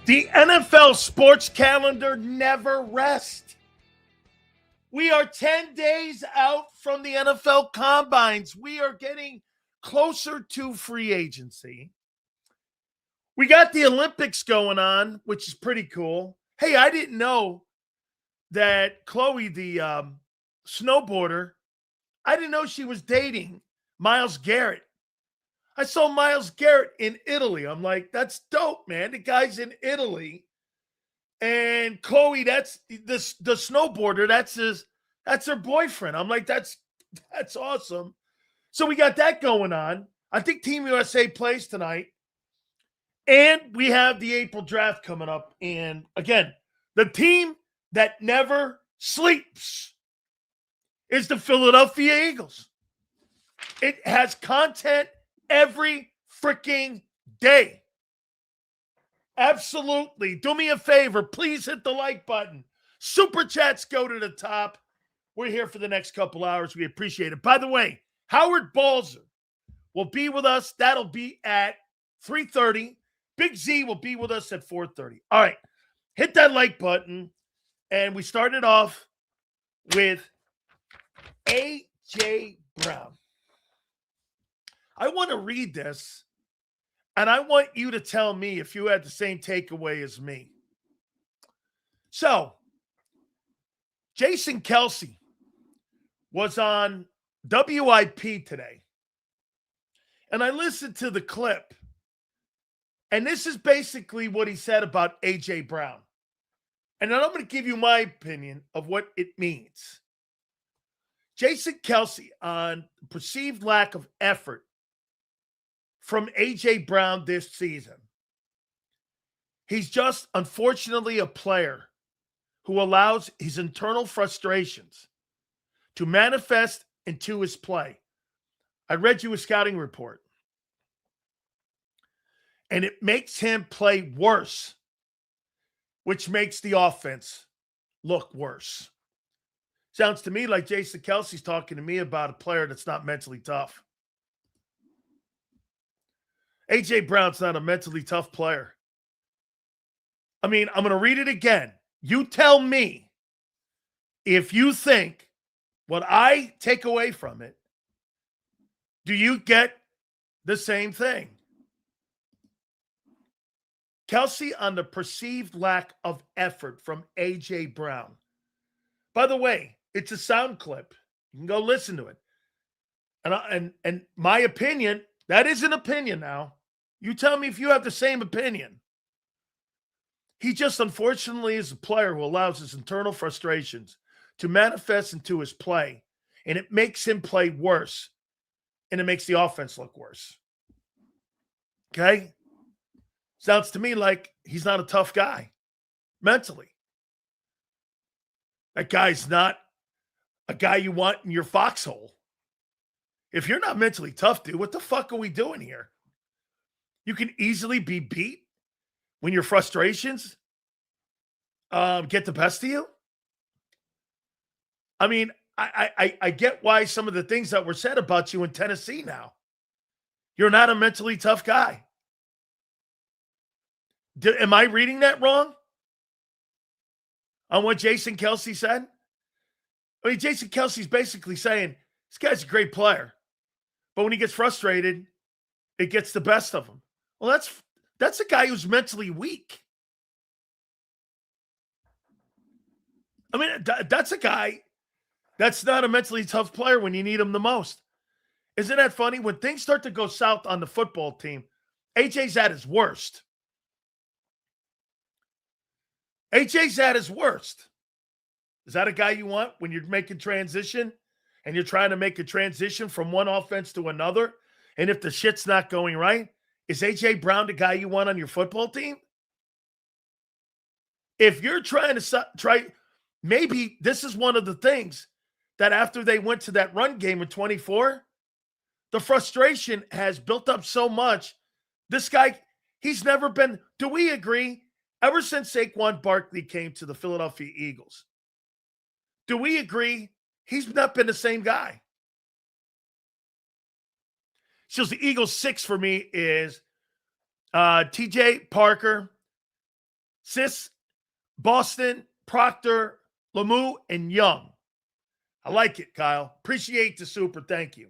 The NFL sports calendar never rests. We are 10 days out from the NFL combines. We are getting closer to free agency. We got the Olympics going on, which is pretty cool. Hey, I didn't know that Chloe, the snowboarder, I didn't know she was dating Myles Garrett. I saw Myles Garrett in Italy. I'm like, that's dope, man. The guy's in Italy. And Chloe, that's the snowboarder, that's her boyfriend. I'm like, that's awesome. So we got that going on. I think Team USA plays tonight. And we have the April draft coming up. And again, the team that never sleeps is the Philadelphia Eagles. It has content every freaking day. Absolutely. Do me a favor. Please hit the like button. Super chats go to the top. We're here for the next couple hours. We appreciate it. By the way, Howard Balzer will be with us. That'll be at 3:30. Big Z will be with us at 4:30. All right. Hit that like button. And we started off with A.J. Brown. I want to read this, and I want you to tell me if you had the same takeaway as me. So, Jason Kelce was on WIP today, and I listened to the clip, and this is basically what he said about A.J. Brown. And then I'm going to give you my opinion of what it means. Jason Kelce on perceived lack of effort from A.J. Brown this season. He's just, unfortunately, a player who allows his internal frustrations to manifest into his play. I read you a scouting report, and it makes him play worse, which makes the offense look worse. Sounds to me like Jason Kelce's talking to me about a player that's not mentally tough. A.J. Brown's not a mentally tough player. I mean, I'm going to read it again. You tell me if you think what I take away from it, do you get the same thing? Kelce on the perceived lack of effort from A.J. Brown. By the way, it's a sound clip. You can go listen to it. And my opinion, that is an opinion now. You tell me if you have the same opinion. He just unfortunately is a player who allows his internal frustrations to manifest into his play, and it makes him play worse, and it makes the offense look worse. Okay? Sounds to me like he's not a tough guy mentally. That guy's not a guy you want in your foxhole. If you're not mentally tough, dude, what the fuck are we doing here? You can easily be beat when your frustrations get the best of you. I mean, I get why some of the things that were said about you in Tennessee now. You're not a mentally tough guy. Am I reading that wrong on what Jason Kelce said? I mean, Jason Kelce's basically saying, this guy's a great player, but when he gets frustrated, it gets the best of him. Well, that's a guy who's mentally weak. I mean, that's a guy that's not a mentally tough player when you need him the most. Isn't that funny? When things start to go south on the football team, AJ's at his worst. AJ's at his worst. Is that a guy you want when you're making transition and you're trying to make a transition from one offense to another? And if the shit's not going right, is A.J. Brown the guy you want on your football team? If you're trying to maybe this is one of the things that after they went to that run game in 24, the frustration has built up so much. This guy, he's never been, do we agree? Ever since Saquon Barkley came to the Philadelphia Eagles, do we agree he's not been the same guy? So the Eagles 6 for me is TJ Parker, Sis, Boston, Proctor, Lemieux, and Young. I like it, Kyle. Appreciate the super. Thank you.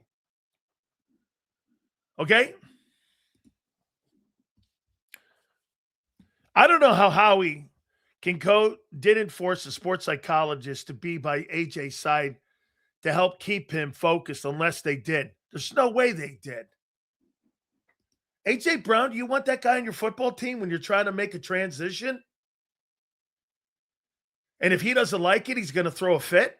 Okay? I don't know how Howie didn't force a sports psychologist to be by AJ's side to help keep him focused unless they did. There's no way they did. AJ Brown, do you want that guy on your football team when you're trying to make a transition? And if he doesn't like it, he's going to throw a fit?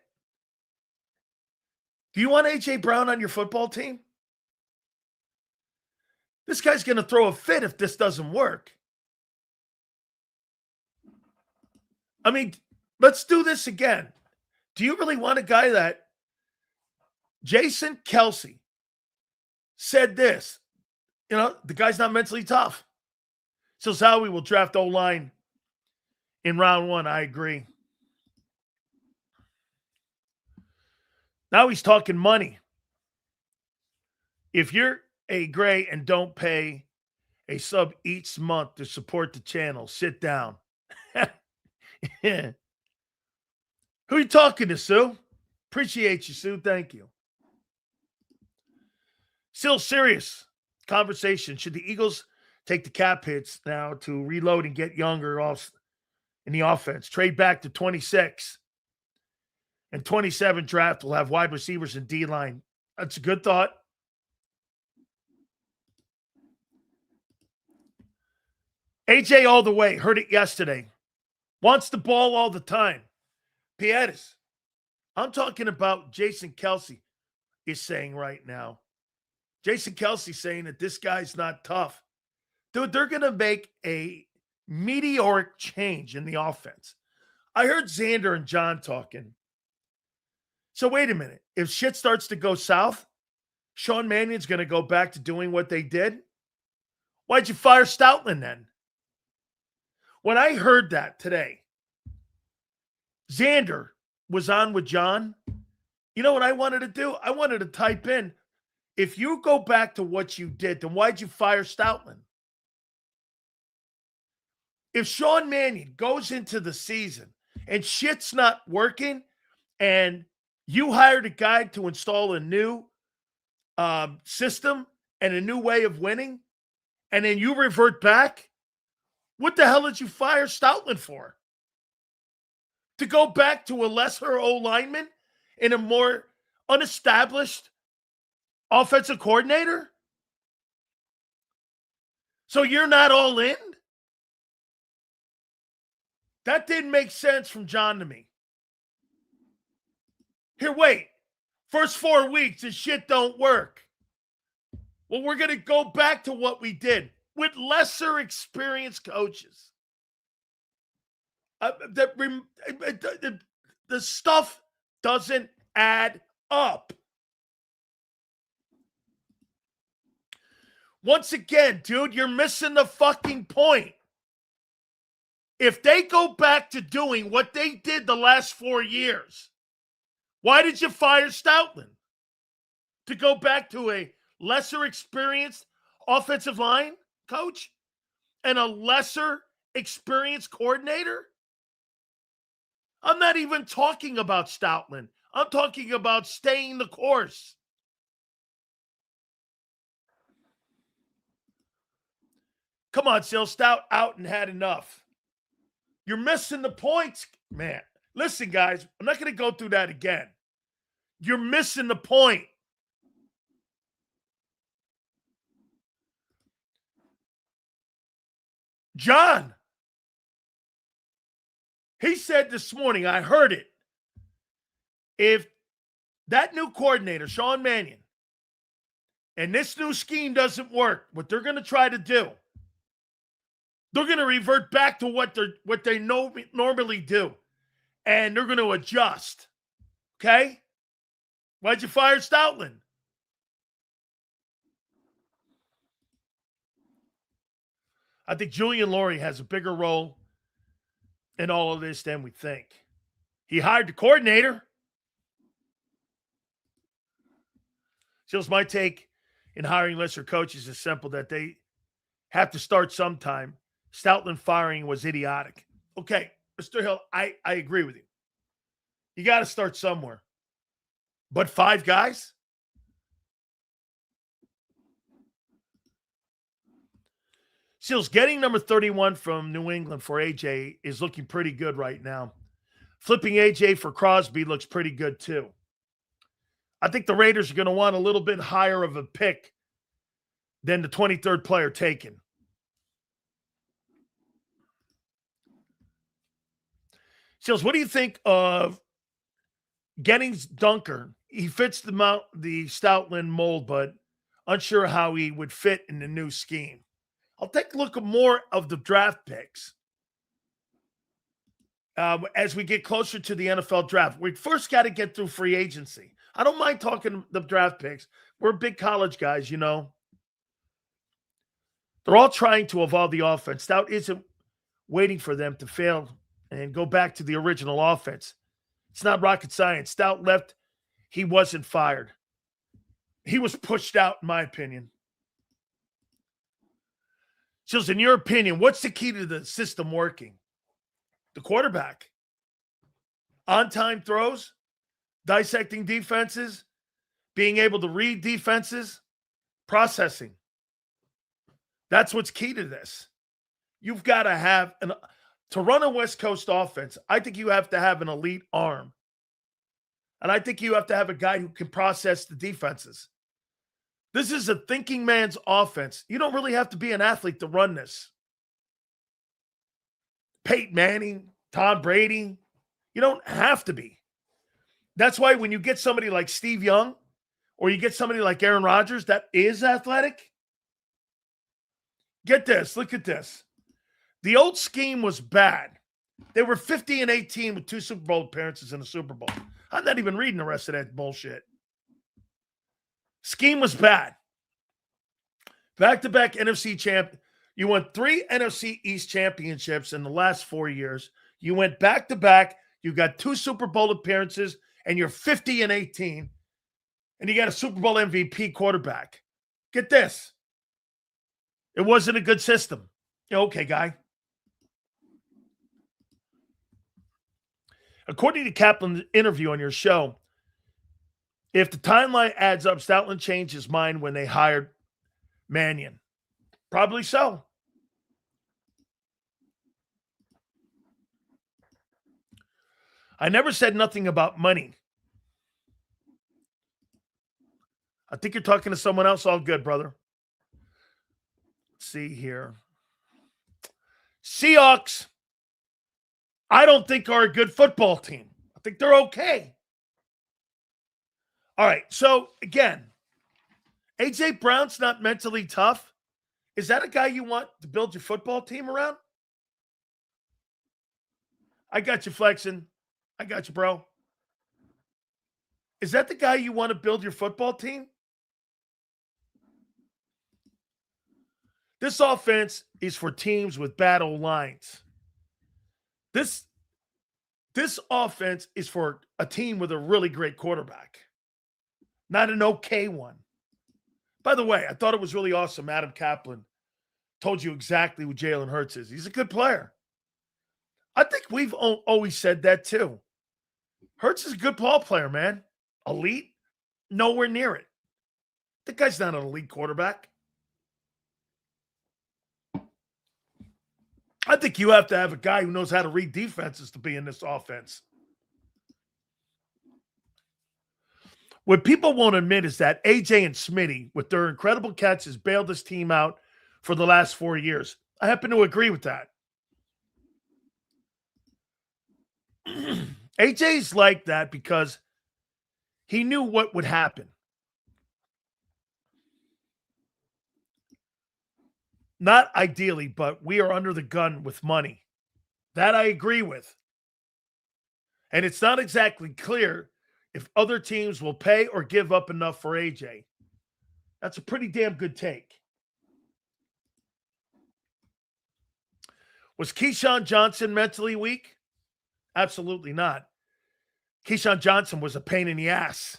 Do you want AJ Brown on your football team? This guy's going to throw a fit if this doesn't work. I mean, let's do this again. Do you really want a guy that Jason Kelce said this? You know, the guy's not mentally tough. So Howie will draft O-line in round 1. I agree. Now he's talking money. If you're a gray and don't pay a sub each month to support the channel, sit down. Yeah. Who are you talking to, Sue? Appreciate you, Sue. Thank you. Still serious conversation. Should the Eagles take the cap hits now to reload and get younger off in the offense? Trade back to 26 and 27 draft will have wide receivers and D-line. That's a good thought. AJ all the way. Heard it yesterday. Wants the ball all the time. Piettis. I'm talking about Jason Kelce is saying right now. Jason Kelce saying that this guy's not tough. Dude, they're going to make a meteoric change in the offense. I heard Xander and John talking. So wait a minute. If shit starts to go south, Sean Mannion's going to go back to doing what they did? Why'd you fire Stoutland then? When I heard that today, Xander was on with John. You know what I wanted to do? I wanted to type in, if you go back to what you did, then why'd you fire Stoutland? If Sean Mannion goes into the season and shit's not working and you hired a guy to install a new system and a new way of winning, and then you revert back, what the hell did you fire Stoutland for? To go back to a lesser O-lineman in a more unestablished offensive coordinator? So you're not all in? That didn't make sense from John to me. Here, wait. First 4 weeks, this shit don't work. Well, we're going to go back to what we did with lesser experienced coaches. The stuff doesn't add up. Once again, dude, you're missing the fucking point. If they go back to doing what they did the last 4 years, why did you fire Stoutland? To go back to a lesser experienced offensive line coach and a lesser experienced coordinator? I'm not even talking about Stoutland. I'm talking about staying the course. Come on, Sil. Stout out and had enough. You're missing the points, man. Listen, guys, I'm not going to go through that again. You're missing the point. John, he said this morning, I heard it. If that new coordinator, Sean Mannion, and this new scheme doesn't work, what they're going to try to do, they're going to revert back to what they normally do. And they're going to adjust. Okay? Why'd you fire Stoutland? I think Julian Laurie has a bigger role in all of this than we think. He hired the coordinator. Just my take in hiring lesser coaches is simple, that they have to start sometime. Stoutland firing was idiotic. Okay, Mr. Hill, I agree with you. You got to start somewhere. But 5 guys? Seals, getting number 31 from New England for AJ is looking pretty good right now. Flipping AJ for Crosby looks pretty good too. I think the Raiders are going to want a little bit higher of a pick than the 23rd player taken. Seals, what do you think of Gennings Dunker? He fits the Stoutland mold, but unsure how he would fit in the new scheme. I'll take a look at more of the draft picks as we get closer to the NFL draft. We first got to get through free agency. I don't mind talking the draft picks. We're big college guys, you know. They're all trying to evolve the offense. Stout isn't waiting for them to fail and go back to the original offense. It's not rocket science. Stout left. He wasn't fired. He was pushed out, in my opinion. So, in your opinion, what's the key to the system working? The quarterback. On-time throws, dissecting defenses, being able to read defenses, processing. That's what's key to this. You've got to have to run a West Coast offense, I think you have to have an elite arm. And I think you have to have a guy who can process the defenses. This is a thinking man's offense. You don't really have to be an athlete to run this. Peyton Manning, Tom Brady, you don't have to be. That's why when you get somebody like Steve Young or you get somebody like Aaron Rodgers that is athletic, get this, look at this. The old scheme was bad. They were 50-18 with 2 Super Bowl appearances in the Super Bowl. I'm not even reading the rest of that bullshit. Scheme was bad. Back-to-back NFC champ. You won 3 NFC East championships in the last 4 years. You went back-to-back. You got 2 Super Bowl appearances, and you're 50-18. And you got a Super Bowl MVP quarterback. Get this. It wasn't a good system. Okay, guy. According to Kaplan's interview on your show, if the timeline adds up, Stoutland changed his mind when they hired Mannion. Probably so. I never said nothing about money. I think you're talking to someone else. All good, brother. Let's see here. Seahawks, I don't think are a good football team. I think they're okay. All right, so again, A.J. Brown's not mentally tough. Is that a guy you want to build your football team around? I got you flexing. I got you, bro. Is that the guy you want to build your football team? This offense is for teams with bad O-lines. This offense is for a team with a really great quarterback, not an okay one. By the way, I thought it was really awesome. Adam Kaplan told you exactly who Jalen Hurts is. He's a good player. I think we've always said that too. Hurts is a good ball player, man. Elite? Nowhere near it. The guy's not an elite quarterback. I think you have to have a guy who knows how to read defenses to be in this offense. What people won't admit is that AJ and Smitty, with their incredible catches, bailed this team out for the last 4 years. I happen to agree with that. AJ's like that because he knew what would happen. Not ideally, but we are under the gun with money. That I agree with. And it's not exactly clear if other teams will pay or give up enough for AJ. That's a pretty damn good take. Was Keyshawn Johnson mentally weak? Absolutely not. Keyshawn Johnson was a pain in the ass.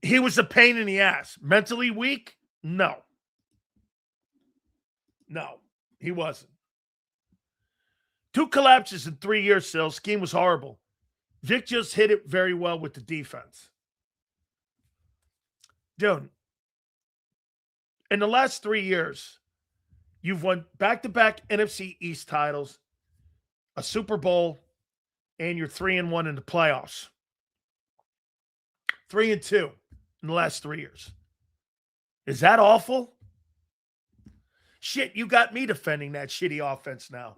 He was a pain in the ass. Mentally weak? No. No, he wasn't. 2 collapses in 3 years, Sil. Scheme was horrible. Vic just hit it very well with the defense. Dude, in the last 3 years, you've won back-to-back NFC East titles, a Super Bowl, and you're 3-1 in the playoffs. 3-2 in the last 3 years. Is that awful? Shit, you got me defending that shitty offense now.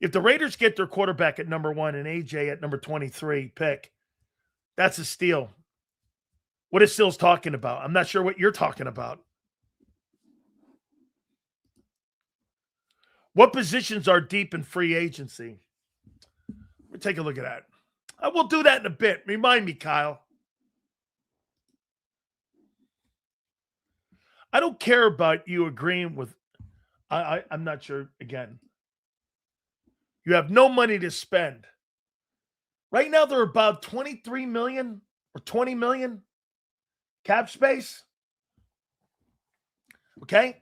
If the Raiders get their quarterback at number 1 and AJ at number 23 pick, that's a steal. What is Sills talking about? I'm not sure what you're talking about. What positions are deep in free agency? Let me take a look at that. I will do that in a bit. Remind me, Kyle. I don't care about you agreeing with, I'm not sure, again. You have no money to spend. Right now, they're about 23 million or 20 million cap space. Okay?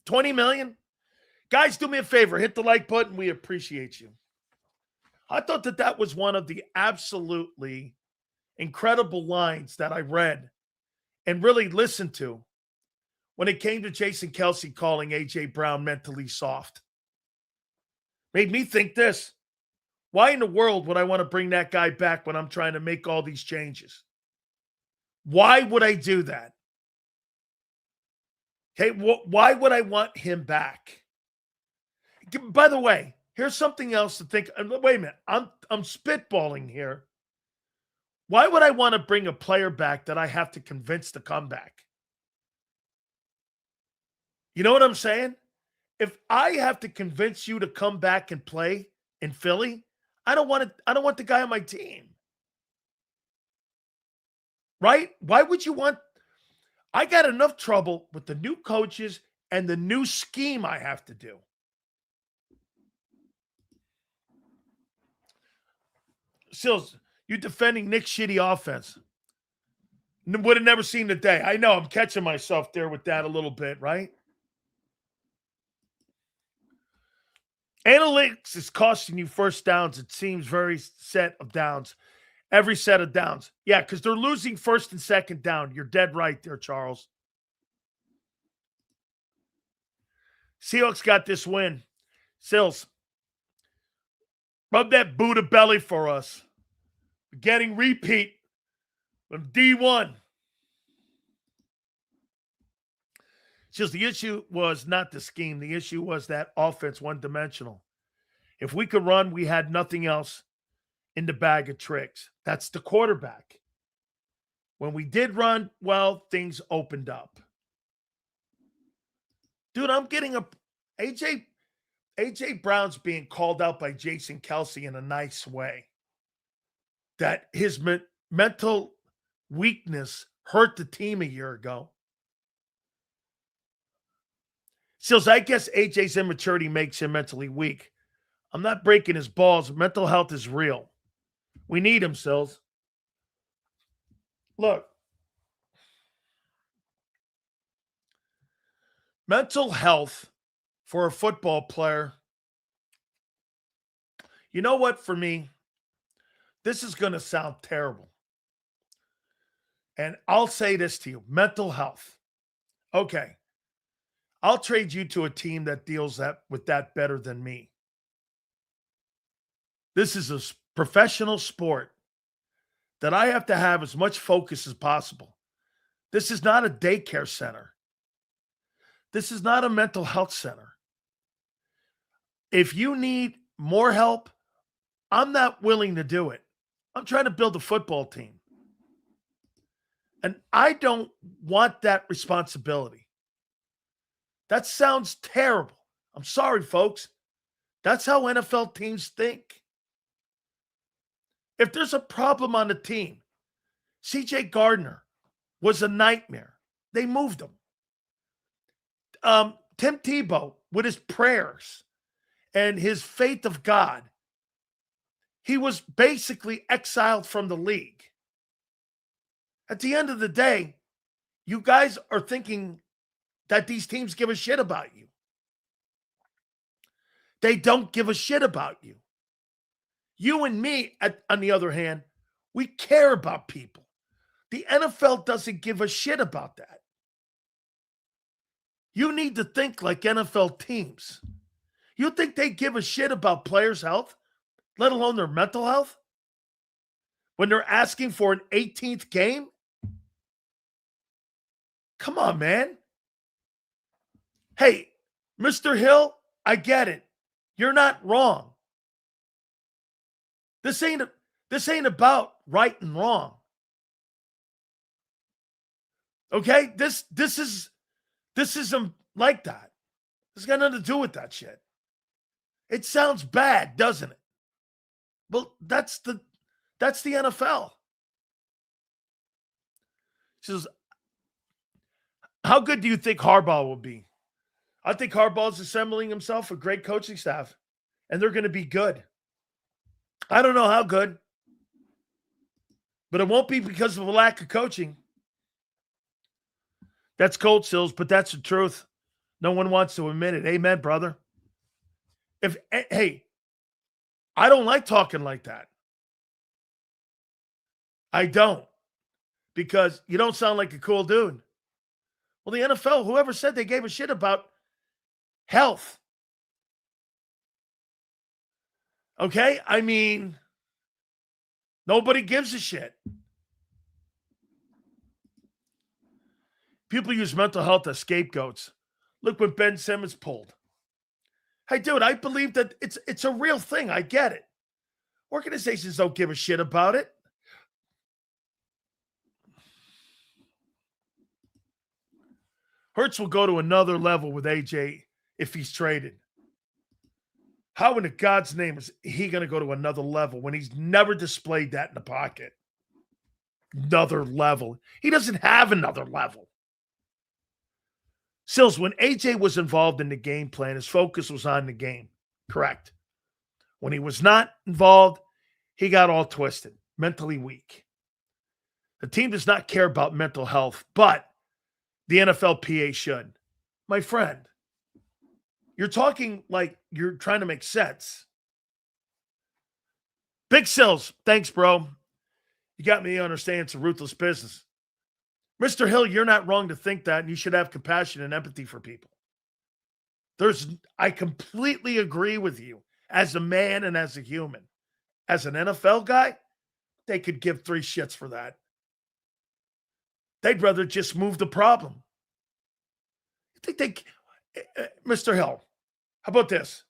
20 million. Guys, do me a favor. Hit the like button. We appreciate you. I thought that was one of the absolutely incredible lines that I read and really listened to when it came to Jason Kelce calling A.J. Brown mentally soft. Made me think this. Why in the world would I want to bring that guy back when I'm trying to make all these changes? Why would I do that? Okay, why would I want him back? By the way, here's something else to think. Wait a minute. I'm spitballing here. Why would I want to bring a player back that I have to convince to come back? You know what I'm saying? If I have to convince you to come back and play in Philly, I don't want the guy on my team. Right? Why would you want? I got enough trouble with the new coaches and the new scheme I have to do. Sills, you defending Nick's shitty offense. Would have never seen the day. I know I'm catching myself there with that a little bit, right? Analytics is costing you first downs. It seems very set of downs. Every set of downs. Yeah, because they're losing first and second down. You're dead right there, Charles. Seahawks got this win. Sills, rub that Buddha belly for us. We're getting repeat from D1. Just the issue was not the scheme. The issue was that offense one-dimensional. If we could run, we had nothing else in the bag of tricks. That's the quarterback. When we did run, well, things opened up. Dude, I'm getting AJ Brown's being called out by Jason Kelce in a nice way. That his mental weakness hurt the team a year ago. Sills, I guess AJ's immaturity makes him mentally weak. I'm not breaking his balls. Mental health is real. We need him, Sills. Look. Mental health for a football player. You know what, for me, this is going to sound terrible. And I'll say this to you. Mental health. Okay. I'll trade you to a team that deals with that better than me. This is a professional sport that I have to have as much focus as possible. This is not a daycare center. This is not a mental health center. If you need more help, I'm not willing to do it. I'm trying to build a football team. And I don't want that responsibility. That sounds terrible. I'm sorry, folks. That's how NFL teams think. If there's a problem on the team, C.J. Gardner was a nightmare. They moved him. Tim Tebow, with his prayers and his faith of God, he was basically exiled from the league. At the end of the day, you guys are thinking that these teams give a shit about you. They don't give a shit about you. You and me, on the other hand, we care about people. The NFL doesn't give a shit about that. You need to think like NFL teams. You think they give a shit about players' health, let alone their mental health? When they're asking for an 18th game? Come on, man. Hey, Mr. Hill, I get it. You're not wrong. This ain't about right and wrong. Okay? This isn't like that. This got nothing to do with that shit. It sounds bad, doesn't it? Well, that's the NFL. She says, how good do you think Harbaugh will be? I think Harbaugh's assembling himself a great coaching staff, and they're going to be good. I don't know how good, but it won't be because of a lack of coaching. That's cold, Sills, but that's the truth. No one wants to admit it. Amen, brother. Hey, I don't like talking like that. I don't, because you don't sound like a cool dude. Well, the NFL, whoever said they gave a shit about health. Okay? I mean, nobody gives a shit. People use mental health as scapegoats. Look what Ben Simmons pulled. Hey, dude, I believe that it's a real thing. I get it. Organizations don't give a shit about it. Hurts will go to another level with AJ if he's traded. How in God's name is he going to go to another level when he's never displayed that in the pocket? Another level. He doesn't have another level. Sills, when AJ was involved in the game plan, his focus was on the game. Correct. When he was not involved, he got all twisted, mentally weak. The team does not care about mental health, but the NFLPA should. My friend, you're talking like you're trying to make sense. Big Sills, thanks, bro. You got me to understand it's a ruthless business. Mr. Hill, you're not wrong to think that, and you should have compassion and empathy for people. I completely agree with you as a man and as a human. As an NFL guy, they could give three shits for that. They'd rather just move the problem. You think Mr. Hill, how about this?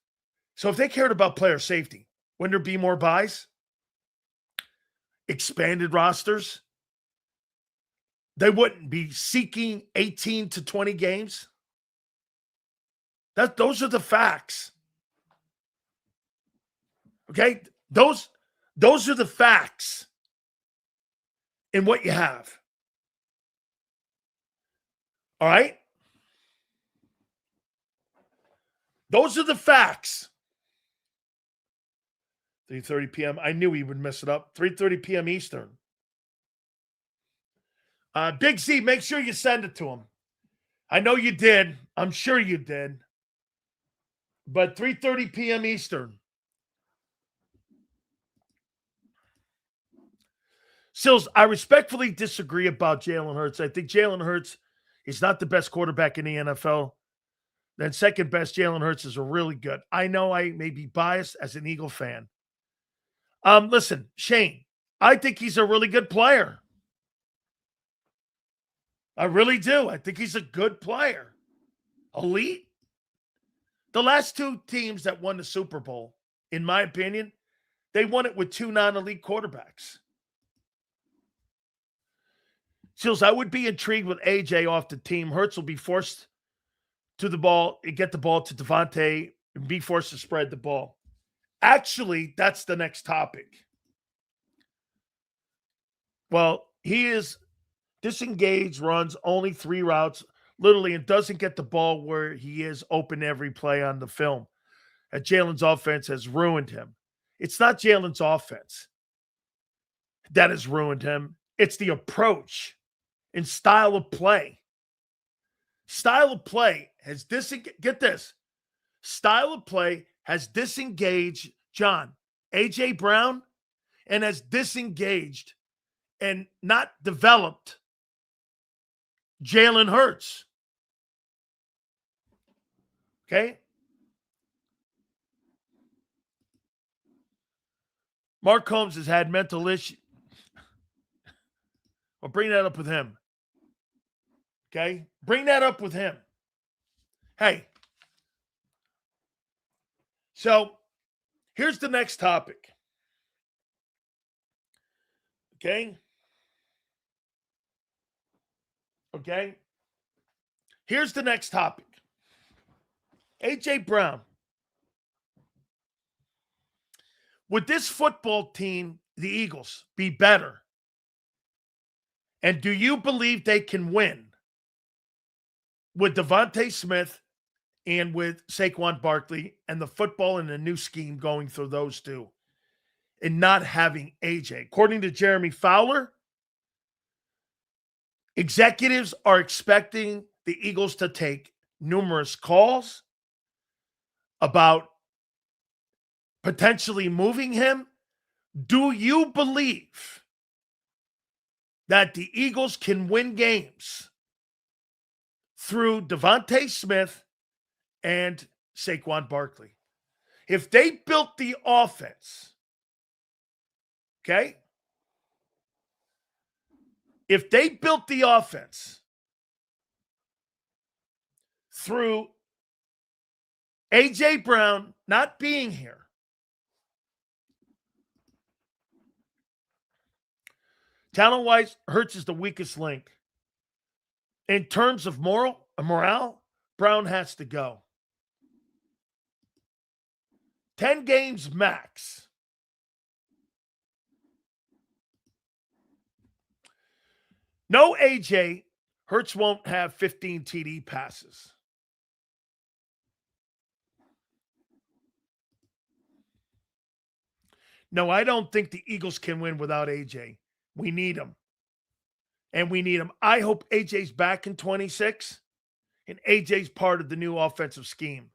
So if they cared about player safety, wouldn't there be more buys? Expanded rosters? They wouldn't be seeking 18 to 20 games? Those are the facts. Okay? Those are the facts in what you have. All right? Those are the facts. 3:30 p.m. I knew he would mess it up. 3:30 p.m. Eastern. Big Z, make sure you send it to him. I know you did. I'm sure you did. But 3:30 p.m. Eastern. Sills, I respectfully disagree about Jalen Hurts. I think Jalen Hurts is not the best quarterback in the NFL. Then second best, Jalen Hurts is really good. I know I may be biased as an Eagle fan. Listen, Shane, I think he's a really good player. I really do. I think he's a good player. Elite. The last two teams that won the Super Bowl, in my opinion, they won it with two non-elite quarterbacks. Seals, I would be intrigued with AJ off the team. Hurts will be forced to the ball and get the ball to Devontae and be forced to spread the ball. Actually, that's the next topic. Well, he is disengaged, runs only 3 routes, literally, and doesn't get the ball where he is open every play on the film. And Jalen's offense has ruined him. It's not Jalen's offense that has ruined him. It's the approach. in style of play. Style of play has get this. Style of play has disengaged John, A.J. Brown, and has disengaged and not developed Jalen Hurts. Okay? Mark Holmes has had mental issues. Well, bring that up with him. Okay? Bring that up with him. Hey. So, here's the next topic. Okay? Okay? Here's the next topic. A.J. Brown. Would this football team, the Eagles, be better? And do you believe they can win with Devontae Smith and with Saquon Barkley and the football and the new scheme going through those two and not having AJ? According to Jeremy Fowler, executives are expecting the Eagles to take numerous calls about potentially moving him. Do you believe that the Eagles can win games through Devontae Smith and Saquon Barkley? If they built the offense, okay? If they built the offense through A.J. Brown not being here, talent-wise, Hurts is the weakest link. In terms of morale, Brown has to go. 10 games max. No AJ, Hurts won't have 15 TD passes. No, I don't think the Eagles can win without AJ. We need him. And we need him. I hope AJ's back in 26 and AJ's part of the new offensive scheme.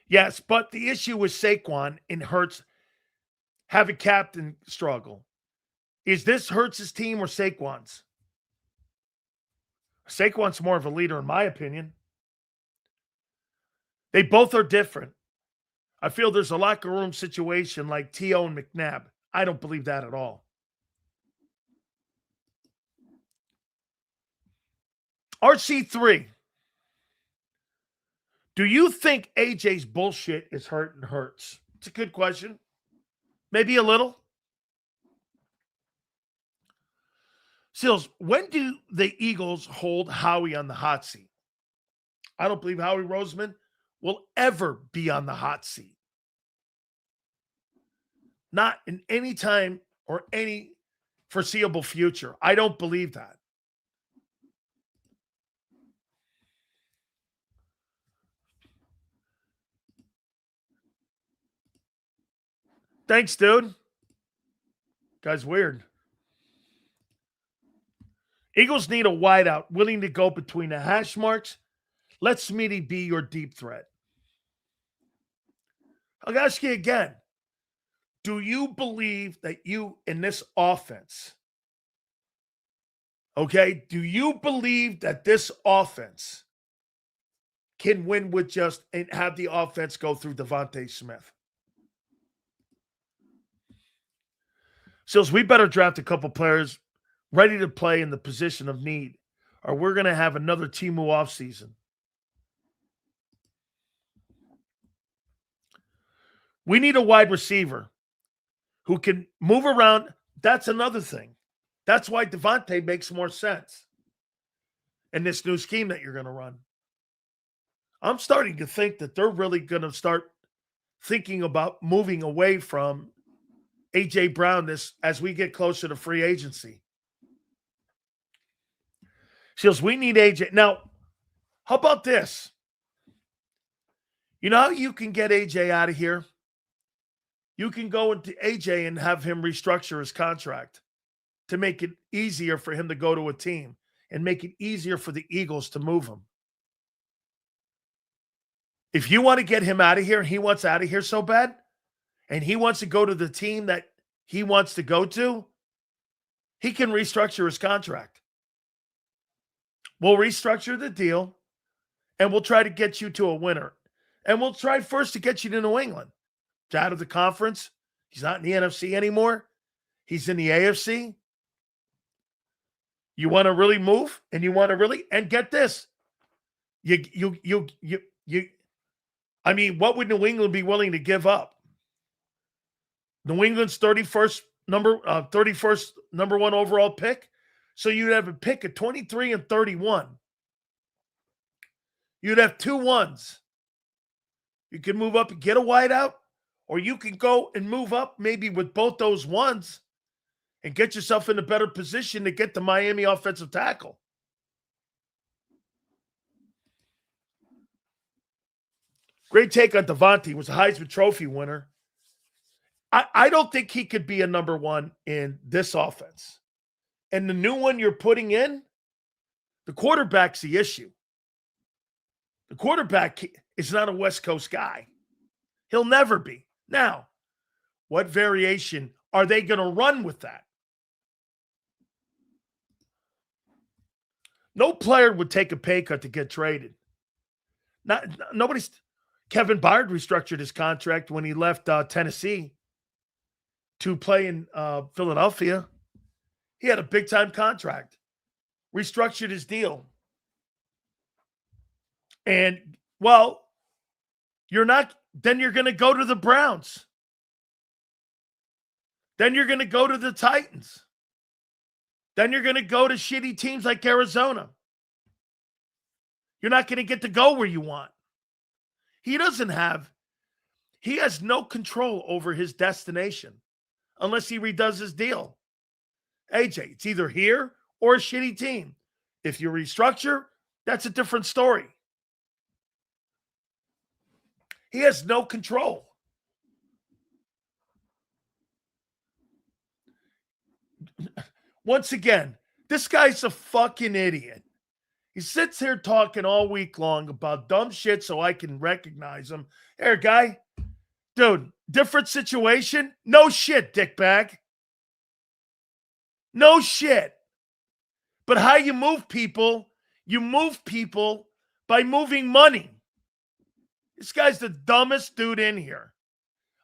Yes, but the issue with Saquon and Hurts have a captain struggle. Is this Hurts' team or Saquon's? Saquon's more of a leader, in my opinion. They both are different. I feel there's a locker room situation like T.O. and McNabb. I don't believe that at all. RC3. Do you think AJ's bullshit is hurting Hurts? It's a good question. Maybe a little. Sills, when do the Eagles hold Howie on the hot seat? I don't believe Howie Roseman will ever be on the hot seat. Not in any time or any foreseeable future. I don't believe that. Thanks, dude. Guy's weird. Eagles need a wideout willing to go between the hash marks. Let Smitty be your deep threat. I'll ask you again. Do you believe that you in this offense, okay, do you believe that this offense can win with just and have the offense go through Devontae Smith? So we better draft a couple players ready to play in the position of need, or we're going to have another Temu offseason. We need a wide receiver who can move around. That's another thing. That's why Devontae makes more sense in this new scheme that you're going to run. I'm starting to think that they're really going to start thinking about moving away from A.J. Brown as we get closer to free agency. Seals, we need A.J. Now, how about this? You know how you can get A.J. out of here? You can go into AJ and have him restructure his contract to make it easier for him to go to a team and make it easier for the Eagles to move him. If you want to get him out of here and he wants out of here so bad and he wants to go to the team that he wants to go to, he can restructure his contract. We'll restructure the deal and we'll try to get you to a winner. And we'll try first to get you to New England. He's out of the conference. He's not in the NFC anymore. He's in the AFC. You want to really move and you want to really, and get this. I mean, what would New England be willing to give up? New England's 31st number one overall pick. So you'd have a pick at 23 and 31. You'd have 2 ones. You can move up and get a wideout, or you can go and move up maybe with both those ones and get yourself in a better position to get the Miami offensive tackle. Great take on Devontae. He was a Heisman Trophy winner. I don't think he could be a number one in this offense. And the new one you're putting in, the quarterback's the issue. The quarterback is not a West Coast guy. He'll never be. Now, what variation are they going to run with that? No player would take a pay cut to get traded. Nobody's. Kevin Byard restructured his contract when he left Tennessee to play in Philadelphia. He had a big-time contract, restructured his deal. And, well, then you're going to go to the Browns. Then you're going to go to the Titans. Then you're going to go to shitty teams like Arizona. You're not going to get to go where you want. He has no control over his destination unless he redoes his deal. AJ, it's either here or a shitty team. If you restructure, that's a different story. He has no control. Once again, this guy's a fucking idiot. He sits here talking all week long about dumb shit so I can recognize him. Here, guy. Dude, different situation? No shit, dickbag. No shit. But how you move people by moving money. This guy's the dumbest dude in here.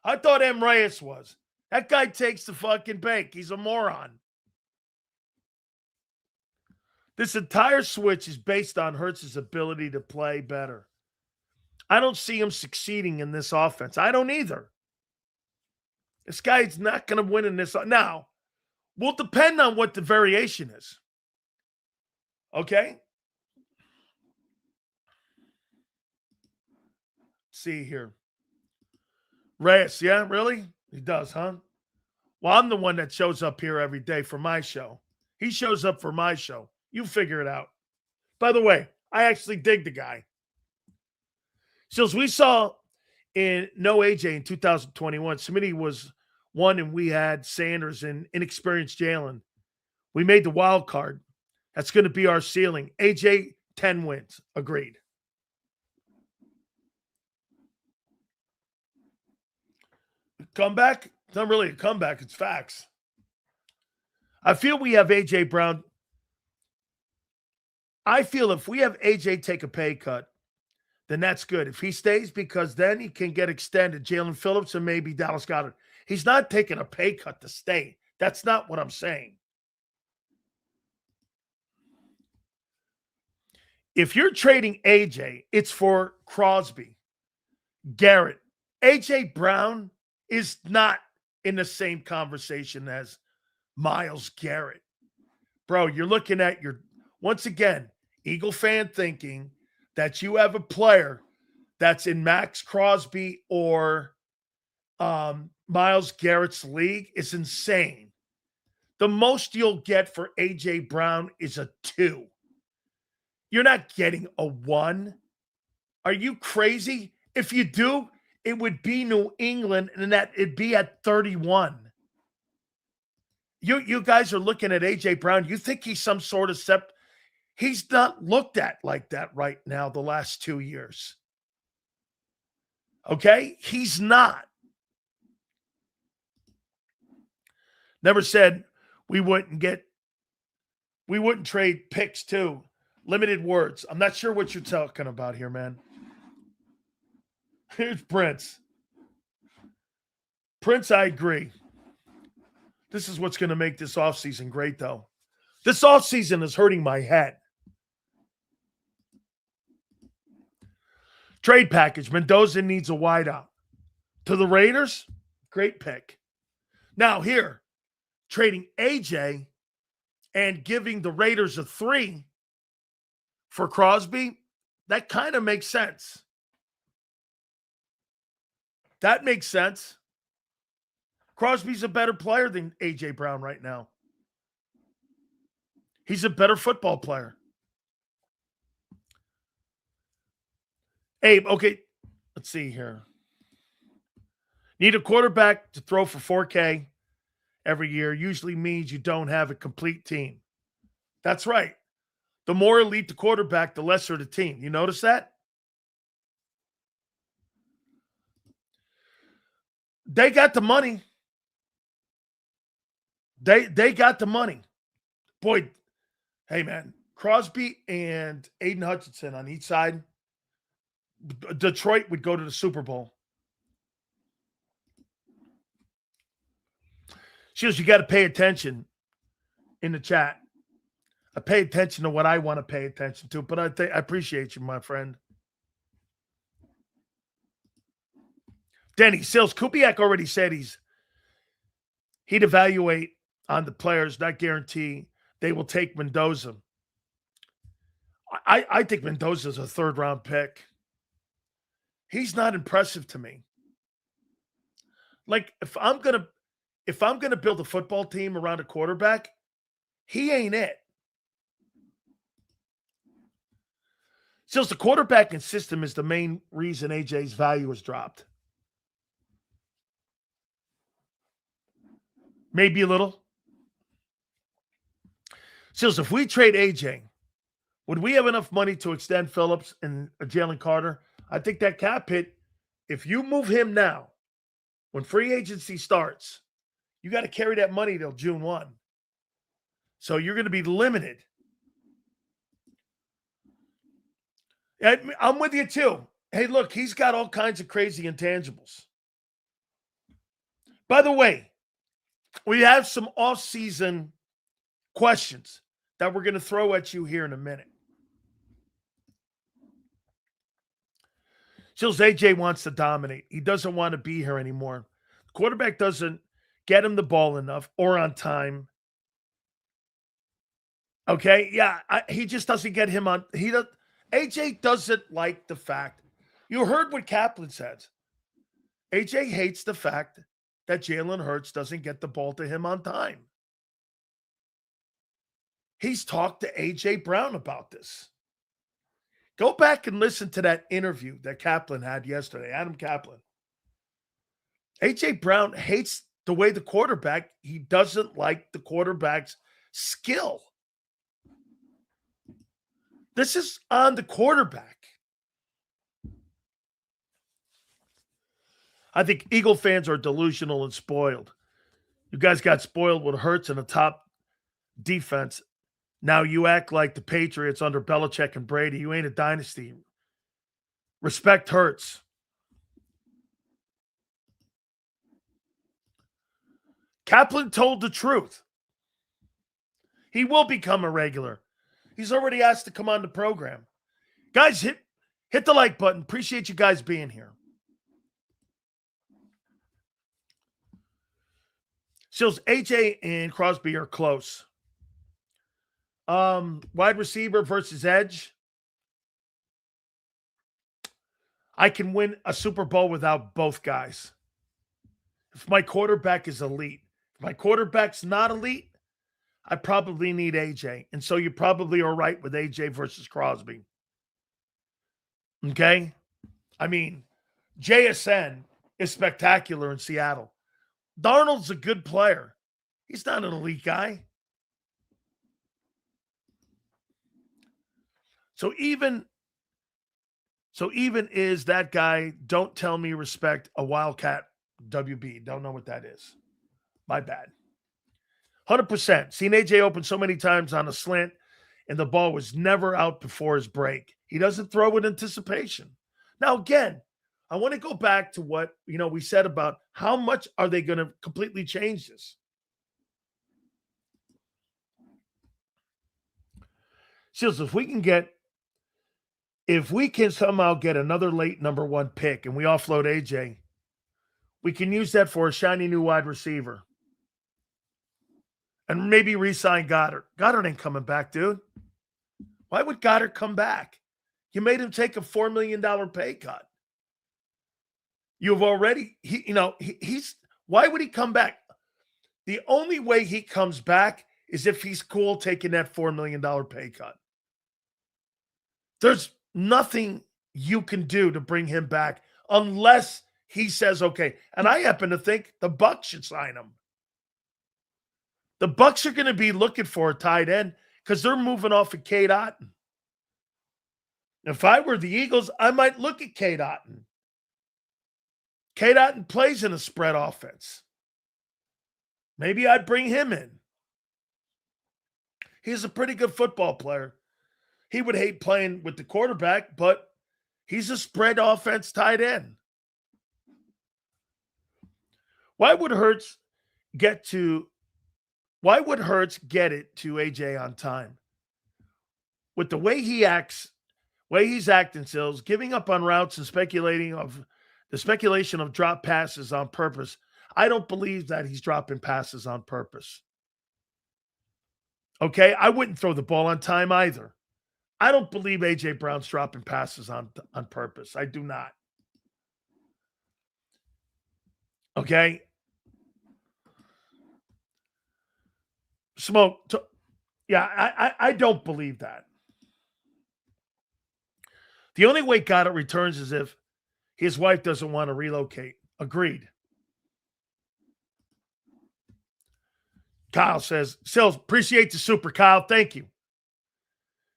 I thought M. Reyes was. That guy takes the fucking bank. He's a moron. This entire switch is based on Hurts' ability to play better. I don't see him succeeding in this offense. I don't either. This guy's not going to win in this. Now, will depend on what the variation is. Okay? Let's see here. Reyes, yeah, really? He does, huh? Well, I'm the one that shows up here every day for my show. He shows up for my show. You figure it out. By the way, I actually dig the guy. So as we saw in No AJ in 2021, Smitty was one and we had Sanders and inexperienced Jalen. We made the wild card. That's going to be our ceiling. AJ, 10 wins. Agreed. Comeback? It's not really a comeback. It's facts. I feel we have A.J. Brown. I feel if we have A.J. take a pay cut, then that's good. If he stays, because then he can get extended. Jalen Phillips and maybe Dallas Goedert. He's not taking a pay cut to stay. That's not what I'm saying. If you're trading A.J., it's for Crosby, Garrett. A.J. Brown is not in the same conversation as Myles Garrett. Bro, you're looking at once again, Eagle fan thinking that you have a player that's in Max Crosby or Myles Garrett's league is insane. The most you'll get for A.J. Brown is a 2. You're not getting a 1. Are you crazy? If you do, it would be New England, and that it'd be at 31. You guys are looking at A.J. Brown. You think he's some sort of he's not looked at like that right now the last 2 years. Okay? He's not. Never said we wouldn't trade picks too. Limited words. I'm not sure what you're talking about here, man. Here's Prince. Prince, I agree. This is what's going to make this offseason great, though. This offseason is hurting my head. Trade package. Mendoza needs a wideout. To the Raiders, great pick. Now here, trading AJ and giving the Raiders a 3 for Crosby, that kind of makes sense. That makes sense. Crosby's a better player than A.J. Brown right now. He's a better football player. Abe, okay, let's see here. Need a quarterback to throw for $4K every year usually means you don't have a complete team. That's right. The more elite the quarterback, the lesser the team. You notice that? They got the money. They got the money. Boy, hey, man, Crosby and Aiden Hutchinson on each side. Detroit would go to the Super Bowl. Shields, you got to pay attention in the chat. I pay attention to what I want to pay attention to, but I appreciate you, my friend. Denny Sills, Kubiak already said he'd evaluate on the players, not guarantee they will take Mendoza. I think Mendoza's a third-round pick. He's not impressive to me. Like, if I'm gonna build a football team around a quarterback, he ain't it. So the quarterbacking system is the main reason AJ's value has dropped. Maybe a little. So if we trade AJ, would we have enough money to extend Phillips and Jalen Carter? I think that cap hit, if you move him now, when free agency starts, you got to carry that money till June 1. So you're going to be limited. I'm with you too. Hey, look, he's got all kinds of crazy intangibles. By the way, we have some off-season questions that we're going to throw at you here in a minute. Sills, AJ wants to dominate. He doesn't want to be here anymore. The quarterback doesn't get him the ball enough or on time. Okay, yeah, he just doesn't get him on. AJ doesn't like the fact. You heard what Kaplan said. AJ hates the fact that Jalen Hurts doesn't get the ball to him on time. He's talked to AJ Brown about this. Go back and listen to that interview that Kaplan had yesterday, Adam Kaplan. AJ Brown hates the way the quarterback, he doesn't like the quarterback's skill. This is on the quarterback. I think Eagle fans are delusional and spoiled. You guys got spoiled with Hurts and a top defense. Now you act like the Patriots under Belichick and Brady. You ain't a dynasty. Respect Hurts. Kaplan told the truth. He will become a regular. He's already asked to come on the program. Guys, hit the like button. Appreciate you guys being here. Sills, AJ and Crosby are close. Wide receiver versus edge. I can win a Super Bowl without both guys. If my quarterback is elite. If my quarterback's not elite, I probably need AJ. And so you probably are right with AJ versus Crosby. Okay? I mean, JSN is spectacular in Seattle. Darnold's a good player. He's not an elite guy. So even is that guy, don't tell me respect, a Wildcat WB. Don't know what that is. My bad. 100%. Seen AJ open so many times on a slant, and the ball was never out before his break. He doesn't throw with anticipation. Now, again, I want to go back to what we said about how much are they going to completely change this. Seals, if we can somehow get another late number 1 pick and we offload AJ, we can use that for a shiny new wide receiver. And maybe re-sign Goedert. Goedert ain't coming back, dude. Why would Goedert come back? You made him take a $4 million pay cut. You've already, why would he come back? The only way he comes back is if he's cool taking that $4 million pay cut. There's nothing you can do to bring him back unless he says, okay. And I happen to think the Bucs should sign him. The Bucs are going to be looking for a tight end because they're moving off of Cade Otton. If I were the Eagles, I might look at Cade Otton. Cade Otton plays in a spread offense. Maybe I'd bring him in. He's a pretty good football player. He would hate playing with the quarterback, but he's a spread offense tight end. Why would Hurts get it to AJ on time? With the way he acts, way he's acting, Sills, giving up on routes and speculation of drop passes on purpose. I don't believe that he's dropping passes on purpose. Okay? I wouldn't throw the ball on time either. I don't believe A.J. Brown's dropping passes on purpose. I do not. Okay? Smoke. I don't believe that. The only way Goedert returns is if his wife doesn't want to relocate. Agreed. Kyle says, Sills, appreciate the super, Kyle. Thank you.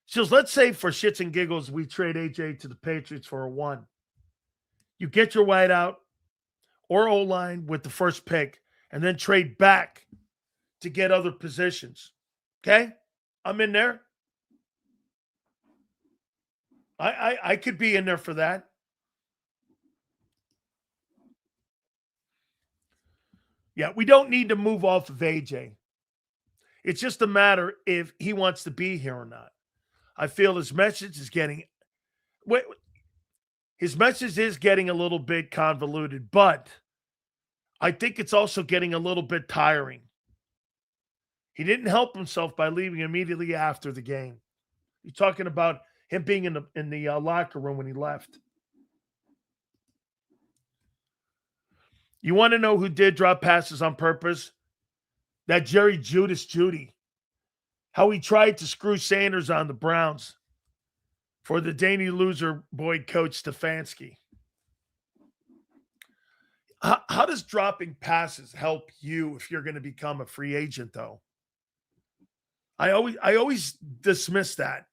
Sills, let's say for shits and giggles, we trade AJ to the Patriots for a 1. You get your wideout or O-line with the first pick and then trade back to get other positions. Okay? I'm in there. I could be in there for that. Yeah, we don't need to move off of AJ. It's just a matter if he wants to be here or not. I feel his message is getting a little bit convoluted, but I think it's also getting a little bit tiring. He didn't help himself by leaving immediately after the game. You're talking about him being in the locker room when he left. You want to know who did drop passes on purpose? That Jerry Judy. How he tried to screw Sanders on the Browns for the Danny Loser boy coach Stefanski. How does dropping passes help you if you're going to become a free agent, though? I always dismiss that.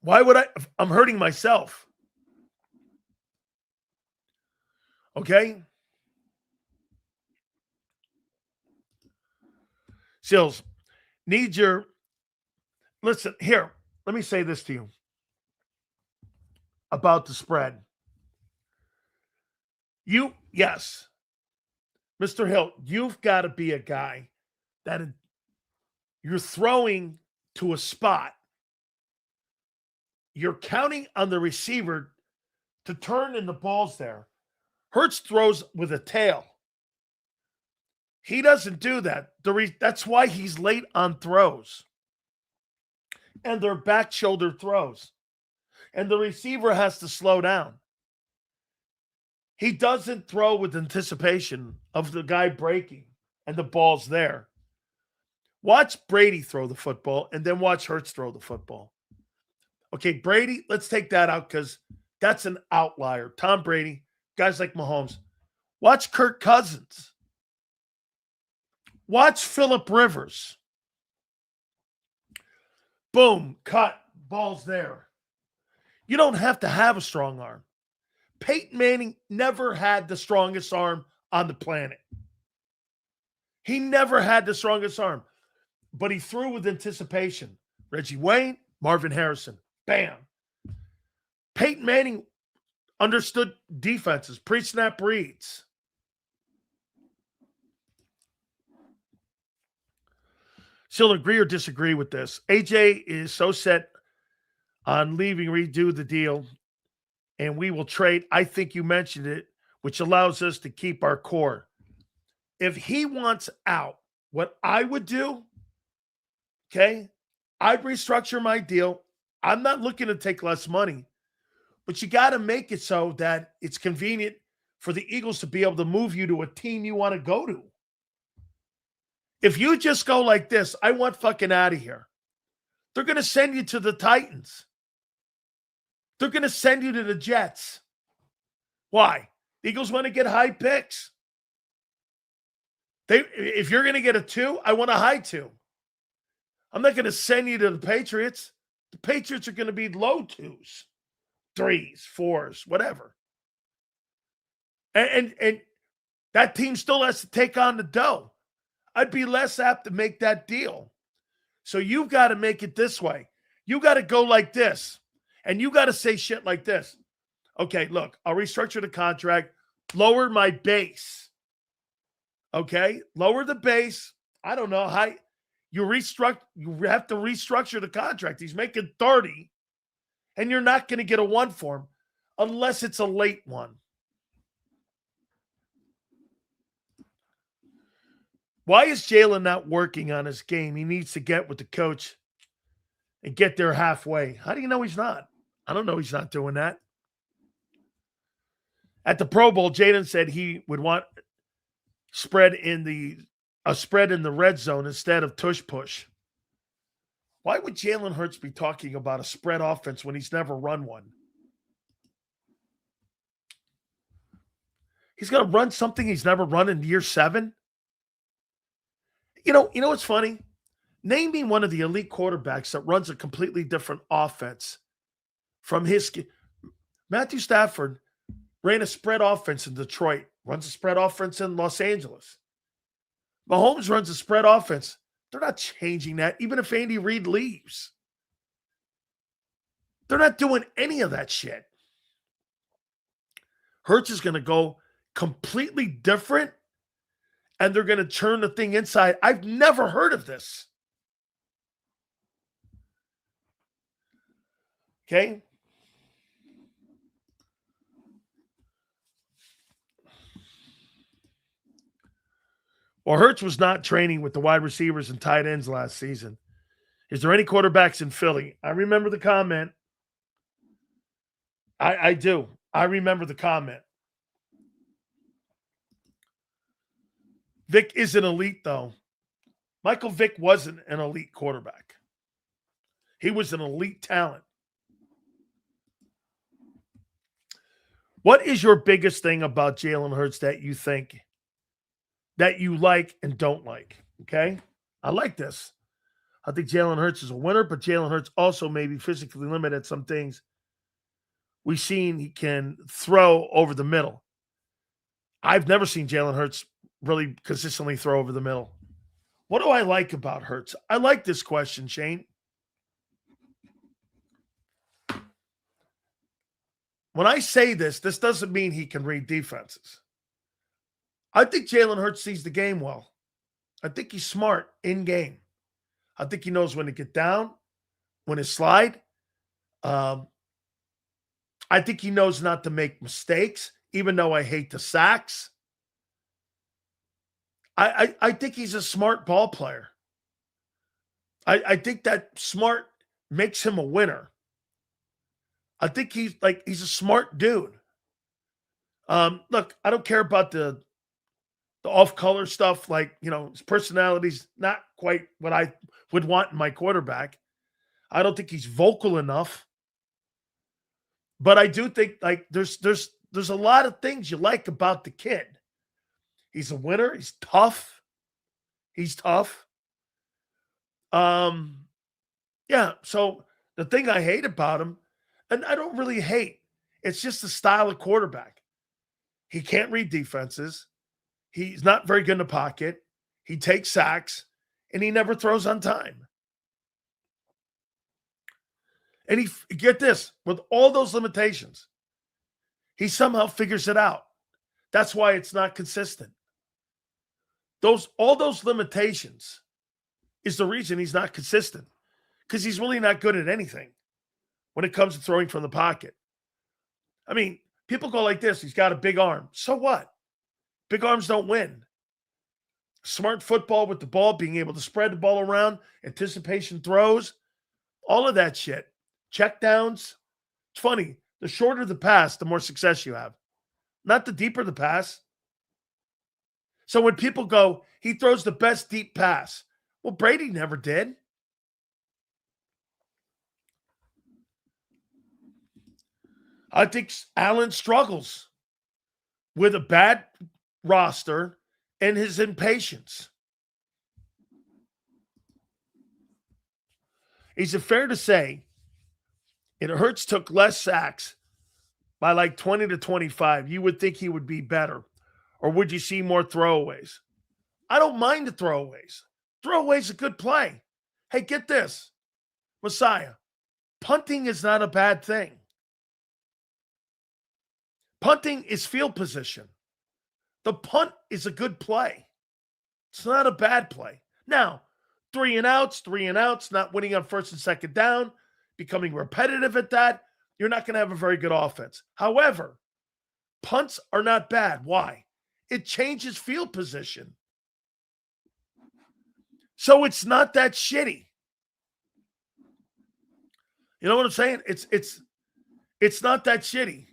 Why would I? I'm hurting myself. Okay? Sills, listen, here, let me say this to you about the spread. Yes, Mr. Hill, you've got to be a guy that you're throwing to a spot. You're counting on the receiver to turn in the balls there. Hurts throws with a tail. He doesn't do that. That's why he's late on throws. And they're back shoulder throws. And the receiver has to slow down. He doesn't throw with anticipation of the guy breaking and the ball's there. Watch Brady throw the football and then watch Hurts throw the football. Okay, Brady, let's take that out because that's an outlier. Tom Brady, guys like Mahomes. Watch Kirk Cousins. Watch Phillip Rivers. Boom, cut, ball's there. You don't have to have a strong arm. Peyton Manning never had the strongest arm on the planet. He never had the strongest arm, but he threw with anticipation. Reggie Wayne, Marvin Harrison, bam. Peyton Manning understood defenses, pre-snap reads. Still agree or disagree with this? AJ is so set on leaving, redo the deal, and we will trade. I think you mentioned it, which allows us to keep our core. If he wants out, what I would do, okay, I'd restructure my deal. I'm not looking to take less money, but you got to make it so that it's convenient for the Eagles to be able to move you to a team you want to go to. If you just go like this, I want fucking out of here. They're going to send you to the Titans. They're going to send you to the Jets. Why? The Eagles want to get high picks. If you're going to get a 2, I want a high 2. I'm not going to send you to the Patriots. The Patriots are going to be low 2s, 3s, 4s, whatever. And that team still has to take on the dough. I'd be less apt to make that deal. So you've got to make it this way. You got to go like this. And you got to say shit like this. Okay, look, I'll restructure the contract, lower my base. Okay, lower the base. I don't know how you have to restructure the contract. He's making 30, and you're not going to get a 1 for him unless it's a late one. Why is Jalen not working on his game? He needs to get with the coach and get there halfway. How do you know he's not? I don't know he's not doing that. At the Pro Bowl, Jalen said he would want a spread in the red zone instead of tush push. Why would Jalen Hurts be talking about a spread offense when he's never run one? He's going to run something he's never run in year 7? You know what's funny? Name me one of the elite quarterbacks that runs a completely different offense from his. Matthew Stafford ran a spread offense in Detroit, runs a spread offense in Los Angeles. Mahomes runs a spread offense. They're not changing that, even if Andy Reid leaves. They're not doing any of that shit. Hurts is going to go completely different, and they're going to turn the thing inside. I've never heard of this. Okay? Well, Hurts was not training with the wide receivers and tight ends last season. Is there any quarterbacks in Philly? I remember the comment. I do. I remember the comment. Vic isn't elite, though. Michael Vick wasn't an elite quarterback. He was an elite talent. What is your biggest thing about Jalen Hurts that you think that you like and don't like? Okay? I like this. I think Jalen Hurts is a winner, but Jalen Hurts also may be physically limited at some things. We've seen he can throw over the middle. I've never seen Jalen Hurts really consistently throw over the middle. What do I like about Hurts? I like this question, Shane. When I say this doesn't mean he can read defenses. I think Jalen Hurts sees the game well. I think he's smart in game. I think he knows when to get down, when to slide. I think he knows not to make mistakes, even though I hate the sacks. I think he's a smart ball player. I think that smart makes him a winner. I think he's a smart dude. Look, I don't care about the off-color stuff. His personality's not quite what I would want in my quarterback. I don't think he's vocal enough. But I do think like there's a lot of things you like about the kid. He's a winner. He's tough. He's tough. Yeah. So the thing I hate about him, and I don't really hate, it's just the style of quarterback. He can't read defenses. He's not very good in the pocket. He takes sacks, and he never throws on time. And get this, with all those limitations, he somehow figures it out. That's why it's not consistent. All those limitations is the reason he's not consistent, because he's really not good at anything when it comes to throwing from the pocket. I mean, people go like this, he's got a big arm. So what? Big arms don't win. Smart football with the ball, being able to spread the ball around, anticipation throws, all of that shit. Check downs. It's funny. The shorter the pass, the more success you have. Not the deeper the pass. So when people go, he throws the best deep pass. Well, Brady never did. I think Allen struggles with a bad roster and his impatience. Is it fair to say Hurts took less sacks by like 20 to 25? You would think he would be better. Or would you see more throwaways? I don't mind the throwaways. Throwaway's a good play. Hey, get this, Messiah. Punting is not a bad thing. Punting is field position. The punt is a good play. It's not a bad play. Now, 3 and outs, not winning on first and second down, becoming repetitive at that, you're not going to have a very good offense. However, punts are not bad. Why? It changes field position. So it's not that shitty. You know what I'm saying? It's not that shitty.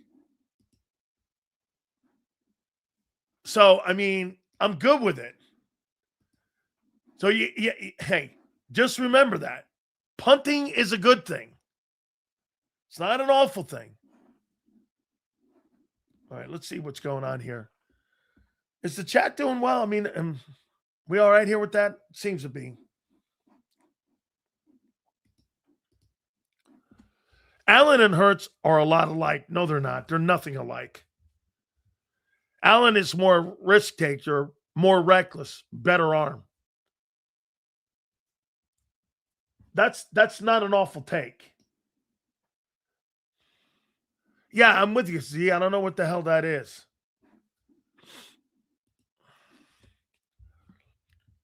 So, I mean, I'm good with it. So, hey, just remember that. Punting is a good thing. It's not an awful thing. All right, let's see what's going on here. Is the chat doing well? I mean, we all right here with that? Seems to be. Allen and Hurts are a lot alike. No, they're not. They're nothing alike. Allen is more risk taker, more reckless, better arm. That's not an awful take. Yeah, I'm with you, Z. I don't know what the hell that is.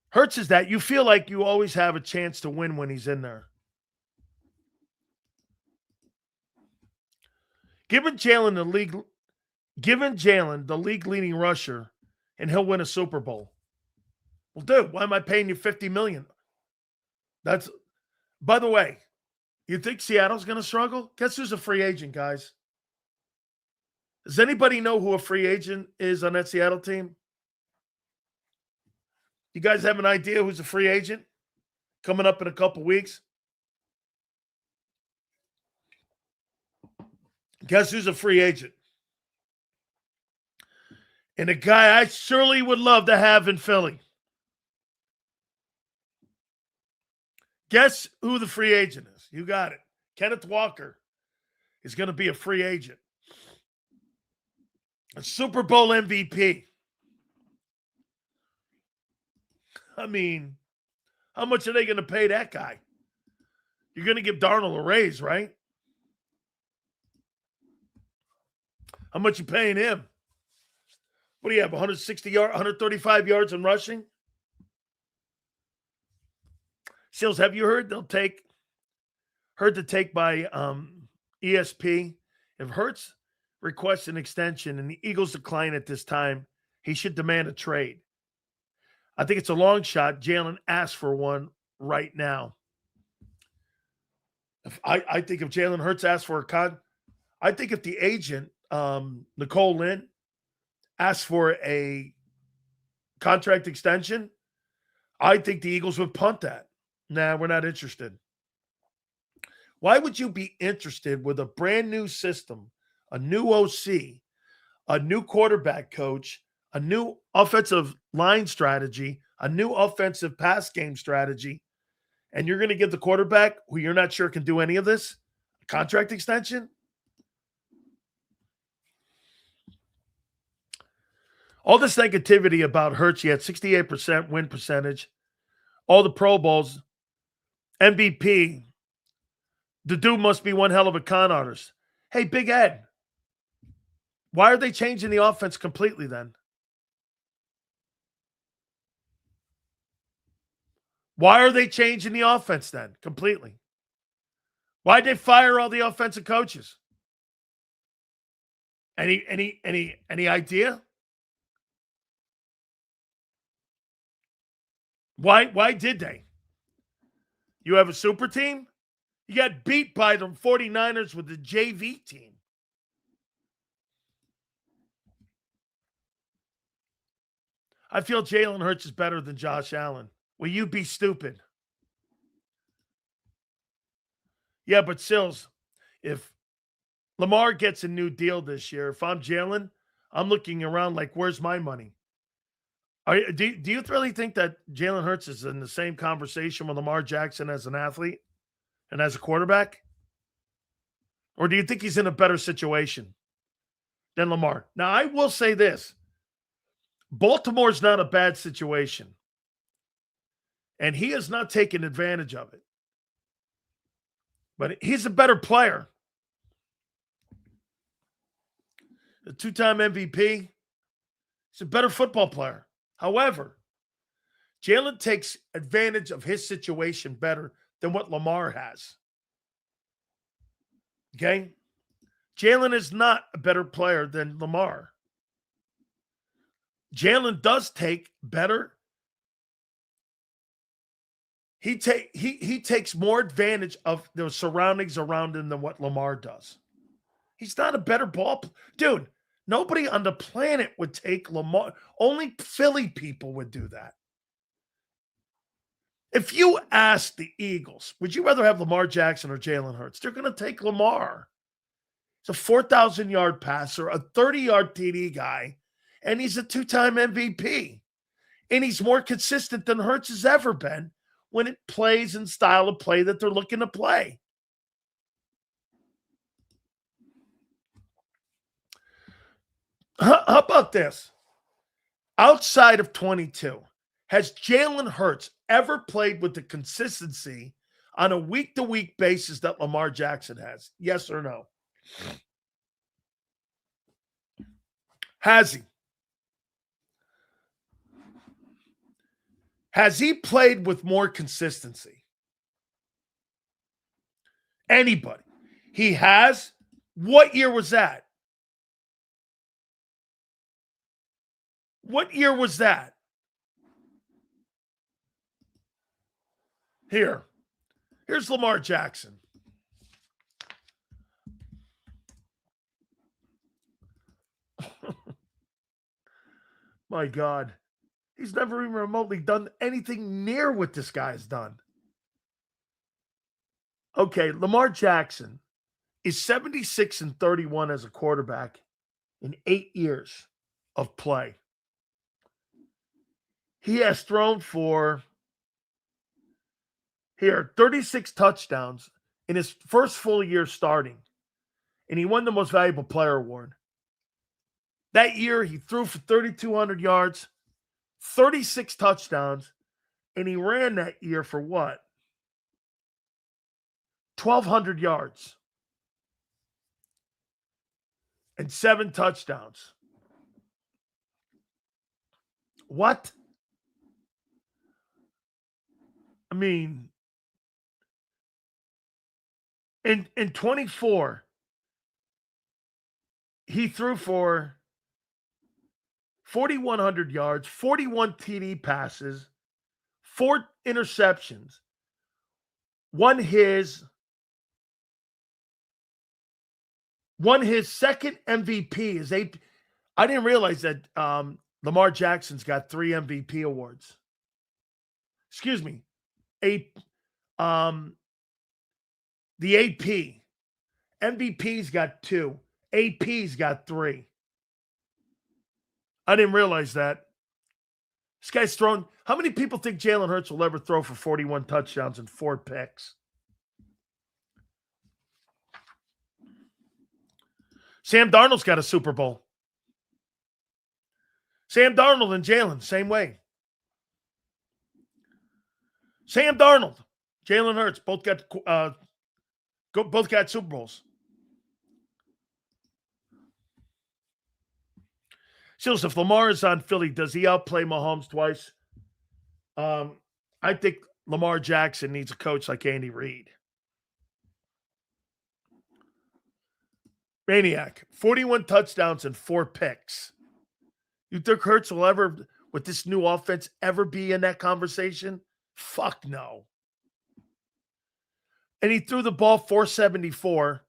Hurts is that you feel like you always have a chance to win when he's in there. Given Jalen the league leading rusher, and he'll win a Super Bowl. Well, dude, why am I paying you $50 million? That's, by the way, you think Seattle's going to struggle? Guess who's a free agent, guys? Does anybody know who a free agent is on that Seattle team? You guys have an idea who's a free agent coming up in a couple weeks? Guess who's a free agent? And a guy I surely would love to have in Philly. Guess who the free agent is? You got it. Kenneth Walker is going to be a free agent. A Super Bowl MVP. I mean, how much are they going to pay that guy? You're going to give Darnold a raise, right? How much you paying him? What do you have, 160 yards, 135 yards in rushing? Seals, have you heard the take by ESP? If Hurts requests an extension and the Eagles decline at this time, he should demand a trade. I think it's a long shot. Jalen asked for one right now. I think if Jalen Hurts asks for I think if the agent, Nicole Lynn, asks for a contract extension, I think the Eagles would punt that. Nah, we're not interested. Why would you be interested with a brand new system a new OC, a new quarterback coach, a new offensive line strategy, a new offensive pass game strategy, and you're going to give the quarterback who you're not sure can do any of this a contract extension? All this negativity about Hurts, he had 68% win percentage, all the Pro Bowls, MVP. The dude must be one hell of a con artist. Hey, Big Ed, why are they changing the offense completely then? Why are they changing the offense then completely? Why'd they fire all the offensive coaches? Any idea? Why did they? You have a super team? You got beat by the 49ers with the JV team. I feel Jalen Hurts is better than Josh Allen. Will you be stupid? Yeah, but Sills, if Lamar gets a new deal this year, if I'm Jalen, I'm looking around like, where's my money? Do you really think that Jalen Hurts is in the same conversation with Lamar Jackson as an athlete and as a quarterback? Or do you think he's in a better situation than Lamar? Now, I will say this. Baltimore's not a bad situation. And he has not taken advantage of it. But he's a better player. A two-time MVP. He's a better football player. However, Jalen takes advantage of his situation better than what Lamar has. Okay? Jalen is not a better player than Lamar. Jalen does take better. He takes more advantage of the surroundings around him than what Lamar does. He's not a better ball. Dude, nobody on the planet would take Lamar. Only Philly people would do that. If you ask the Eagles, would you rather have Lamar Jackson or Jalen Hurts? They're going to take Lamar. He's a 4,000-yard passer, a 30-yard TD guy, and he's a two-time MVP. And he's more consistent than Hurts has ever been when it plays in style of play that they're looking to play. How about this? Outside of 22, has Jalen Hurts ever played with the consistency on a week-to-week basis that Lamar Jackson has? Yes or no? Has he? Has he played with more consistency? Anybody? He has? What year was that? What year was that? Here's Lamar Jackson. My God. He's never even remotely done anything near what this guy's done. Okay, Lamar Jackson is 76-31 as a quarterback in 8 years of play. He has thrown for 36 touchdowns in his first full year starting, and he won the Most Valuable Player award. That year, he threw for 3,200 yards, 36 touchdowns, and he ran that year for what? 1,200 yards and 7 touchdowns. What? I mean, in 24, he threw for 4,100 yards, 41 TD passes, 4 interceptions, won his second MVP. I didn't realize that Lamar Jackson's got 3 MVP awards. Excuse me. The AP. MVP's got 2. AP's got 3. I didn't realize that. This guy's thrown. How many people think Jalen Hurts will ever throw for 41 touchdowns and 4 picks? Sam Darnold's got a Super Bowl. Sam Darnold and Jalen, same way. Sam Darnold, Jalen Hurts, both got Super Bowls. Seals, if Lamar is on Philly, does he outplay Mahomes twice? I think Lamar Jackson needs a coach like Andy Reid. Maniac, 41 touchdowns and 4 picks. You think Hurts will ever, with this new offense, ever be in that conversation? Fuck no. And he threw the ball 474.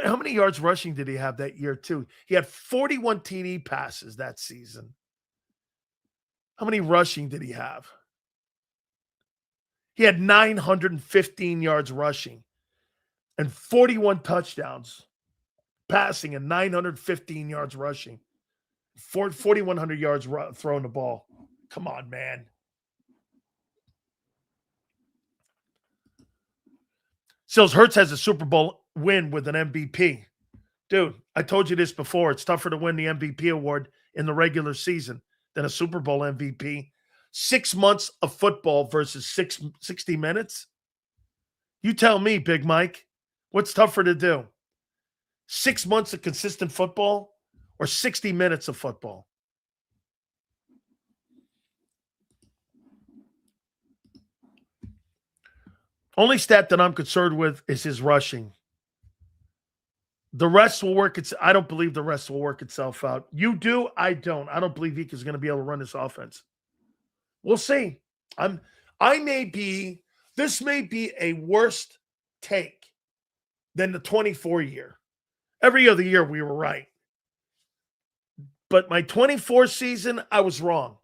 How many yards rushing did he have that year, too? He had 41 TD passes that season. How many rushing did he have? He had 915 yards rushing and 41 touchdowns passing and 915 yards rushing. 4,100 yards throwing the ball. Come on, man. Sills, Hurts has a Super Bowl win with an MVP. Dude, I told you this before. It's tougher to win the MVP award in the regular season than a Super Bowl MVP. 6 months of football versus 60 minutes? You tell me, Big Mike, what's tougher to do? 6 months of consistent football or 60 minutes of football? Only stat that I'm concerned with is his rushing. The rest will work. I don't believe the rest will work itself out. You do? I don't. I don't believe Ika's going to be able to run this offense. We'll see. This may be a worse take than the 24 year. Every other year we were right. But my 24 season, I was wrong.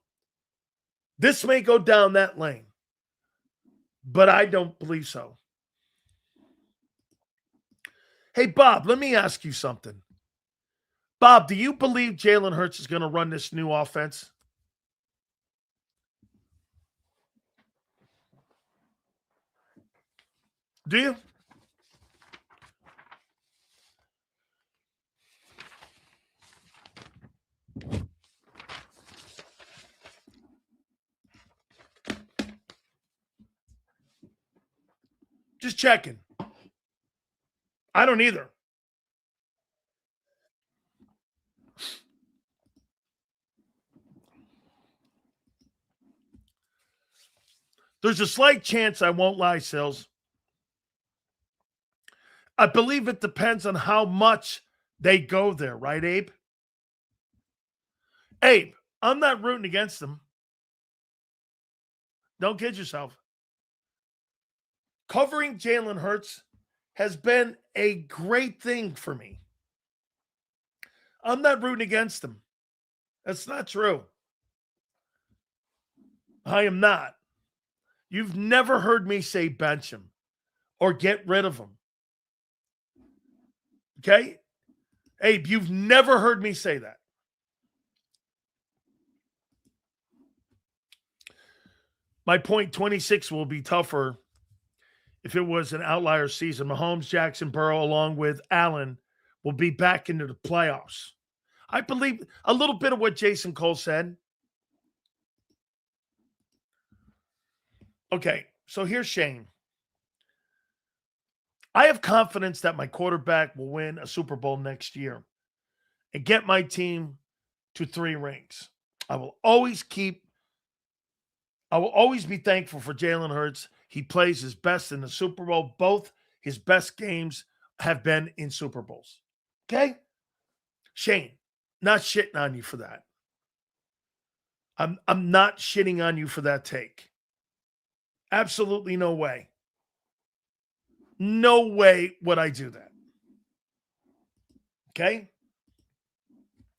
This may go down that lane. But I don't believe so. Hey, Bob, let me ask you something. Bob, do you believe Jalen Hurts is going to run this new offense? Do you? Just checking. I don't either. There's a slight chance, I won't lie, Sills. I believe it depends on how much they go there, right, Abe? Abe, I'm not rooting against them. Don't kid yourself. Covering Jalen Hurts has been a great thing for me. I'm not rooting against him. That's not true. I am not. You've never heard me say bench him or get rid of him. Okay? Abe, you've never heard me say that. My point, 26 will be tougher if it was an outlier season. Mahomes, Jackson, Burrow, along with Allen, will be back into the playoffs. I believe a little bit of what Jason Cole said. Okay, so here's Shane. I have confidence that my quarterback will win a Super Bowl next year and get my team to 3 rings. I will always be thankful for Jalen Hurts. He plays his best in the Super Bowl. Both his best games have been in Super Bowls. Okay? Shane, not shitting on you for that. I'm not shitting on you for that take. Absolutely no way. No way would I do that. Okay?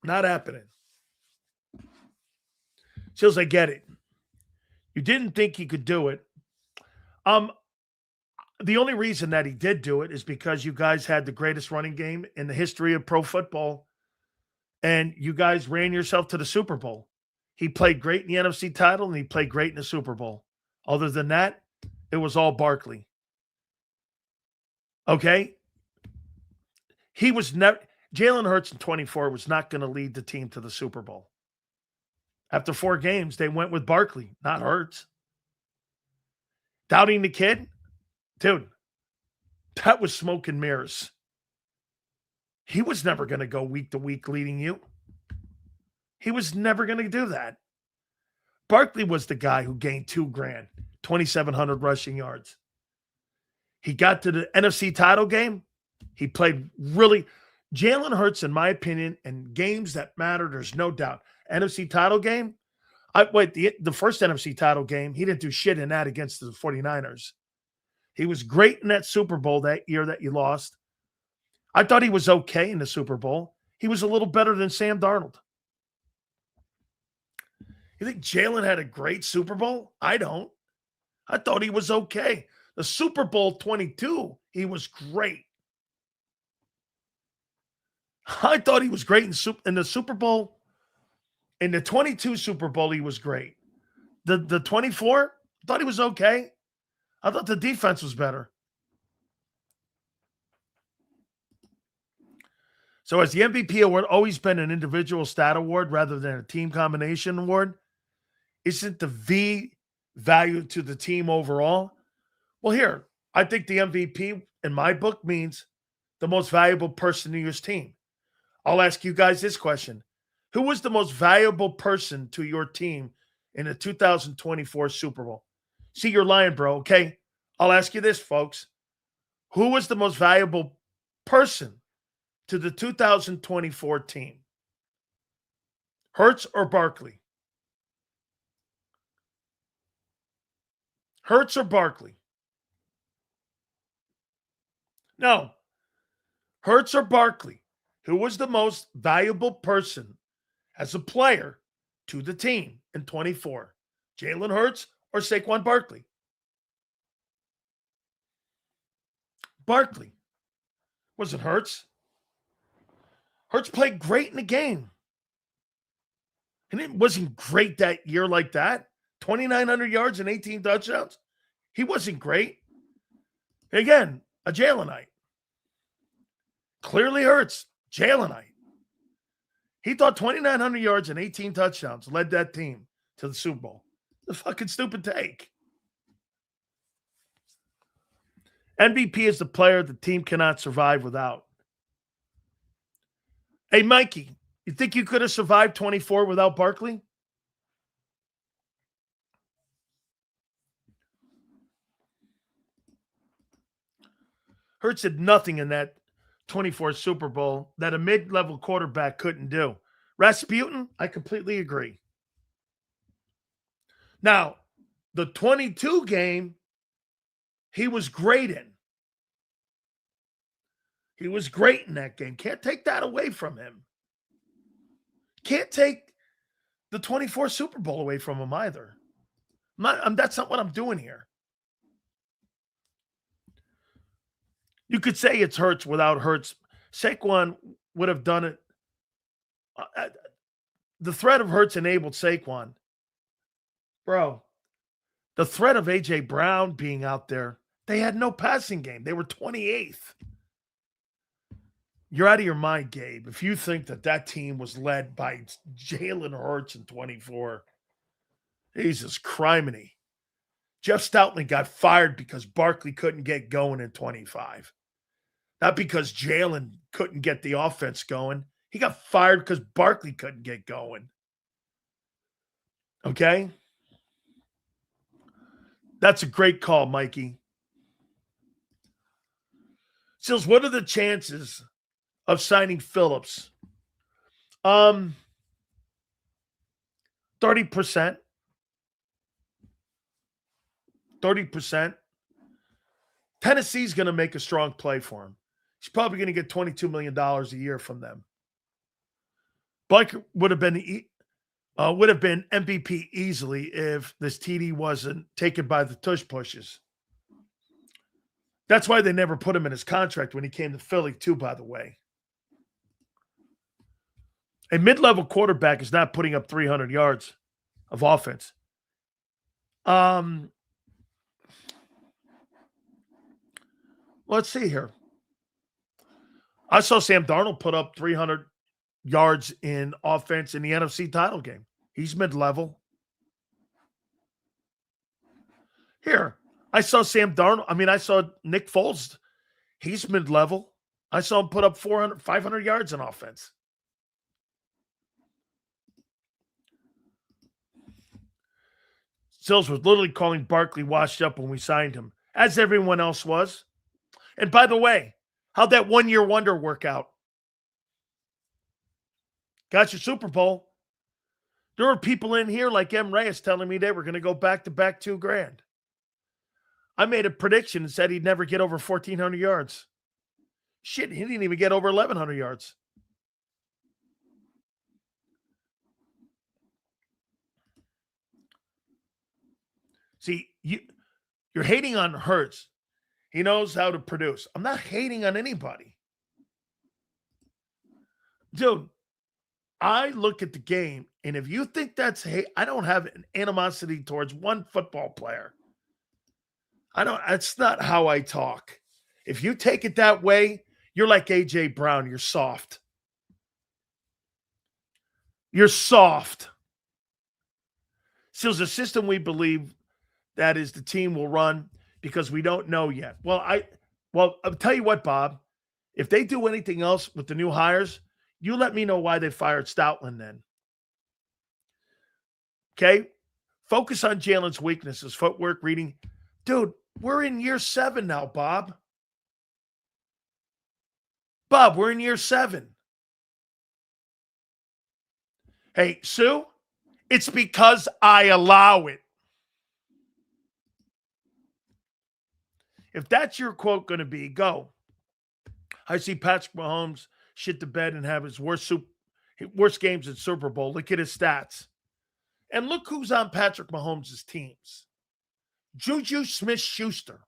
Not happening. Chills, I get it. You didn't think he could do it. The only reason that he did do it is because you guys had the greatest running game in the history of pro football, and you guys ran yourself to the Super Bowl. He played great in the NFC title, and he played great in the Super Bowl. Other than that, it was all Barkley. Okay? He was never Jalen Hurts in 24 was not going to lead the team to the Super Bowl. After 4 games, they went with Barkley, not Hurts. Doubting the kid? Dude, that was smoke and mirrors. He was never going to go week to week leading you. He was never going to do that. Barkley was the guy who gained $2,000, 2,700 rushing yards. He got to the NFC title game. He played really. Jalen Hurts, in my opinion, in games that matter, there's no doubt. NFC title game. The first NFC title game, he didn't do shit in that against the 49ers. He was great in that Super Bowl that year that you lost. I thought he was okay in the Super Bowl. He was a little better than Sam Darnold. You think Jalen had a great Super Bowl? I don't. I thought he was okay. The Super Bowl 22, he was great. I thought he was great in the Super Bowl. In the 22 Super Bowl, he was great. The 24, I thought he was okay. I thought the defense was better. So has the MVP award always been an individual stat award rather than a team combination award? Isn't the V value to the team overall? Well, here, I think the MVP in my book means the most valuable person to your team. I'll ask you guys this question. Who was the most valuable person to your team in the 2024 Super Bowl? See, you're lying, bro, okay? I'll ask you this, folks. Who was the most valuable person to the 2024 team? Hurts or Barkley? Hurts or Barkley? No. Hurts or Barkley? Who was the most valuable person as a player to the team in 24? Jalen Hurts or Saquon Barkley? Barkley. Wasn't Hurts. Hurts played great in the game. And it wasn't great that year like that. 2,900 yards and 18 touchdowns. He wasn't great. Again, a Jalenite. Clearly Hurts, Jalenite. He thought 2,900 yards and 18 touchdowns led that team to the Super Bowl. The fucking stupid take. MVP is the player the team cannot survive without. Hey, Mikey, you think you could have survived 24 without Barkley? Hurts did nothing in that 24 Super Bowl that a mid-level quarterback couldn't do. Rasputin, I completely agree. Now, the 22 game, he was great in. He was great in that game. Can't take that away from him. Can't take the 24 Super Bowl away from him either. That's not what I'm doing here. You could say it's Hurts without Hurts. Saquon would have done it. The threat of Hurts enabled Saquon. Bro, the threat of A.J. Brown being out there, they had no passing game. They were 28th. You're out of your mind, Gabe, if you think that team was led by Jalen Hurts in 24. Jesus criminy. Jeff Stoutland got fired because Barkley couldn't get going in 25. Not because Jalen couldn't get the offense going. He got fired because Barkley couldn't get going. Okay? That's a great call, Mikey. Sills, what are the chances of signing Phillips? 30%. 30%. Tennessee's going to make a strong play for him. He's probably going to get $22 million a year from them. Blake would have been MVP easily if this TD wasn't taken by the tush pushes. That's why they never put him in his contract when he came to Philly, too, by the way. A mid-level quarterback is not putting up 300 yards of offense. Let's see here. I saw Sam Darnold put up 300 yards in offense in the NFC title game. He's mid-level. Here, I saw Sam Darnold. I saw Nick Foles. He's mid-level. I saw him put up 500 yards in offense. Sills was literally calling Barkley washed up when we signed him, as everyone else was. And by the way, how'd that one-year wonder work out? Got your Super Bowl. There were people in here like M. Reyes telling me they were going to go back-to-back $2,000. I made a prediction and said he'd never get over 1,400 yards. Shit, he didn't even get over 1,100 yards. See, you're hating on Hurts. He knows how to produce. I'm not hating on anybody. Dude, I look at the game, and if you think that's hate, I don't have an animosity towards one football player. That's not how I talk. If you take it that way, you're like A.J. Brown. You're soft. You're soft. So it's a system we believe that is the team will run because we don't know yet. Well, I'll tell you what, Bob. If they do anything else with the new hires, you let me know why they fired Stoutland then. Okay? Focus on Jalen's weaknesses, footwork, reading. Dude, we're in year 7 now, Bob. Bob, we're in year 7. Hey, Sue, it's because I allow it. If that's your quote going to be, go. I see Patrick Mahomes shit the bed and have his worst games at Super Bowl. Look at his stats. And look who's on Patrick Mahomes' teams. Juju Smith-Schuster.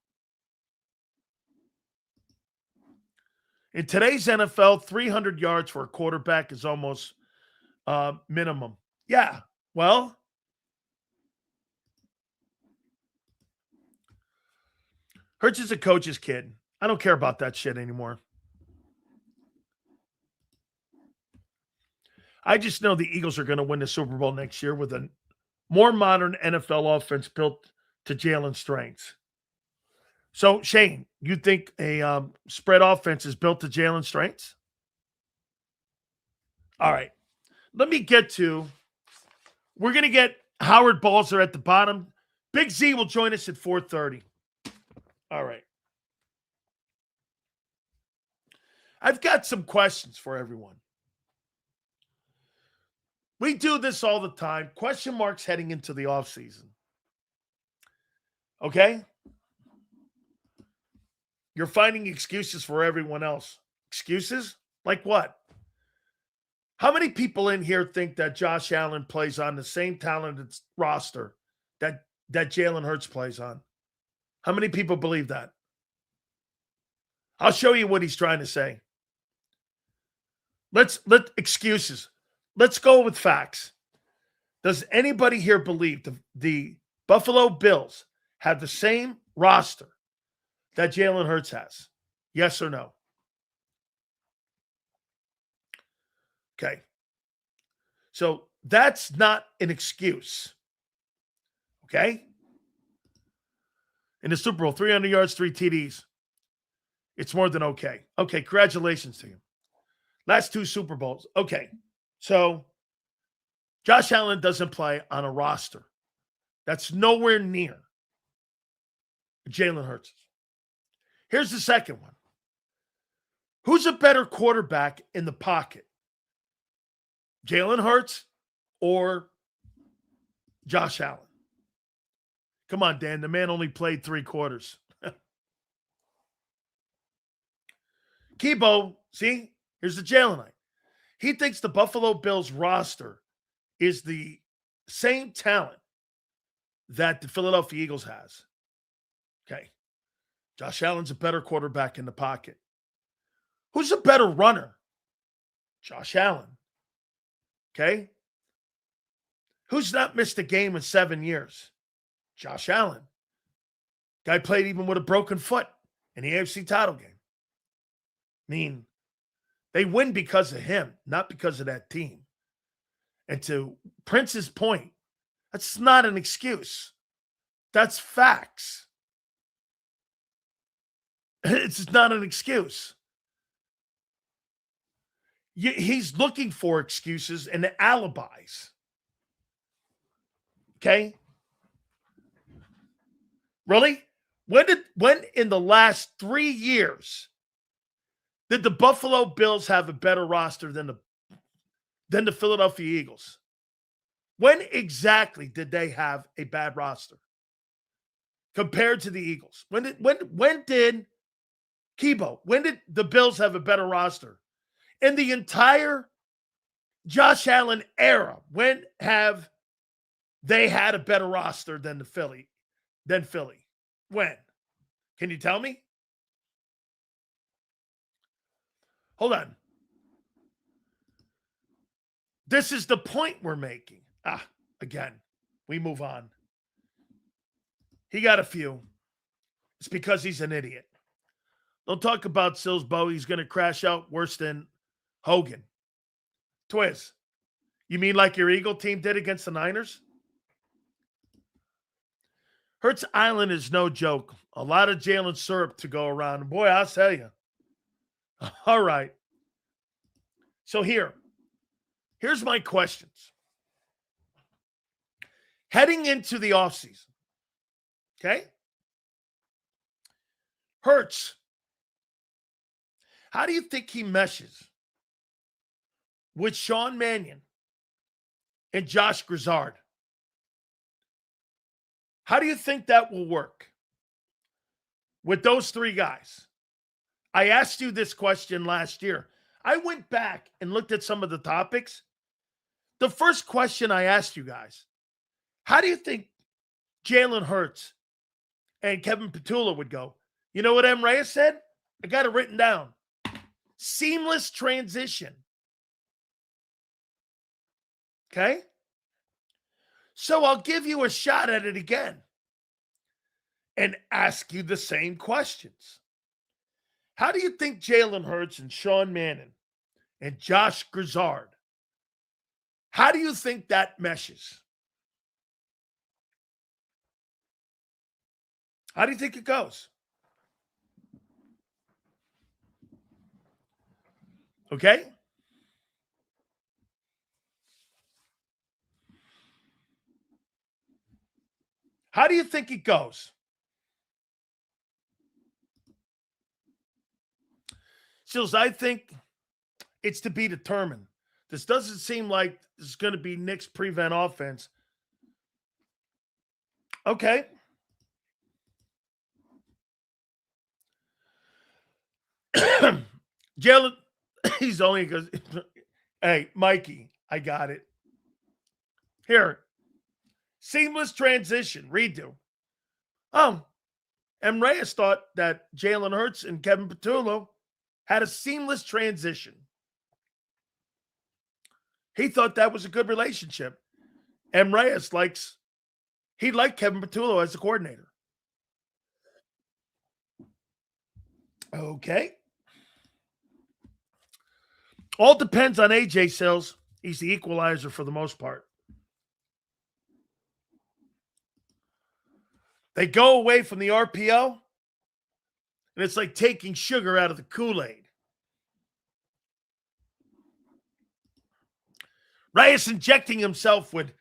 In today's NFL, 300 yards for a quarterback is almost minimum. Yeah, well, Hurts is a coach's kid. I don't care about that shit anymore. I just know the Eagles are going to win the Super Bowl next year with a more modern NFL offense built to Jalen's strengths. So, Shane, you think a spread offense is built to Jalen's strengths? All right. Let me get to – we're going to get Howard Balzer at the bottom. Big Z will join us at 4:30. All right. I've got some questions for everyone. We do this all the time. Question marks heading into the offseason. Okay? You're finding excuses for everyone else. Excuses? Like what? How many people in here think that Josh Allen plays on the same talented roster that Jalen Hurts plays on? How many people believe that? I'll show you what he's trying to say. Let excuses. Let's go with facts. Does anybody here believe the Buffalo Bills have the same roster that Jalen Hurts has? Yes or no? Okay. So that's not an excuse. Okay? In the Super Bowl, 300 yards, 3 TDs. It's more than okay. Okay, congratulations to him. Last 2 Super Bowls. Okay, so Josh Allen doesn't play on a roster that's nowhere near Jalen Hurts. Here's the second one. Who's a better quarterback in the pocket? Jalen Hurts or Josh Allen? Come on, Dan. The man only played 3 quarters. Kibo, see? Here's the Jalenite. He thinks the Buffalo Bills roster is the same talent that the Philadelphia Eagles has. Okay. Josh Allen's a better quarterback in the pocket. Who's a better runner? Josh Allen. Okay? Who's not missed a game in 7 years? Josh Allen. Guy played even with a broken foot in the AFC title game. I mean, they win because of him, not because of that team. And to Prince's point, that's not an excuse. That's facts. It's not an excuse. He's looking for excuses and alibis. Okay? Really? When in the last 3 years did the Buffalo Bills have a better roster than the Philadelphia Eagles? When exactly did they have a bad roster compared to the Eagles? When did Kibo? When did the Bills have a better roster? In the entire Josh Allen era, when have they had a better roster than Philly? When? Can you tell me? Hold on. This is the point we're making. Again, we move on. He got a few. It's because he's an idiot. Don't talk about Silsbo. He's going to crash out worse than Hogan. Twiz, you mean like your Eagle team did against the Niners? Hurts Island is no joke. A lot of Jalen syrup to go around. Boy, I'll tell you. All right. So here's my questions. Heading into the offseason, okay? Hurts, how do you think he meshes with Sean Mannion and Josh Goedert? How do you think that will work with those three guys? I asked you this question last year. I went back and looked at some of the topics. The first question I asked you guys, how do you think Jalen Hurts and Kevin Patullo would go? You know what M. Reyes said? I got it written down. Seamless transition. Okay? So I'll give you a shot at it again and ask you the same questions. How do you think Jalen Hurts and Sean Mannion and Josh Goedert, how do you think that meshes? How do you think it goes? Okay? How do you think it goes? Sills, I think it's to be determined. This doesn't seem like this is going to be Nick's prevent offense. Okay. Jalen, he's only because, hey, Mikey, I got it. Here. Seamless transition, redo. M. Reyes thought that Jalen Hurts and Kevin Patullo had a seamless transition. He thought that was a good relationship. M. Reyes liked Kevin Patullo as a coordinator. Okay. All depends on AJ Sills. He's the equalizer for the most part. They go away from the RPO, and it's like taking sugar out of the Kool-Aid. Reyes injecting himself with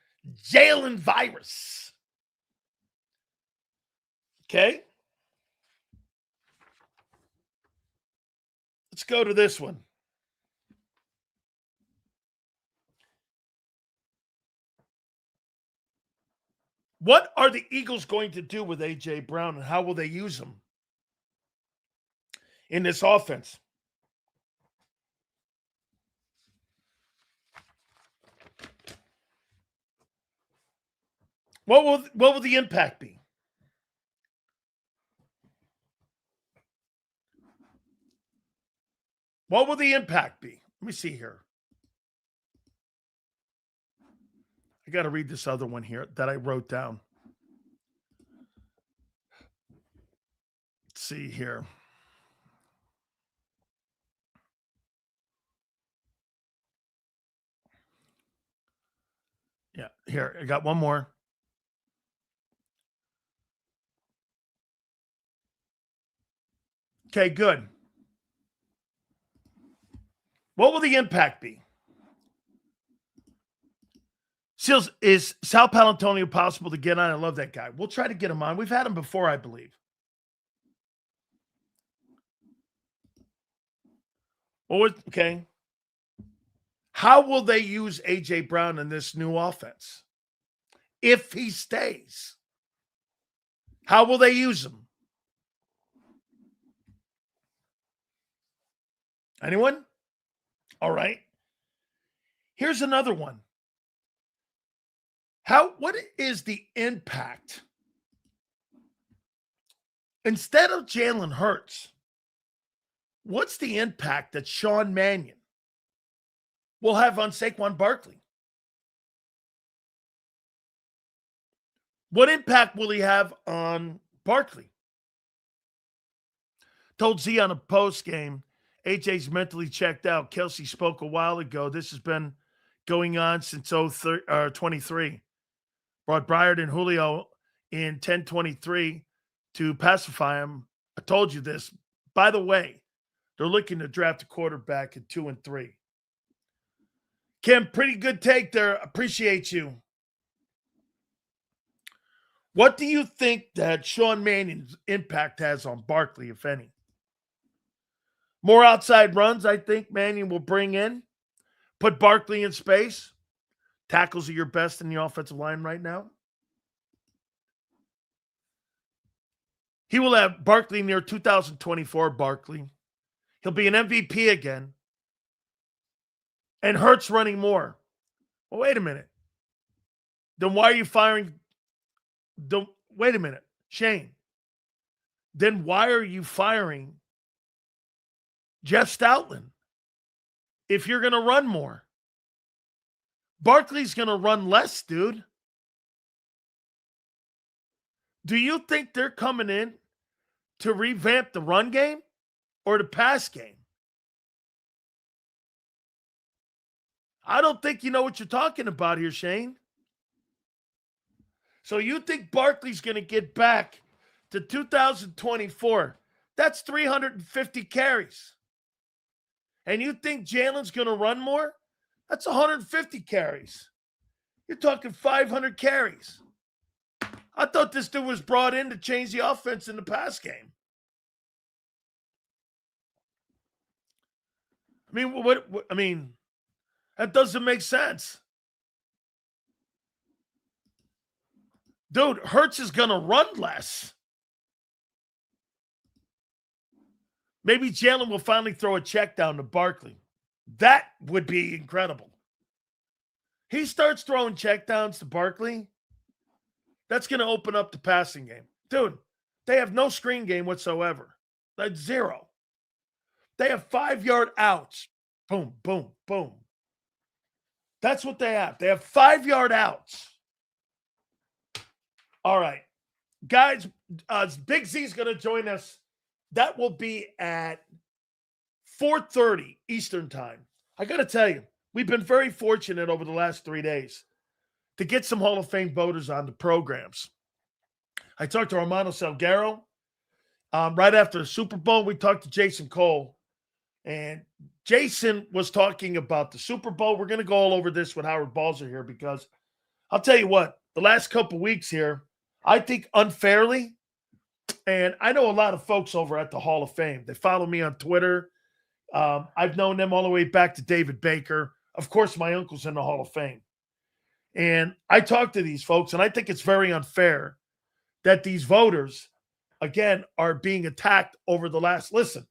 Jalen virus. Okay. Let's go to this one. What are the Eagles going to do with A.J. Brown, and how will they use him in this offense? What will the impact be? What will the impact be? Let me see here. I got to read this other one here that I wrote down. Let's see here. Yeah, here. I got one more. Okay, good. What will the impact be? Seals, is Sal Palantonio possible to get on? I love that guy. We'll try to get him on. We've had him before, I believe. Okay. How will they use A.J. Brown in this new offense? If he stays, how will they use him? Anyone? All right. Here's another one. What is the impact? Instead of Jalen Hurts, what's the impact that Sean Mannion will have on Saquon Barkley? What impact will he have on Barkley? Told Z on a post game, AJ's mentally checked out. Kelsey spoke a while ago. This has been going on since 23. Brought Bryard and Julio in 10-23 to pacify him. I told you this. By the way, they're looking to draft a quarterback at 2 and 3. Kim, pretty good take there. Appreciate you. What do you think that Sean Mannion's impact has on Barkley, if any? More outside runs, I think Mannion will bring in. Put Barkley in space. Tackles are your best in the offensive line right now. He will have Barkley near 2024 Barkley. He'll be an MVP again. And Hurts running more. Well, wait a minute. Then why are you firing? Wait a minute, Shane. Then why are you firing Jeff Stoutland if you're going to run more? Barkley's going to run less, dude. Do you think they're coming in to revamp the run game or the pass game? I don't think you know what you're talking about here, Shane. So you think Barkley's going to get back to 2024? That's 350 carries. And you think Jalen's going to run more? That's 150 carries. You're talking 500 carries. I thought this dude was brought in to change the offense in the pass game. I mean, that doesn't make sense. Dude, Hurts is going to run less. Maybe Jalen will finally throw a check down to Barkley. That would be incredible. He starts throwing checkdowns to Barkley. That's going to open up the passing game. Dude, they have no screen game whatsoever. That's zero. They have 5-yard outs. Boom, boom, boom. That's what they have. They have 5-yard outs. All right. Guys, Big Z's going to join us. That will be at 4:30 Eastern time. I got to tell you, we've been very fortunate over the last 3 days to get some Hall of Fame voters on the programs. I talked to Armando Salguero. Right after the Super Bowl, we talked to Jason Cole. And Jason was talking about the Super Bowl. We're going to go all over this with Howard Balzer here because I'll tell you what, the last couple weeks here, I think unfairly, and I know a lot of folks over at the Hall of Fame. They follow me on Twitter. I've known them all the way back to David Baker. Of course, my uncle's in the Hall of Fame. And I talk to these folks, and I think it's very unfair that these voters, again, are being attacked over the last. Listen,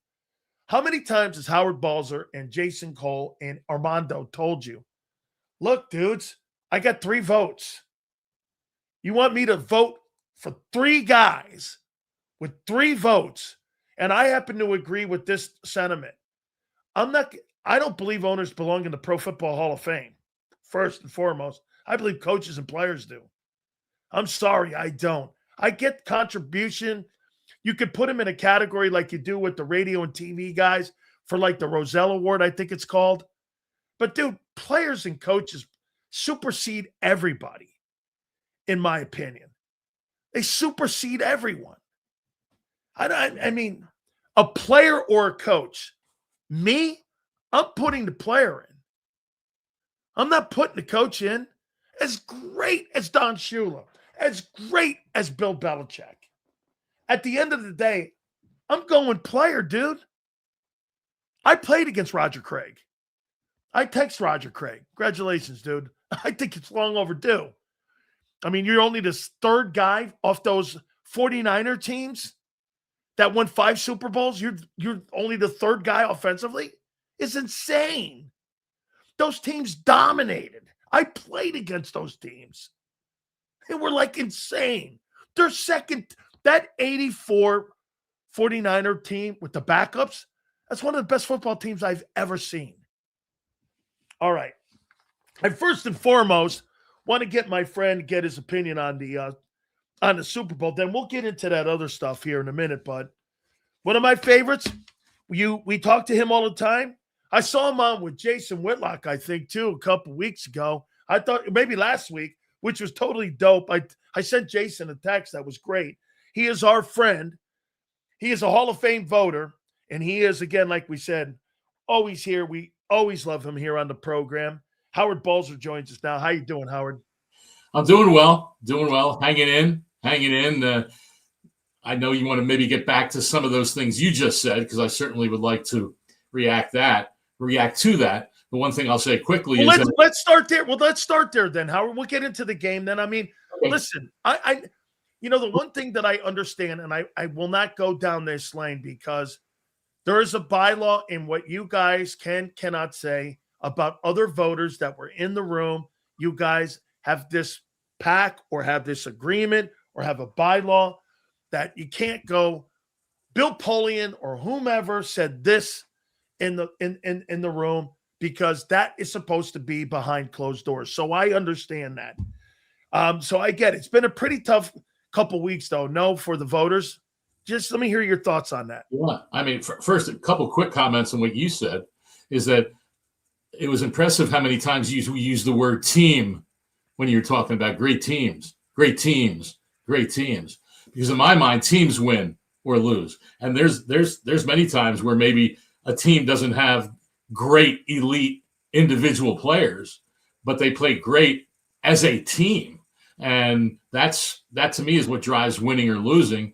how many times has Howard Balzer and Jason Cole and Armando told you, look, dudes, I got 3 votes. You want me to vote for 3 guys with 3 votes, and I happen to agree with this sentiment. I don't believe owners belong in the Pro Football Hall of Fame, first and foremost. I believe coaches and players do. I'm sorry, I don't. I get contribution. You could put them in a category like you do with the radio and TV guys for like the Roselle Award, I think it's called. But, dude, players and coaches supersede everybody, in my opinion. They supersede everyone. I mean, a player or a coach, me, I'm putting the player in. I'm not putting the coach in. As great as Don Shula, as great as Bill Belichick, at the end of the day, I'm going player, dude. I played against Roger Craig. I text Roger Craig. Congratulations, dude. I think it's long overdue. I mean, you're only the third guy off those 49er teams that won 5 Super Bowls. You're only the third guy offensively. It's insane. Those teams dominated. I played against those teams. They were like insane. Their second, that 84 49er team with the backups, that's one of the best football teams I've ever seen. All right. And first and foremost, want to get my friend, get his opinion on the Super Bowl. Then we'll get into that other stuff here in a minute. But one of my favorites, we talk to him all the time. I saw him on with Jason Whitlock, I think, too, a couple weeks ago. I thought maybe last week, which was totally dope. I sent Jason a text that was great. He is our friend. He is a Hall of Fame voter. And he is, again, like we said, always here. We always love him here on the program. Howard Balzer joins us now. How you doing, Howard? I'm doing well, hanging in. I know you want to maybe get back to some of those things you just said, because I certainly would like to react to that. The one thing I'll say quickly is let's start there. Well, let's start there then, Howard. We'll get into the game then. I mean, listen, I the one thing that I understand, and I will not go down this lane because there is a bylaw in what you guys cannot say about other voters that were in the room. You guys have this pact or have this agreement or have a bylaw that you can't go. Bill Polian or whomever said this in the room, because that is supposed to be behind closed doors. So I understand that. So I get it. It's been a pretty tough couple weeks, though. No, for the voters. Just let me hear your thoughts on that. Yeah, I mean, first, a couple quick comments on what you said is that it was impressive how many times you used the word team when you're talking about great teams. Because in my mind, teams win or lose. And there's many times where maybe a team doesn't have great elite individual players, but they play great as a team. And that to me is what drives winning or losing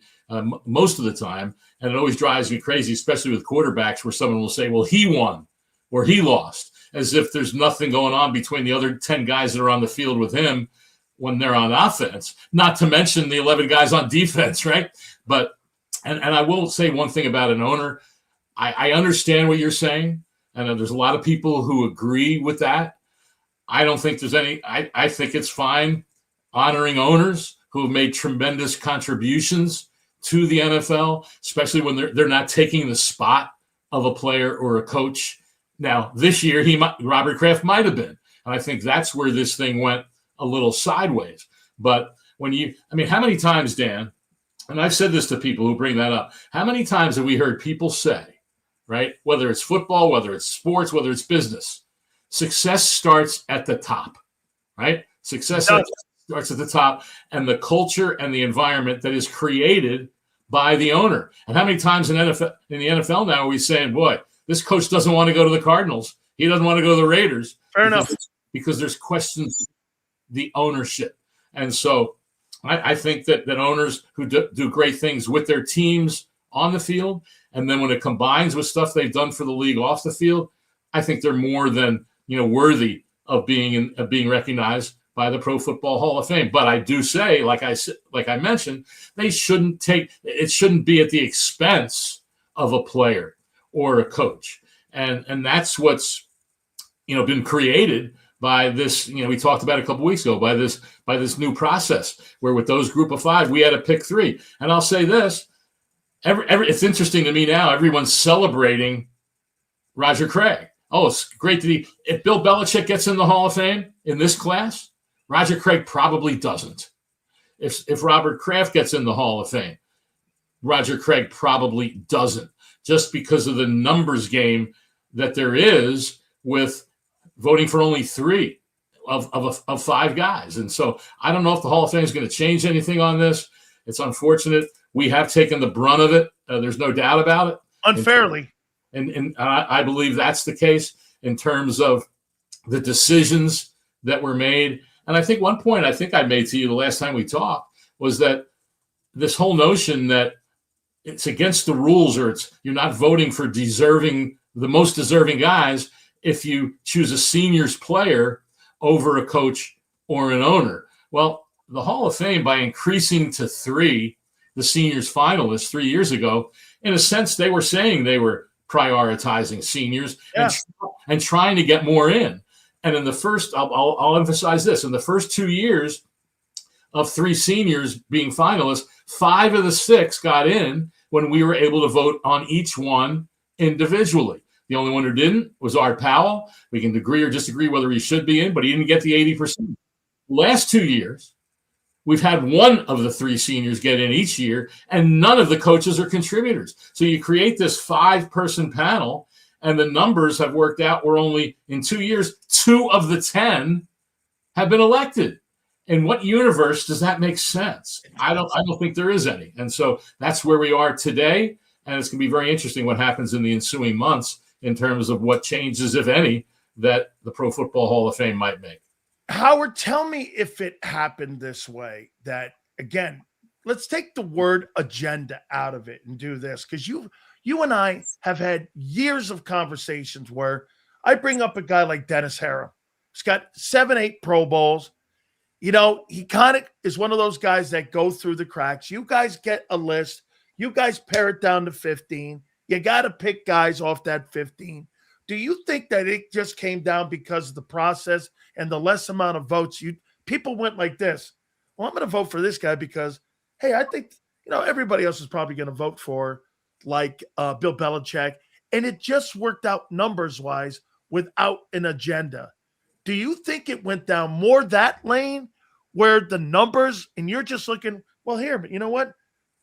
most of the time. And it always drives me crazy, especially with quarterbacks, where someone will say, well, he won or he lost, as if there's nothing going on between the other 10 guys that are on the field with him when they're on offense, not to mention the 11 guys on defense, right? But, and I will say one thing about an owner. I understand what you're saying, and there's a lot of people who agree with that. I don't think there's any, I think it's fine honoring owners who have made tremendous contributions to the NFL, especially when they're not taking the spot of a player or a coach. Now, this year, Robert Kraft might have been, and I think that's where this thing went a little sideways. But how many times, Dan, and I've said this to people who bring that up, how many times have we heard people say, right, whether it's football, whether it's sports, whether it's business, success starts at the top, right? Success starts at the top, and the culture and the environment that is created by the owner. And how many times in the NFL now are we saying, boy, this coach doesn't want to go to the Cardinals. He doesn't want to go to the Raiders. Fair enough. Because there's questions the ownership. And so I think that owners who do great things with their teams on the field, and then when it combines with stuff they've done for the league off the field, I think they're more than worthy of being recognized by the Pro Football Hall of Fame. But I do say, like I mentioned, it shouldn't be at the expense of a player or a coach. And that's what's been created by this, we talked about a couple weeks ago, by this new process where with those group of 5, we had to pick 3. And I'll say this, it's interesting to me now, everyone's celebrating Roger Craig. Oh, it's great that if Bill Belichick gets in the Hall of Fame in this class, Roger Craig probably doesn't. If Robert Kraft gets in the Hall of Fame, Roger Craig probably doesn't, just because of the numbers game that there is with voting for only 3 of 5 guys. And so I don't know if the Hall of Fame is going to change anything on this. It's unfortunate. We have taken the brunt of it. There's no doubt about it. Unfairly. And I believe that's the case in terms of the decisions that were made. And I think one point I think I made to you the last time we talked was that this whole notion that it's against the rules, or you're not voting for the most deserving guys if you choose a seniors player over a coach or an owner. Well, the Hall of Fame, by increasing to 3 the seniors finalists 3 years ago, in a sense, they were saying they were prioritizing seniors and trying to get more in. And in the first, I'll emphasize this, in the first 2 years of 3 seniors being finalists, 5 of the 6 got in when we were able to vote on each one individually. The only one who didn't was Art Powell. We can agree or disagree whether he should be in, but he didn't get the 80%. Last 2 years, we've had 1 of the 3 seniors get in each year, and none of the coaches are contributors. So you create this 5-person panel, and the numbers have worked out where only in 2 years, 2 of the 10 have been elected. In what universe does that make sense? I don't think there is any. And so that's where we are today. And it's going to be very interesting what happens in the ensuing months in terms of what changes, if any, that the Pro Football Hall of Fame might make. Howard, tell me if it happened this way, that, again, let's take the word agenda out of it and do this, because you and I have had years of conversations where I bring up a guy like Dennis Harrah. He's got 7, 8 Pro Bowls. You know, he kind of is one of those guys that go through the cracks. You guys get a list. You guys pare it down to 15. You got to pick guys off that 15. Do you think that it just came down because of the process and the less amount of votes? People went like this. Well, I'm going to vote for this guy because, hey, I think, everybody else is probably going to vote for like Bill Belichick. And it just worked out numbers-wise without an agenda. Do you think it went down more that lane where the numbers, and you're just looking, well, here, but you know what?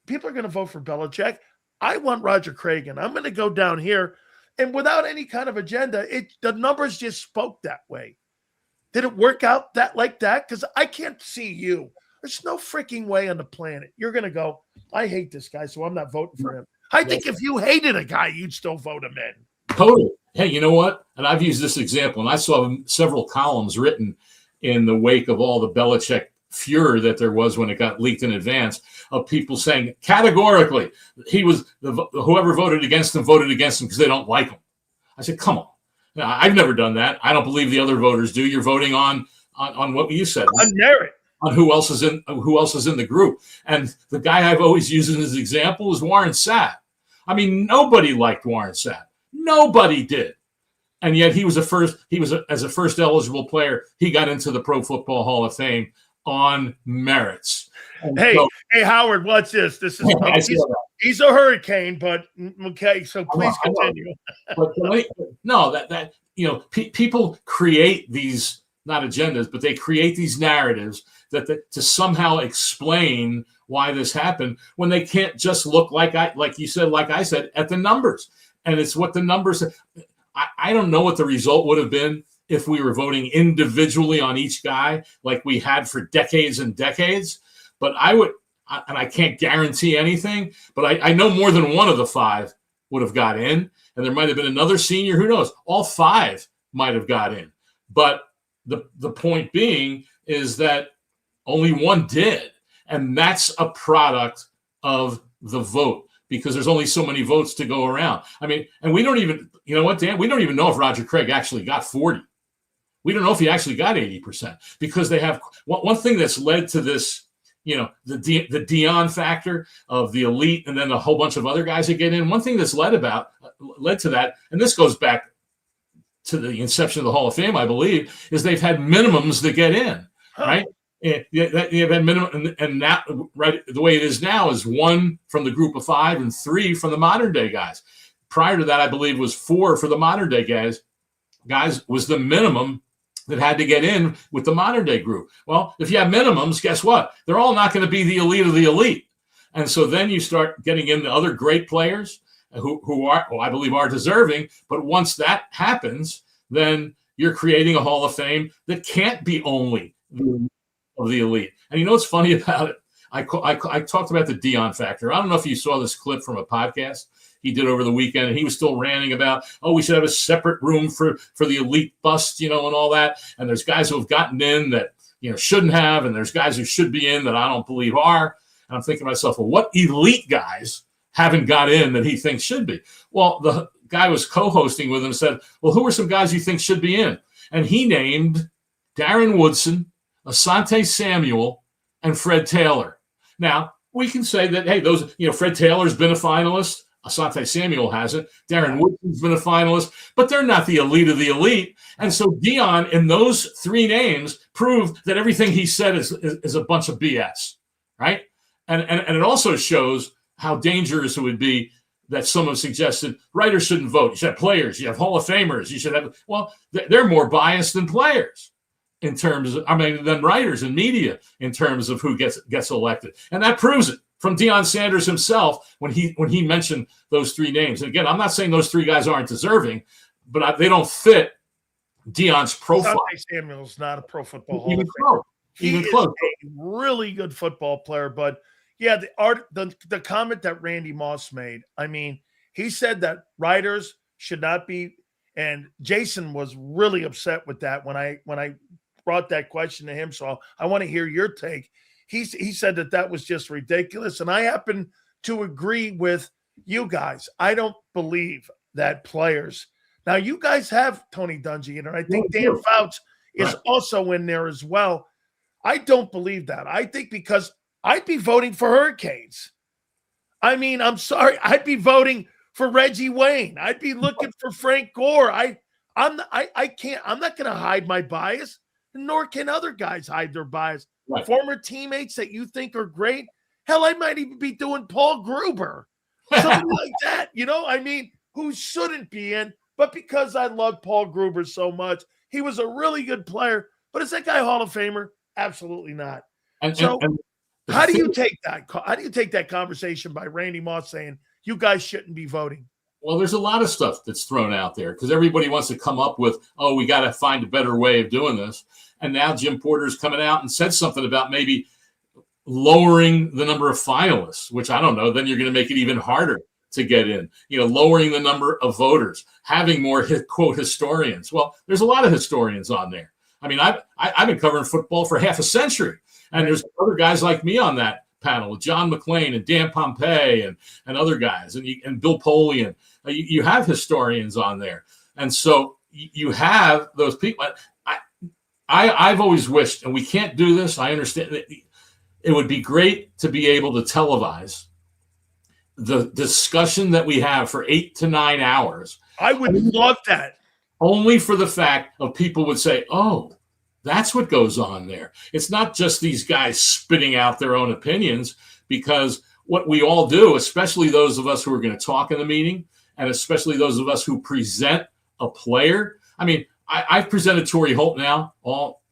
People are going to vote for Belichick. I want Roger Craig, and I'm going to go down here. And without any kind of agenda, the numbers just spoke that way. Did it work out like that? Because I can't see you. There's no freaking way on the planet you're going to go, I hate this guy, so I'm not voting for him. I think if you hated a guy, you'd still vote him in. Totally. Hey, you know what? And I've used this example, and I saw several columns written in the wake of all the Belichick furor that there was when it got leaked in advance of people saying categorically whoever voted against him because they don't like him. I said, come on. Now, I've never done that. I don't believe the other voters do. You're voting on what you said. On merit. On who else is in the group. And the guy I've always used as an example is Warren Sapp. I mean, nobody liked Warren Sapp. Nobody did. And yet as a first eligible player, he got into the Pro Football Hall of Fame on merits. Hey, Howard, watch this. This is he's a hurricane, but okay. So please continue. People create these, not agendas, but they create these narratives to somehow explain why this happened when they can't just look like I said, at the numbers. And it's what the numbers. I don't know what the result would have been if we were voting individually on each guy like we had for decades and decades. But I would, and I can't guarantee anything, but I know more than one of the 5 would have got in. And there might have been another senior, who knows? All 5 might have got in. But the point being is that only 1 did. And that's a product of the vote, because there's only so many votes to go around. I mean, and we don't even, you know what, Dan? We don't even know if Roger Craig actually got 40. We don't know if he actually got 80%, because they have one thing that's led to this, the Dion factor of the elite and then a whole bunch of other guys that get in. One thing that's led to that, and this goes back to the inception of the Hall of Fame, I believe, is they've had minimums that get in, right? You have had minimum, and that, right, the way it is now is 1 from the group of 5 and 3 from the modern day guys. prior to that, I believe was 4 for the modern day guys was the minimum that had to get in with the modern day group. Well, if you have minimums, guess what? They're all not going to be the elite of the elite. And so then you start getting into other great players who I believe are deserving. But once that happens, then you're creating a Hall of Fame that can't be only of the elite. And you know what's funny about it? I talked about the Dion factor. I don't know if you saw this clip from a podcast he did over the weekend, and he was still ranting about, we should have a separate room for the elite bust, and all that. And there's guys who have gotten in that, shouldn't have, and there's guys who should be in that I don't believe are. And I'm thinking to myself, well, what elite guys haven't got in that he thinks should be? Well, the guy was co-hosting with him and said, well, who are some guys you think should be in? And he named Darren Woodson, Asante Samuel, and Fred Taylor. Now, we can say that, hey, those, Fred Taylor's been a finalist. Asante Samuel hasn't. Darren Woodson's been a finalist, but they're not the elite of the elite. And so Dion, in those 3 names, proved that everything he said is a bunch of BS, right? And it also shows how dangerous it would be that some have suggested writers shouldn't vote. You should have players. You have Hall of Famers. You should have, well, they're more biased than players in terms of, than writers and media in terms of who gets elected. And that proves it from Deion Sanders himself when he mentioned those 3 names. And again, I'm not saying those 3 guys aren't deserving, but they don't fit Deion's profile. Samuel's not a Pro Football Hall of Famer. He is a really good football player, but yeah, the comment that Randy Moss made, he said that writers should not be, and Jason was really upset with that when I brought that question to him. So I want to hear your take. He said that was just ridiculous, and I happen to agree with you guys. I don't believe that players. Now, you guys have Tony Dungy, and I think Dan Fouts is also in there as well. I don't believe that. I think because I'd be voting for Hurricanes. I'm sorry. I'd be voting for Reggie Wayne. I'd be looking for Frank Gore. I'm not going to hide my bias, nor can other guys hide their bias. Right. Former teammates that you think are great. Hell, I might even be doing Paul Gruber. Something like that, who shouldn't be in. But because I love Paul Gruber so much, he was a really good player. But is that guy a Hall of Famer? Absolutely not. How do you take that? How do you take that conversation by Randy Moss saying you guys shouldn't be voting? Well, there's a lot of stuff that's thrown out there because everybody wants to come up with, we got to find a better way of doing this. And now Jim Porter's coming out and said something about maybe lowering the number of finalists, which I don't know. Then you're going to make it even harder to get in, lowering the number of voters, having more quote historians. Well, there's a lot of historians on there. I've been covering football for half a century, and there's other guys like me on that panel, John McClain and Dan Pompei and other guys, and Bill Polian. You have historians on there, and so you have those people. I've always wished, and we can't do this. I understand that it would be great to be able to televise the discussion that we have for 8 to 9 hours. I would love that. Only for the fact of people would say, that's what goes on there. It's not just these guys spitting out their own opinions, because what we all do, especially those of us who are going to talk in the meeting, and especially those of us who present a player. I've presented Torrey Holt now, all,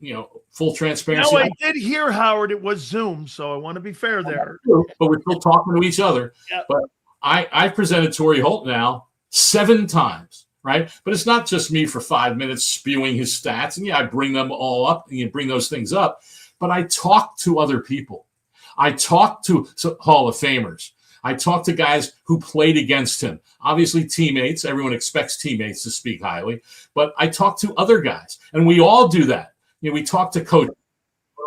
full transparency. Now, I did hear, Howard, it was Zoom, so I want to be fair there. But we're still talking to each other. Yep. But I've presented Torrey Holt now 7 times, right? But it's not just me for 5 minutes spewing his stats. And, I bring them all up, and bring those things up. But I talk to other people. I talk to Hall of Famers. I talk to guys who played against him. Obviously, teammates. Everyone expects teammates to speak highly. But I talk to other guys, and we all do that. We talk to coaches.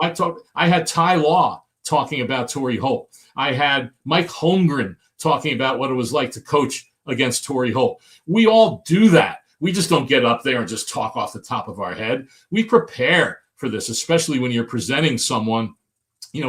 I had Ty Law talking about Torrey Holt. I had Mike Holmgren talking about what it was like to coach against Torrey Holt. We all do that. We just don't get up there and just talk off the top of our head. We prepare for this, especially when you're presenting someone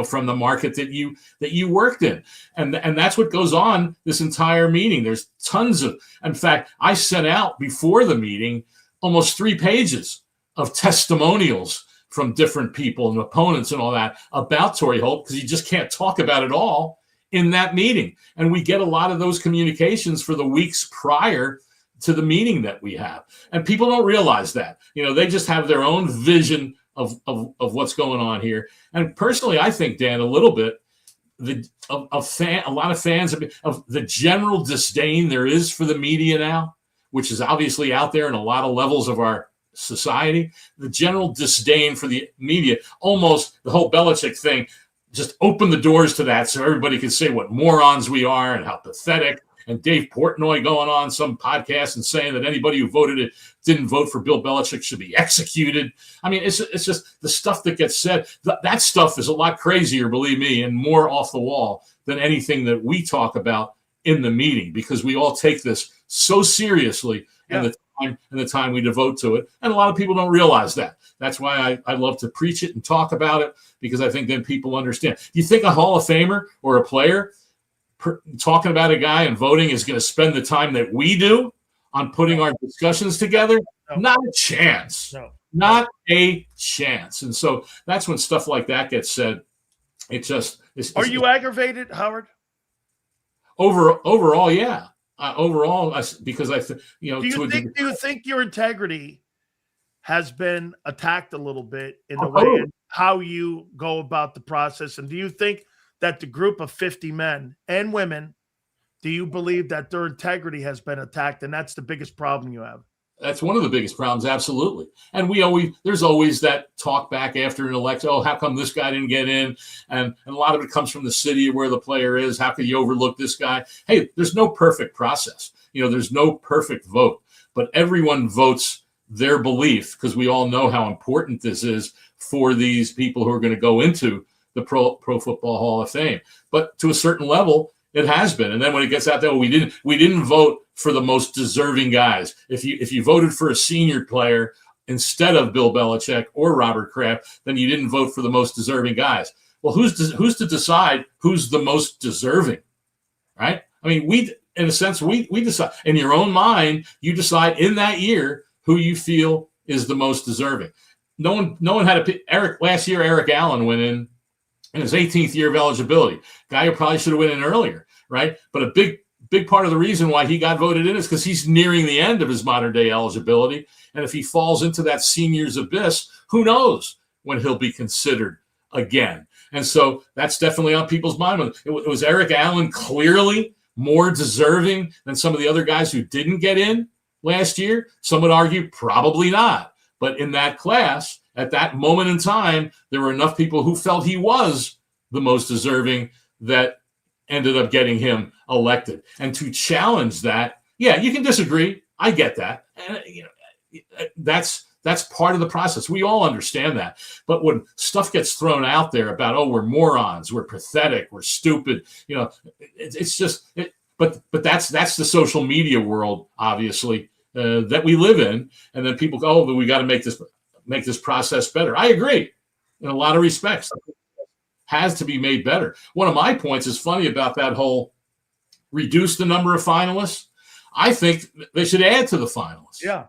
from the market that you worked in. And that's what goes on this entire meeting. There's tons of, in fact, I sent out before the meeting almost 3 pages of testimonials from different people and opponents and all that about Torrey Holt, because you just can't talk about it all in that meeting. And we get a lot of those communications for the weeks prior to the meeting that we have. And people don't realize that. They just have their own vision of what's going on here. And personally, I think, Dan, a little bit, a lot of fans of the general disdain there is for the media now, which is obviously out there in a lot of levels of our society. The general disdain for the media, almost the whole Belichick thing, just opened the doors to that so everybody could say what morons we are and how pathetic. And Dave Portnoy going on some podcast and saying that anybody who didn't vote for Bill Belichick should be executed. I mean, it's just the stuff that gets said. That stuff is a lot crazier, believe me, and more off the wall than anything that we talk about in the meeting, because we all take this so seriously and the time we devote to it. And a lot of people don't realize that. That's why I love to preach it and talk about it, because I think then people understand. Do you think a Hall of Famer or a player talking about a guy and voting is going to spend the time that we do on putting our discussions together? No. Not a chance. No. Not a chance. And so that's when stuff like that gets said. It just is. Are you aggravated, Howard? Overall, yeah. Overall, because do you think your integrity has been attacked a little bit in the way in how you go about the process? And do you think that the group of 50 men and women, do you believe that their integrity has been attacked, and that's the biggest problem you have? That's one of the biggest problems, absolutely. And there's always that talk back after an election. Oh, how come this guy didn't get in? And a lot of it comes from the city where the player is. How could you overlook this guy? Hey, there's no perfect process. There's no perfect vote, but everyone votes their belief, because we all know how important this is for these people who are going to go into the Pro Football Hall of Fame. But to a certain level, it has been. And then when it gets out there, we didn't vote for the most deserving guys. If you voted for a senior player instead of Bill Belichick or Robert Kraft, then you didn't vote for the most deserving guys. Well, who's to decide who's the most deserving, right? I mean, in a sense, we decide. In your own mind, you decide in that year who you feel is the most deserving. No one had to pick. Last year, Eric Allen went in his 18th year of eligibility. Guy who probably should have went in earlier, right? But a big part of the reason why he got voted in is because he's nearing the end of his modern day eligibility. And if he falls into that senior's abyss, who knows when he'll be considered again. And so that's definitely on people's mind. It was Eric Allen clearly more deserving than some of the other guys who didn't get in last year? Some would argue probably not. But in that class, at that moment in time, there were enough people who felt he was the most deserving that ended up getting him elected. And to challenge that, yeah, you can disagree. I get that. And that's part of the process. We all understand that. But when stuff gets thrown out there about, oh, we're morons, we're pathetic, we're stupid, it's just but that's the social media world, obviously, that we live in. And then people go, oh, but we got to make this process better. I agree in a lot of respects. It has to be made better. One of my points is funny about that whole reduce the number of finalists. I think they should add to the finalists. Yeah.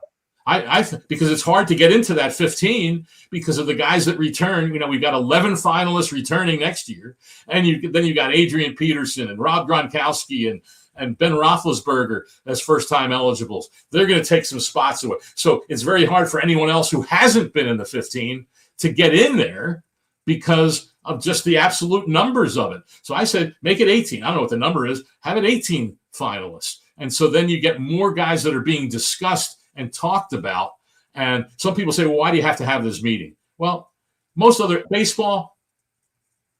Because it's hard to get into that 15 because of the guys that return. We've got 11 finalists returning next year. And then you got Adrian Peterson and Rob Gronkowski and Ben Roethlisberger as first-time eligibles. They're going to take some spots away. So it's very hard for anyone else who hasn't been in the 15 to get in there because of just the absolute numbers of it. So I said, make it 18. I don't know what the number is. Have it 18 finalists. And so then you get more guys that are being discussed and talked about. And some people say, well, why do you have to have this meeting? Well, most other baseball,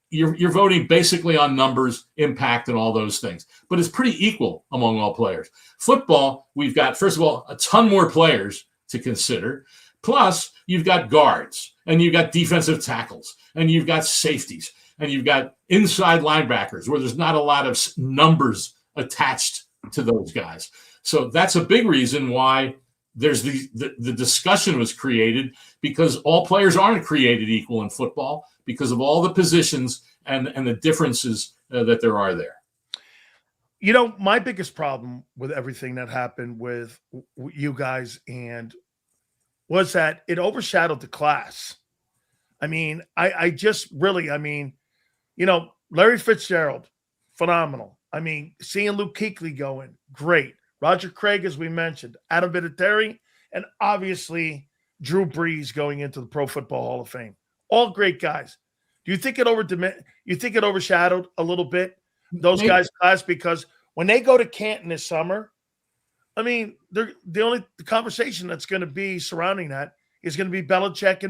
you're voting basically on numbers, impact, and all those things. But it's pretty equal among all players. Football, we've got, first of all, a ton more players to consider. Plus, you've got guards, and you've got defensive tackles, and you've got safeties, and you've got inside linebackers where there's not a lot of numbers attached to those guys. So that's a big reason why there's the discussion was created, because all players aren't created equal in football because of all the positions and the differences that there are there. My biggest problem with everything that happened with you guys was that it overshadowed the class. I mean, Larry Fitzgerald, phenomenal. I mean, seeing Luke Kuechly go in, great. Roger Craig, as we mentioned, Adam Vinatieri, and obviously Drew Brees going into the Pro Football Hall of Fame. All great guys. Do you think it overshadowed a little bit those Maybe. guys' class? Because when they go to Canton this summer, I mean, the conversation that's going to be surrounding that is going to be Belichick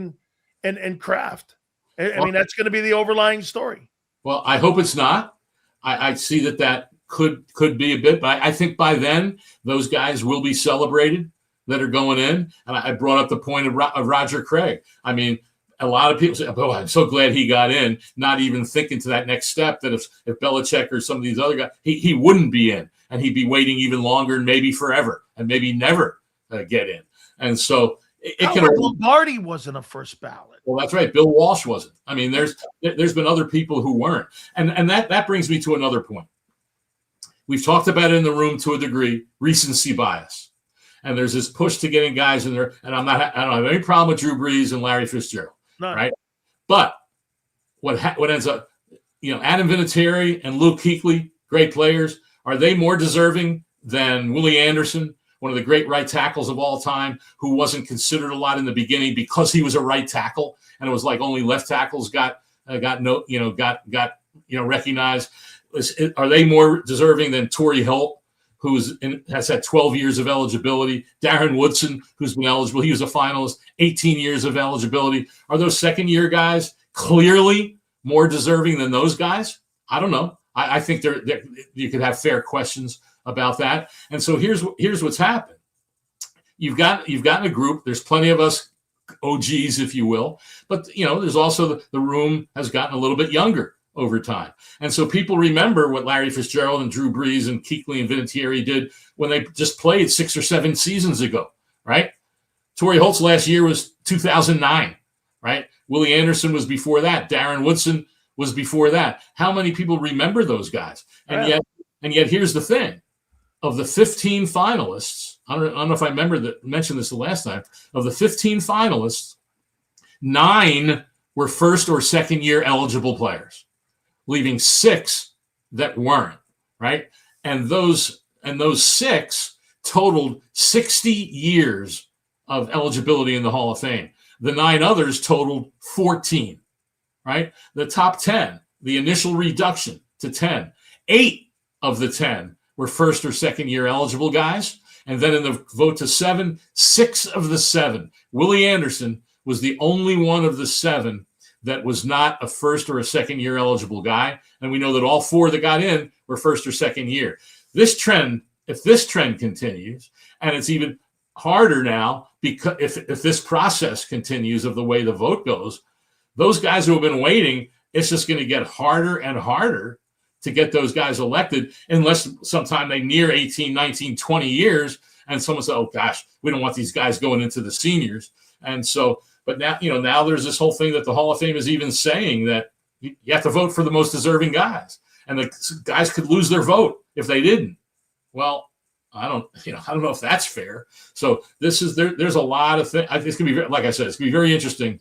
and Kraft. I mean, that's going to be the overlying story. Well, I hope it's not. I see that could be a bit, but I think by then those guys will be celebrated that are going in. And I brought up the point of Roger Craig. I mean, a lot of people say, "Oh, I'm so glad he got in," not even thinking to that next step that if Belichick or some of these other guys, he wouldn't be in, and he'd be waiting even longer and maybe forever and maybe never get in. And so Lombardi wasn't a first ballot. Well, that's right. Bill Walsh wasn't. I mean, there's been other people who weren't. And that brings me to another point. We've talked about it in the room to a degree, recency bias. And there's this push to getting guys in there. And I don't have any problem with Drew Brees and Larry Fitzgerald. No. Right? But what ends up, Adam Vinatieri and Luke Kuechly, great players, are they more deserving than Willie Anderson, one of the great right tackles of all time, who wasn't considered a lot in the beginning because he was a right tackle, and it was like only left tackles got recognized? Are they more deserving than Torrey Holt, has had 12 years of eligibility? Darren Woodson, who's been eligible, he was a finalist, 18 years of eligibility. Are those second-year guys clearly more deserving than those guys? I don't know. I think you could have fair questions about that. And so here's what's happened. You've gotten a group. There's plenty of us OGs, if you will, but there's also the room has gotten a little bit younger over time. And so people remember what Larry Fitzgerald and Drew Brees and Kuechly and Vinatieri did when they just played 6 or 7 seasons ago, right? Torrey Holt's last year was 2009, right? Willie Anderson was before that. Darren Woodson was before that. How many people remember those guys? And yet here's the thing. Of the 15 finalists, I don't know if I mentioned this the last time, of the 15 finalists, 9 were first or second year eligible players, leaving 6 that weren't, right? And those 6 totaled 60 years of eligibility in the Hall of Fame. The 9 others totaled 14, right? The top 10, the initial reduction to 10, 8 of the 10 were first or second year eligible guys. And then in the vote to 7, 6 of the 7, Willie Anderson was the only one of the 7 that was not a first or a second year eligible guy. And we know that all 4 that got in were first or second year. If this trend continues, and it's even harder now because if this process continues of the way the vote goes, those guys who have been waiting, it's just going to get harder and harder to get those guys elected unless sometime they near 18, 19, 20 years and someone says, oh gosh, we don't want these guys going into the seniors. And so, but now there's this whole thing that the Hall of Fame is even saying that you have to vote for the most deserving guys, and the guys could lose their vote if they didn't. Well, I don't know if that's fair. So there's a lot of things. It's going to be, like I said, it's going to be very interesting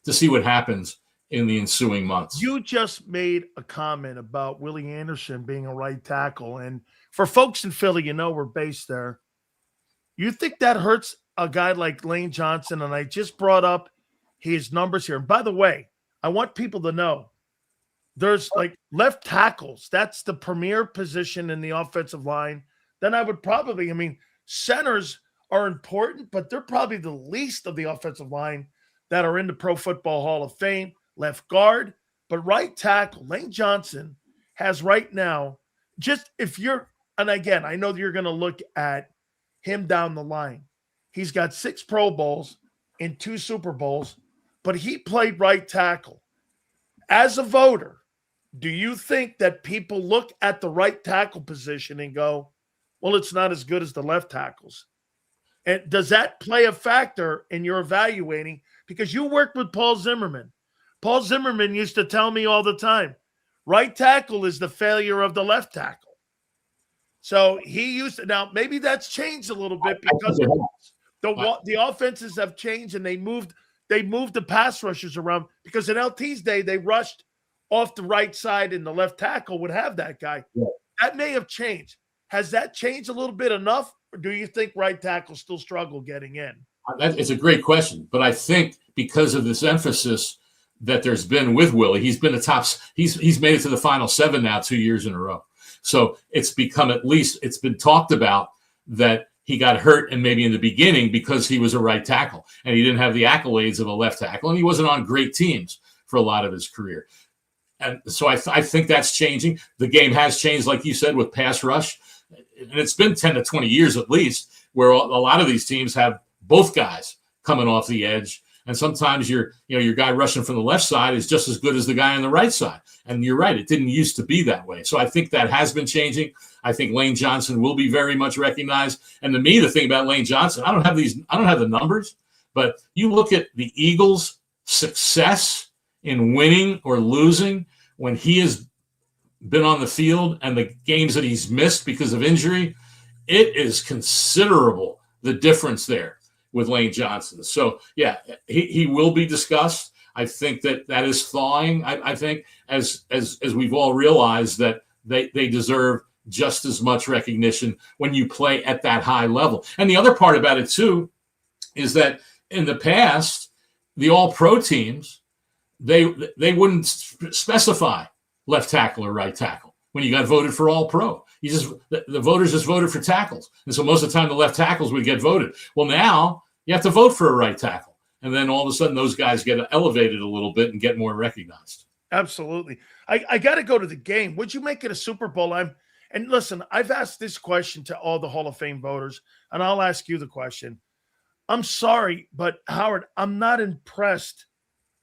to see what happens in the ensuing months. You just made a comment about Willie Anderson being a right tackle. And for folks in Philly, we're based there. You think that hurts a guy like Lane Johnson? And I just brought up his numbers here. And by the way, I want people to know there's like left tackles. That's the premier position in the offensive line. Then I would centers are important, but they're probably the least of the offensive line that are in the Pro Football Hall of Fame. Left guard, but right tackle, Lane Johnson has right now, and again, I know that you're going to look at him down the line. He's got 6 Pro Bowls and 2 Super Bowls, but he played right tackle. As a voter, do you think that people look at the right tackle position and go, well, it's not as good as the left tackles? And does that play a factor in your evaluating? Because you worked with Paul Zimmerman. Paul Zimmerman used to tell me all the time, right tackle is the failure of the left tackle. So he used to, now maybe that's changed a little bit because the offenses have changed and they moved the pass rushers around, because in LT's day, they rushed off the right side and the left tackle would have that guy. Yeah. That may have changed. Has that changed a little bit enough, or do you think right tackle still struggle getting in? It's a great question, but I think because of this emphasis that there's been with Willie, he's been he's made it to the final 7 now 2 years in a row. So it's become, at least it's been talked about, that he got hurt and maybe in the beginning because he was a right tackle and he didn't have the accolades of a left tackle, and he wasn't on great teams for a lot of his career. And so I think that's changing. The game has changed, like you said, with pass rush. And it's been 10 to 20 years at least where a lot of these teams have both guys coming off the edge. And sometimes your guy rushing from the left side is just as good as the guy on the right side. And you're right, it didn't used to be that way. So I think that has been changing. I think Lane Johnson will be very much recognized. And to me, the thing about Lane Johnson, I don't have the numbers, but you look at the Eagles' success in winning or losing when he has been on the field and the games that he's missed because of injury, it is considerable, the difference there with Lane Johnson. So, yeah, he will be discussed. I think that is thawing, I think, as we've all realized that they deserve just as much recognition when you play at that high level. And the other part about it, too, is that in the past, the all-pro teams, they wouldn't specify left tackle or right tackle when you got voted for all-pro. The voters just voted for tackles. And so most of the time the left tackles would get voted. Well, now you have to vote for a right tackle. And then all of a sudden those guys get elevated a little bit and get more recognized. Absolutely. I got to go to the game. Would you make it a Super Bowl? And listen, I've asked this question to all the Hall of Fame voters, and I'll ask you the question. I'm sorry, but Howard, I'm not impressed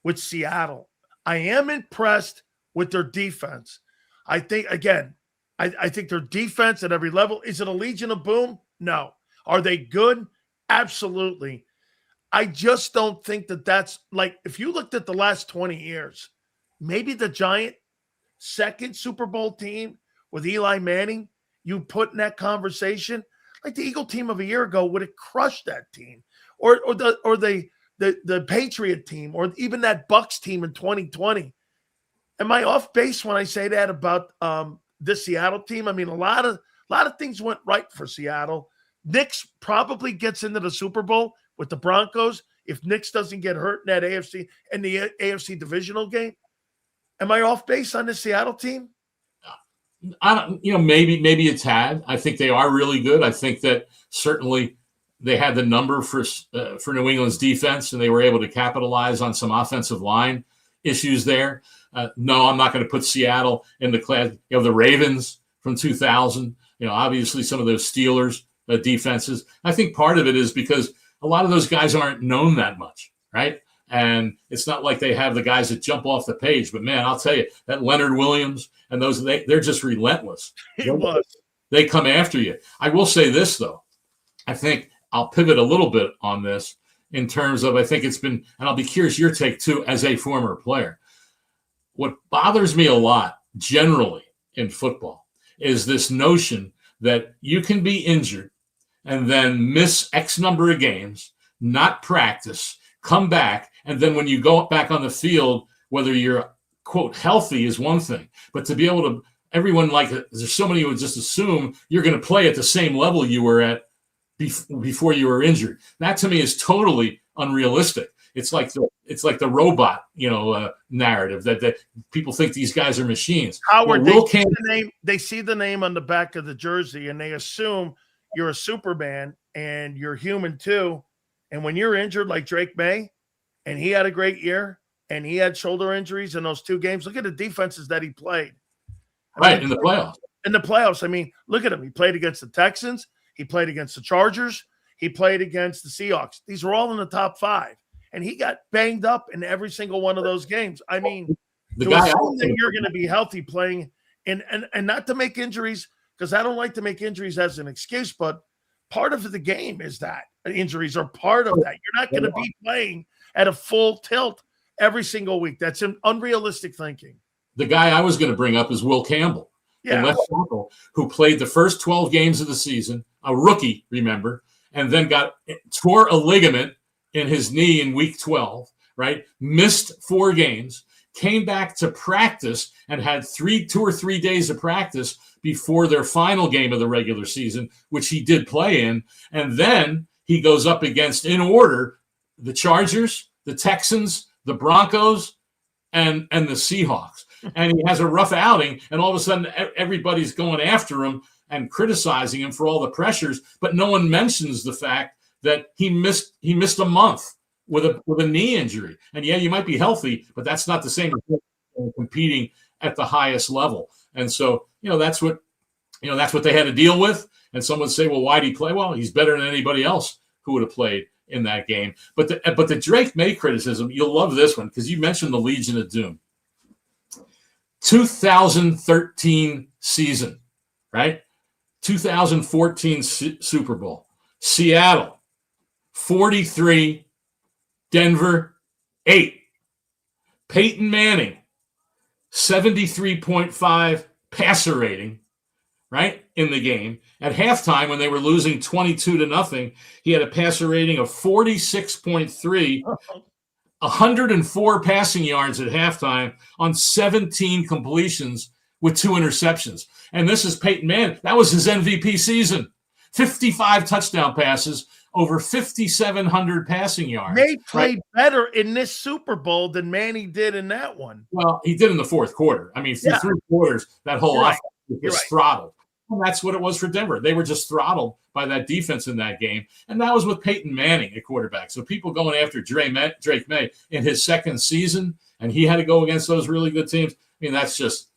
with Seattle. I am impressed with their defense. I think, again, I think their defense at every level. Is it a Legion of Boom? No. Are they good? Absolutely. I just don't think that's like, if you looked at the last 20 years, maybe the Giant second Super Bowl team with Eli Manning, you put in that conversation, like the Eagle team of a year ago would have crushed that team, or the Patriot team, or even that Bucs team in 2020. Am I off base when I say that about this Seattle team? I mean, a lot of things went right for Seattle. Knicks probably gets into the Super Bowl with the Broncos if Knicks doesn't get hurt in that the AFC divisional game. Am I off base on the Seattle team? I don't, maybe a tad. I think they are really good. I think that certainly they had the number for New England's defense, and they were able to capitalize on some offensive line issues there. No, I'm not going to put Seattle in the class. The Ravens from 2000. Obviously some of those Steelers defenses. I think part of it is because a lot of those guys aren't known that much, right? And it's not like they have the guys that jump off the page. But, man, I'll tell you, that Leonard Williams and those, they're just relentless. They come after you. I will say this, though. I think I'll pivot a little bit on this in terms of, I think it's been, and I'll be curious your take, too, as a former player. What bothers me a lot generally in football is this notion that you can be injured and then miss X number of games, not practice, come back, and then when you go back on the field, whether you're, quote, healthy is one thing, but to be able to, everyone, like, there's so many who would just assume you're going to play at the same level you were at before you were injured. That to me is totally unrealistic. It's like the robot, narrative that people think these guys are machines. Howard, they see the name on the back of the jersey and they assume you're a Superman and you're human too. And when you're injured like Drake May, and he had a great year and he had shoulder injuries in those 2 games, look at the defenses that he played. In the playoffs. In the playoffs. I mean, look at him. He played against the Texans. He played against the Chargers. He played against the Seahawks. These were all in the top 5. And he got banged up in every single one of those games. I mean, to assume that you're going to be healthy playing and not to make injuries, because I don't like to make injuries as an excuse, but part of the game is that injuries are part of that. You're not going to be playing at a full tilt every single week. That's an unrealistic thinking. The guy I was going to bring up is Will Campbell, the left tackle, who played the first 12 games of the season, a rookie, remember, and then tore a ligament in his knee in week 12, right? Missed 4 games, came back to practice and had 2 or 3 days of practice before their final game of the regular season, which he did play in. And then he goes up against, in order, the Chargers, the Texans, the Broncos, and the Seahawks. And he has a rough outing, and all of a sudden everybody's going after him and criticizing him for all the pressures, but no one mentions the fact that he missed a month with a knee injury. And yeah, you might be healthy, but that's not the same as competing at the highest level. And so, that's what they had to deal with. And some would say, well, why did he play? Well, he's better than anybody else who would have played in that game. But the Drake May criticism, you'll love this one because you mentioned the Legion of Doom. 2013 season, right? 2014 Super Bowl. Seattle, 43, Denver, 8. Peyton Manning, 73.5 passer rating, right, in the game. At halftime, when they were losing 22-0, he had a passer rating of 46.3, 104 passing yards at halftime on 17 completions with 2 interceptions. And this is Peyton Manning. That was his MVP season. 55 touchdown passes, over 5,700 passing yards. They played better in this Super Bowl than Manning did in that one. Well, he did in the fourth quarter. I mean, through 3 quarters, that whole offense was throttled. And that's what it was for Denver. They were just throttled by that defense in that game. And that was with Peyton Manning at quarterback. So people going after Drake May in his second season, and he had to go against those really good teams. I mean, that's just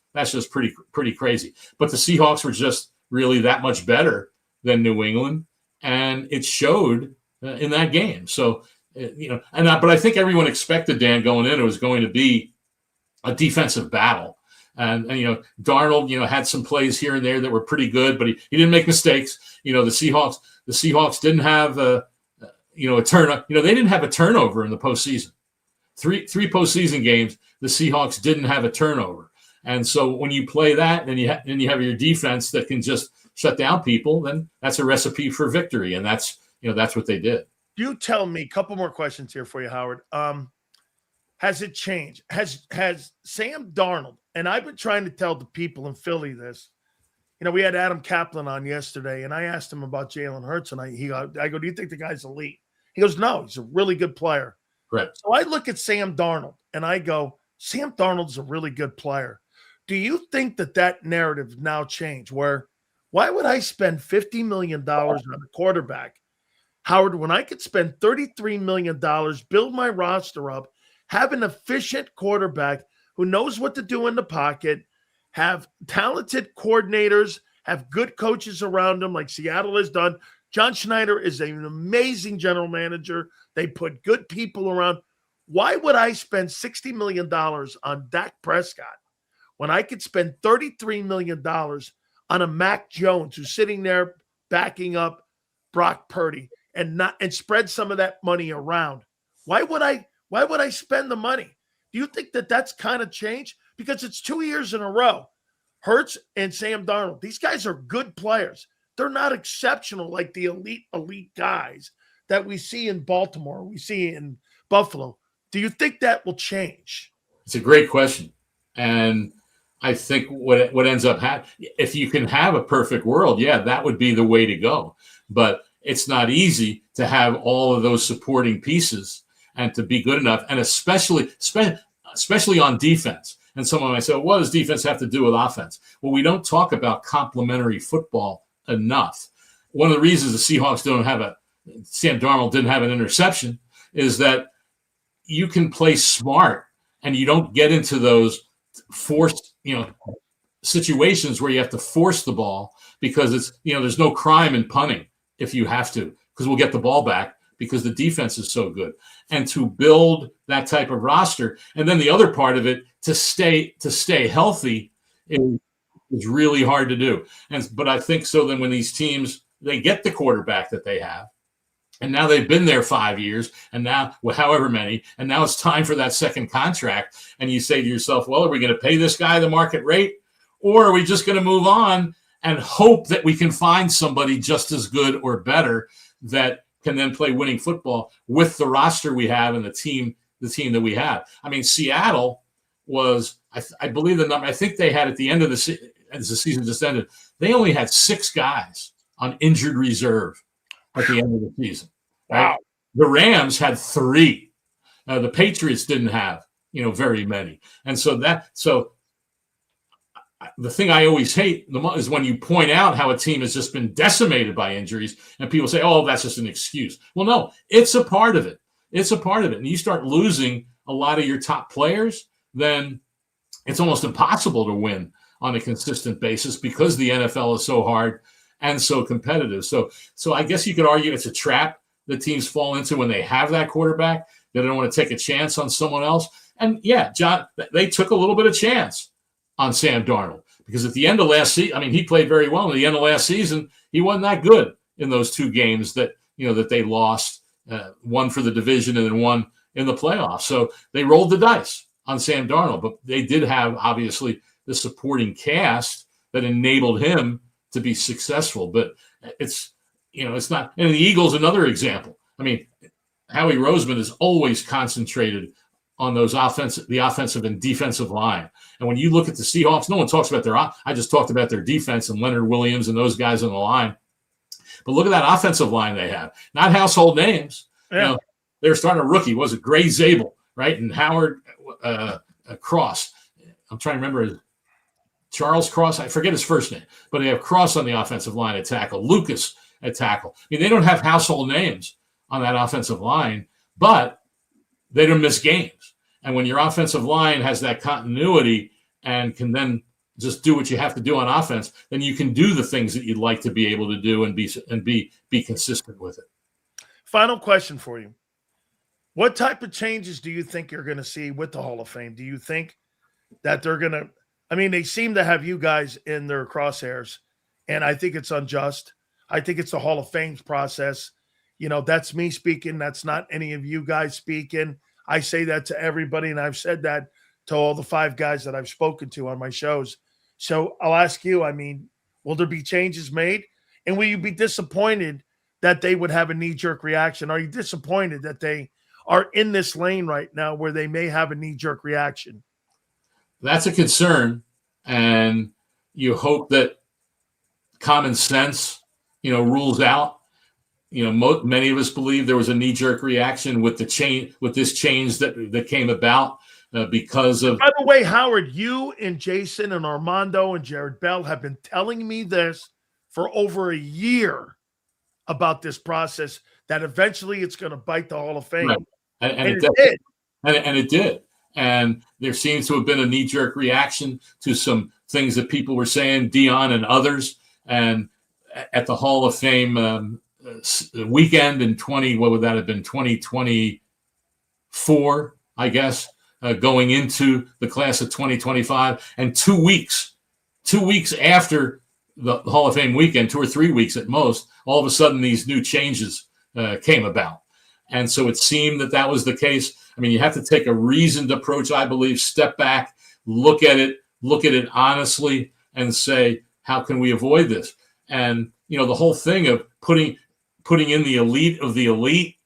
pretty crazy. But the Seahawks were just really that much better than New England, and it showed in that game. So, but I think everyone expected, Dan, going in, it was going to be a defensive battle. And Darnold, had some plays here and there that were pretty good, but he didn't make mistakes. The Seahawks didn't have a turnover. They didn't have a turnover in the postseason. Three postseason games, the Seahawks didn't have a turnover. And so when you play that, and you have your defense that can just shut down people, then that's a recipe for victory. And that's what they did. You tell me, a couple more questions here for you, Howard. Has it changed? Has Sam Darnold, and I've been trying to tell the people in Philly this, we had Adam Kaplan on yesterday, and I asked him about Jalen Hurts, and I go, do you think the guy's elite? He goes, no, he's a really good player. Right. So I look at Sam Darnold, and I go, Sam Darnold's a really good player. Do you think that narrative now changed where why would I spend $50 million on a quarterback, Howard, when I could spend $33 million, build my roster up, have an efficient quarterback who knows what to do in the pocket, have talented coordinators, have good coaches around him like Seattle has done. John Schneider is an amazing general manager. They put good people around. Why would I spend $60 million on Dak Prescott when I could spend $33 million on a Mac Jones who's sitting there backing up Brock Purdy and spread some of that money around? Why would I spend the money? Do you think that's kind of changed? Because it's 2 years in a row. Hurts and Sam Darnold, these guys are good players. They're not exceptional like the elite guys that we see in Baltimore, we see in Buffalo. Do you think that will change? It's a great question. And I think what ends up happening, if you can have a perfect world, that would be the way to go. But it's not easy to have all of those supporting pieces and to be good enough, and especially on defense. And someone might say, well, what does defense have to do with offense? Well, we don't talk about complementary football enough. One of the reasons the Seahawks Sam Darnold didn't have an interception is that you can play smart and you don't get into those forced, situations where you have to force the ball because it's, there's no crime in punting if you have to, because we'll get the ball back because the defense is so good. And to build that type of roster, and then the other part of it, to stay healthy is really hard to do. But I think so then when these teams, they get the quarterback that they have, and now they've been there 5 years, and now however many, and now it's time for that second contract. And you say to yourself, well, are we going to pay this guy the market rate, or are we just going to move on and hope that we can find somebody just as good or better that can then play winning football with the roster we have and the team that we have? I mean, Seattle was, I believe the number, I think they had at the end of as the season just ended, they only had 6 guys on injured reserve at the end of the season. Right? Wow. The Rams had 3. The Patriots didn't have, very many. And so the thing I always hate is when you point out how a team has just been decimated by injuries and people say, oh, that's just an excuse. Well, no, it's a part of it. It's a part of it. And you start losing a lot of your top players, then it's almost impossible to win on a consistent basis because the NFL is so hard and so competitive. So I guess you could argue it's a trap that teams fall into when they have that quarterback. They don't want to take a chance on someone else. And yeah, John, they took a little bit of chance on Sam Darnold because at the end of last season, he played very well. At the end of last season, he wasn't that good in those 2 games that they lost, one for the division and then one in the playoffs. So they rolled the dice on Sam Darnold, but they did have obviously the supporting cast that enabled him to be successful. But it's not. And the Eagles, another example. Howie Roseman is always concentrated on those the offensive and defensive line. And when you look at the Seahawks, no one talks about I just talked about their defense and Leonard Williams and those guys on the line. But look at that offensive line they have. Not household names. Yeah. They're starting a rookie. Was it Gray Zabel, right? And Howard Cross. I'm trying to remember Charles Cross. I forget his first name. But they have Cross on the offensive line at tackle. Lucas at tackle. They don't have household names on that offensive line, but they don't miss games. And when your offensive line has that continuity and can then just do what you have to do on offense, then you can do the things that you'd like to be able to do and be consistent with it. Final question for you. What type of changes do you think you're going to see with the Hall of Fame? Do you think that they're going to – they seem to have you guys in their crosshairs, and I think it's unjust. I think it's the Hall of Fame's process. That's me speaking. That's not any of you guys speaking. I say that to everybody, and I've said that to all the 5 guys that I've spoken to on my shows. So I'll ask you, will there be changes made? And will you be disappointed that they would have a knee-jerk reaction? Are you disappointed that they are in this lane right now where they may have a knee-jerk reaction? That's a concern, and you hope that common sense, rules out. Many of us believe there was a knee-jerk reaction with this change that came about because of. By the way, Howard, you and Jason and Armando and Jared Bell have been telling me this for over a year about this process, that eventually it's going to bite the Hall of Fame. Right. And it did. And it did. And there seems to have been a knee-jerk reaction to some things that people were saying, Dion and others, and at the Hall of Fame weekend in 2024, I guess, going into the class of 2025, and 2 weeks after the Hall of Fame weekend, 2 or 3 weeks at most, all of a sudden these new changes came about. And so it seemed that was the case. You have to take a reasoned approach, I believe, step back, look at it honestly, and say, how can we avoid this? And, the whole thing of putting in the elite of the elite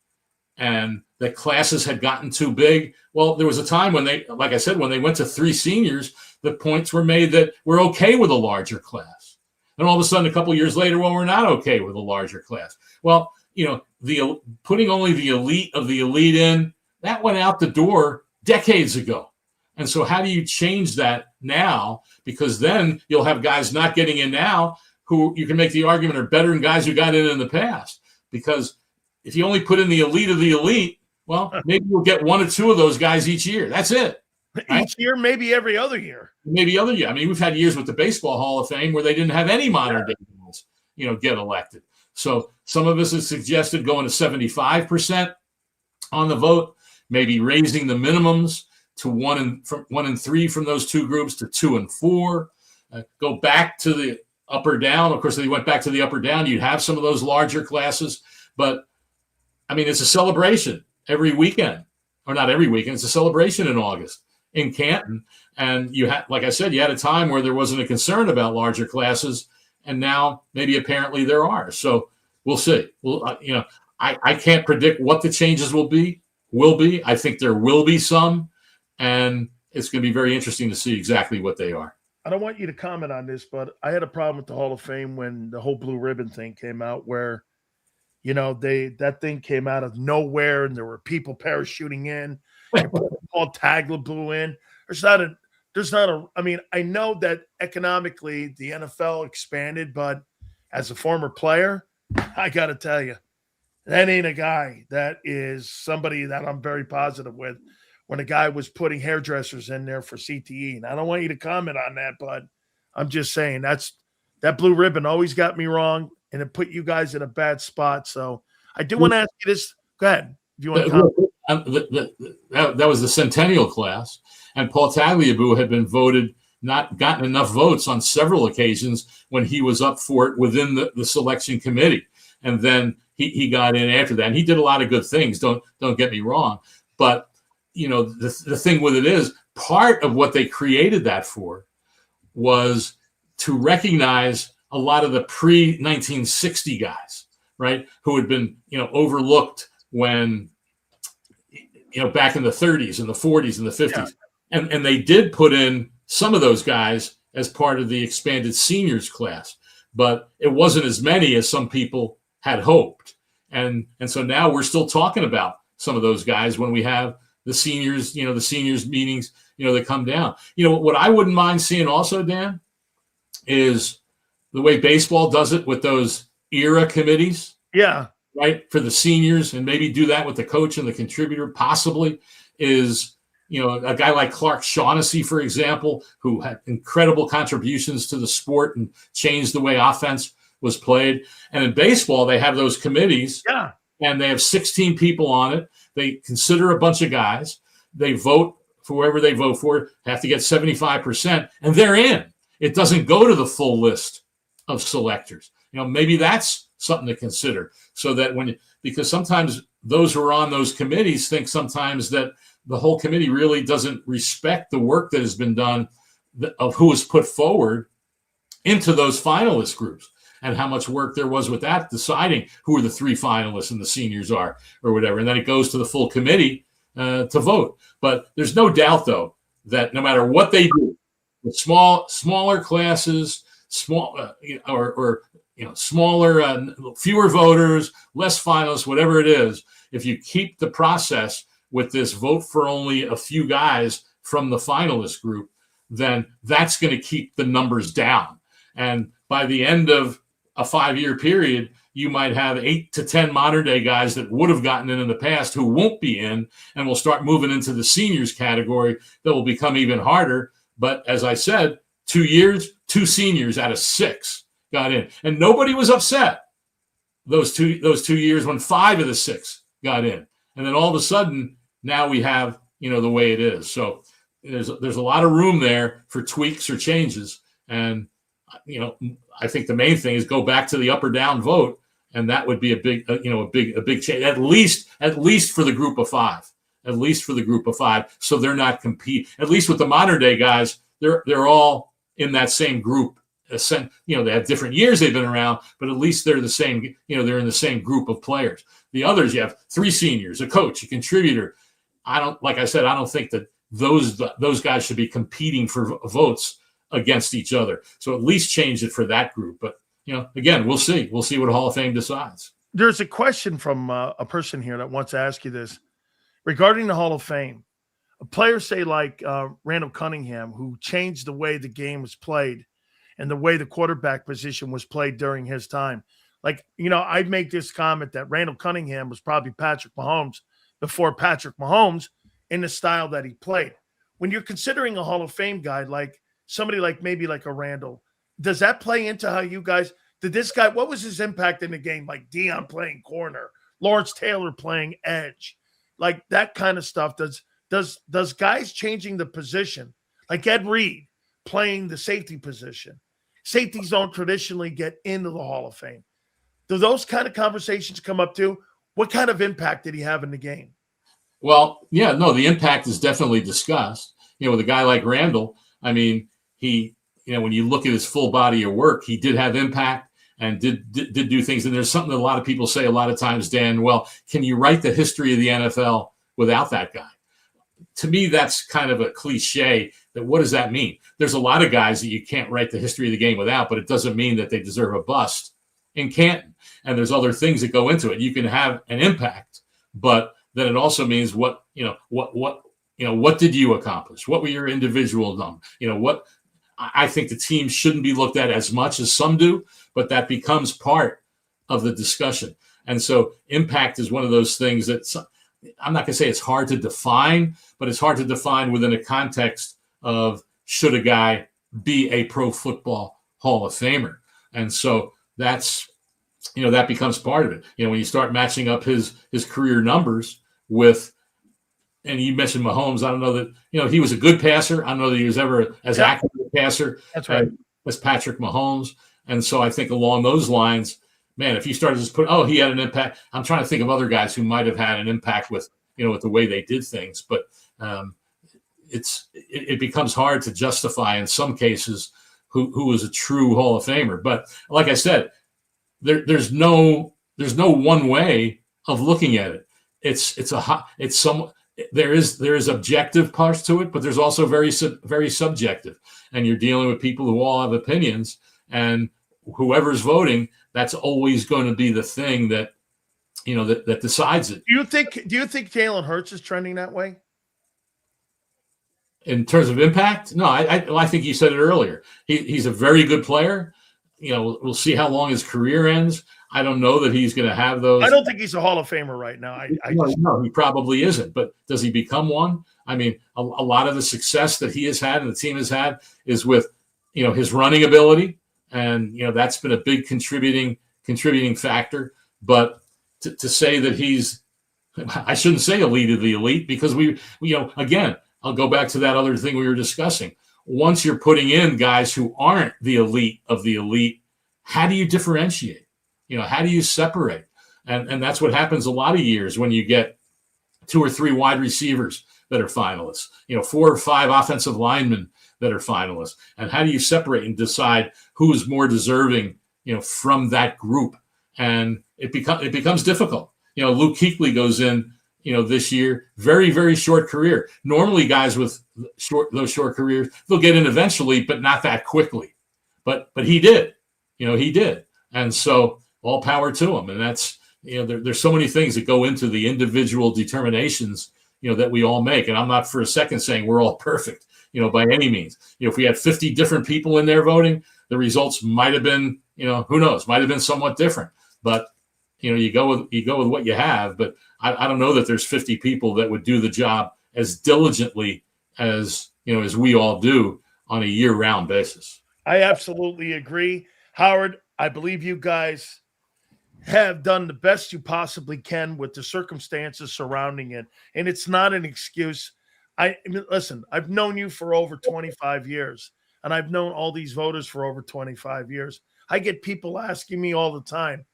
and that classes had gotten too big. Well, there was a time when when they went to 3 seniors, the points were made that we're okay with a larger class. And all of a sudden, a couple of years later, well, we're not okay with a larger class. Well, the putting only the elite of the elite in, that went out the door decades ago. And so how do you change that now? Because then you'll have guys not getting in now who you can make the argument are better than guys who got in the past. Because if you only put in the elite of the elite, well, maybe you'll get 1 or 2 of those guys each year. That's it. Right? Each year, maybe every other year. Maybe other year. We've had years with the Baseball Hall of Fame where they didn't have any modern day guys, get elected. So some of us have suggested going to 75% on the vote, maybe raising the minimums to 1 and 3 from those 2 groups to 2 and 4. Go back to the up or down. Of course, if you went back to the up or down, you'd have some of those larger classes. But, it's a celebration every weekend. Or not every weekend. It's a celebration in August in Canton. And you had, like I said, you had a time where there wasn't a concern about larger classes. And now maybe apparently there are. So we'll see. Well, I can't predict what the changes will be. I think there will be some. And it's going to be very interesting to see exactly what they are. I don't want you to comment on this, but I had a problem with the Hall of Fame when the whole blue ribbon thing came out, where, that thing came out of nowhere and there were people parachuting in. Paul Tagler blew in. I know that economically the NFL expanded, but as a former player, I got to tell you, that ain't a guy that is somebody that I'm very positive with. When a guy was putting hairdressers in there for CTE. And I don't want you to comment on that, but I'm just saying that blue ribbon always got me wrong, and it put you guys in a bad spot. So I do want to ask you this. Go ahead. If you want to comment. That was the centennial class, and Paul Tagliabue had been not gotten enough votes on several occasions when he was up for it within the selection committee. And then he got in after that. And he did a lot of good things. Don't get me wrong. But the thing with it is, part of what they created that for was to recognize a lot of the pre-1960 guys, right, who had been, overlooked when, back in the 30s and the 40s and the 50s. Yeah. And they did put in some of those guys as part of the expanded seniors class, but it wasn't as many as some people had hoped. And so now we're still talking about some of those guys when we have the seniors meetings, that come down. What I wouldn't mind seeing also, Dan, is the way baseball does it with those era committees. Yeah. Right. For the seniors, and maybe do that with the coach and the contributor, possibly, is, a guy like Clark Shaughnessy, for example, who had incredible contributions to the sport and changed the way offense was played. And in baseball, they have those committees. Yeah. And they have 16 people on it. They consider a bunch of guys. They vote for whoever they vote for, have to get 75%, and they're in. It doesn't go to the full list of selectors. Maybe that's something to consider, so that because sometimes those who are on those committees think sometimes that the whole committee really doesn't respect the work that has been done of who was put forward into those finalist groups, and how much work there was with that, deciding who are the three finalists and the seniors are, or whatever. And then it goes to the full committee to vote. But there's no doubt, though, that no matter what they do, with smaller classes, smaller, fewer voters, less finalists, whatever it is, if you keep the process with this vote for only a few guys from the finalist group, then that's going to keep the numbers down. And by the end of a 5-year period, you might have 8 to 10 modern day guys that would have gotten in the past who won't be in, and will start moving into the seniors category. That will become even harder. But as I said, 2 years, 2 seniors out of 6 got in, and nobody was upset those two years when 5 of the 6 got in. And then all of a sudden, now we have, the way it is. So there's a lot of room there for tweaks or changes. And, I think the main thing is go back to the up or down vote. And that would be a big change, at least for the group of 5, So they're not compete, at least with the modern day guys, they're all in that same group. They have different years they've been around, but at least they're the same, they're in the same group of players. The others, you have 3 seniors, a coach, a contributor. I don't think that those guys should be competing for votes against each other. So at least change it for that group. But, again, we'll see. We'll see what Hall of Fame decides. There's a question from a person here that wants to ask you this. Regarding the Hall of Fame, a player, say like Randall Cunningham, who changed the way the game was played and the way the quarterback position was played during his time. Like, I'd make this comment that Randall Cunningham was probably Patrick Mahomes before Patrick Mahomes in the style that he played. When you're considering a Hall of Fame guy, like somebody like maybe like a Randall, does that play into how you guys did this guy? What was his impact in the game? Like Deion playing corner, Lawrence Taylor playing edge, like that kind of stuff. Does guys changing the position, like Ed Reed playing the safety position? Safeties don't traditionally get into the Hall of Fame. Do those kind of conversations come up too? What kind of impact did he have in the game? Well, yeah, no, the impact is definitely discussed. With a guy like Randall, I mean, he, when you look at his full body of work, he did have impact and did do things. And there's something that a lot of people say a lot of times, Dan, well, can you write the history of the NFL without that guy? to me, that's kind of a cliche. That what does that mean? There's a lot of guys that you can't write the history of the game without, but it doesn't mean that they deserve a bust in Canton. And there's other things that go into it. You can have an impact, but then it also means what did you accomplish? What were your individual numbers? I think the team shouldn't be looked at as much as some do, but that becomes part of the discussion. And so impact is one of those things that I'm not going to say it's hard to define, but it's hard to define within a context of should a guy be a Pro Football Hall of Famer. And so that becomes part of it. When you start matching up his career numbers with, and you mentioned Mahomes, I don't know that, he was a good passer. I don't know that he was ever as accurate a passer as Patrick Mahomes. And so I think along those lines, man, if you started to just put, he had an impact. I'm trying to think of other guys who might have had an impact with the way they did things. But it becomes hard to justify in some cases who was a true Hall of Famer. But like I said, there's no one way of looking at it. There is objective parts to it, but there's also very subjective, and you're dealing with people who all have opinions, and whoever's voting, that's always going to be the thing that that decides it. Do you think Jalen Hurts is trending that way? In terms of impact? No, I think you said it earlier. He's a very good player. We'll see how long his career ends. I don't know that he's going to have those. I don't think he's a Hall of Famer right now. No, he probably isn't. But does he become one? I mean, a lot of the success that he has had and the team has had is with, his running ability. And, that's been a big contributing factor. But to say that I shouldn't say elite of the elite, because again, I'll go back to that other thing we were discussing. Once you're putting in guys who aren't the elite of the elite, how do you differentiate? How do you separate? And that's what happens a lot of years when you get 2 or 3 wide receivers that are finalists, 4 or 5 offensive linemen that are finalists. And how do you separate and decide who is more deserving, from that group? And it becomes difficult. Luke Kuechly goes in, this year, very, very short career. Normally guys with those short careers, they'll get in eventually, but not that quickly. But he did, he did. And so all power to him. And that's, there's so many things that go into the individual determinations, that we all make. And I'm not for a second saying we're all perfect, by any means. If we had 50 different people in there voting, the results might have been, who knows, might have been somewhat different. But, you go with what you have. But I don't know that there's 50 people that would do the job as diligently as we all do on a year-round basis. I absolutely agree. Howard, I believe you guys have done the best you possibly can with the circumstances surrounding it. And it's not an excuse. Listen, I've known you for over 25 years, and I've known all these voters for over 25 years. I get people asking me all the time.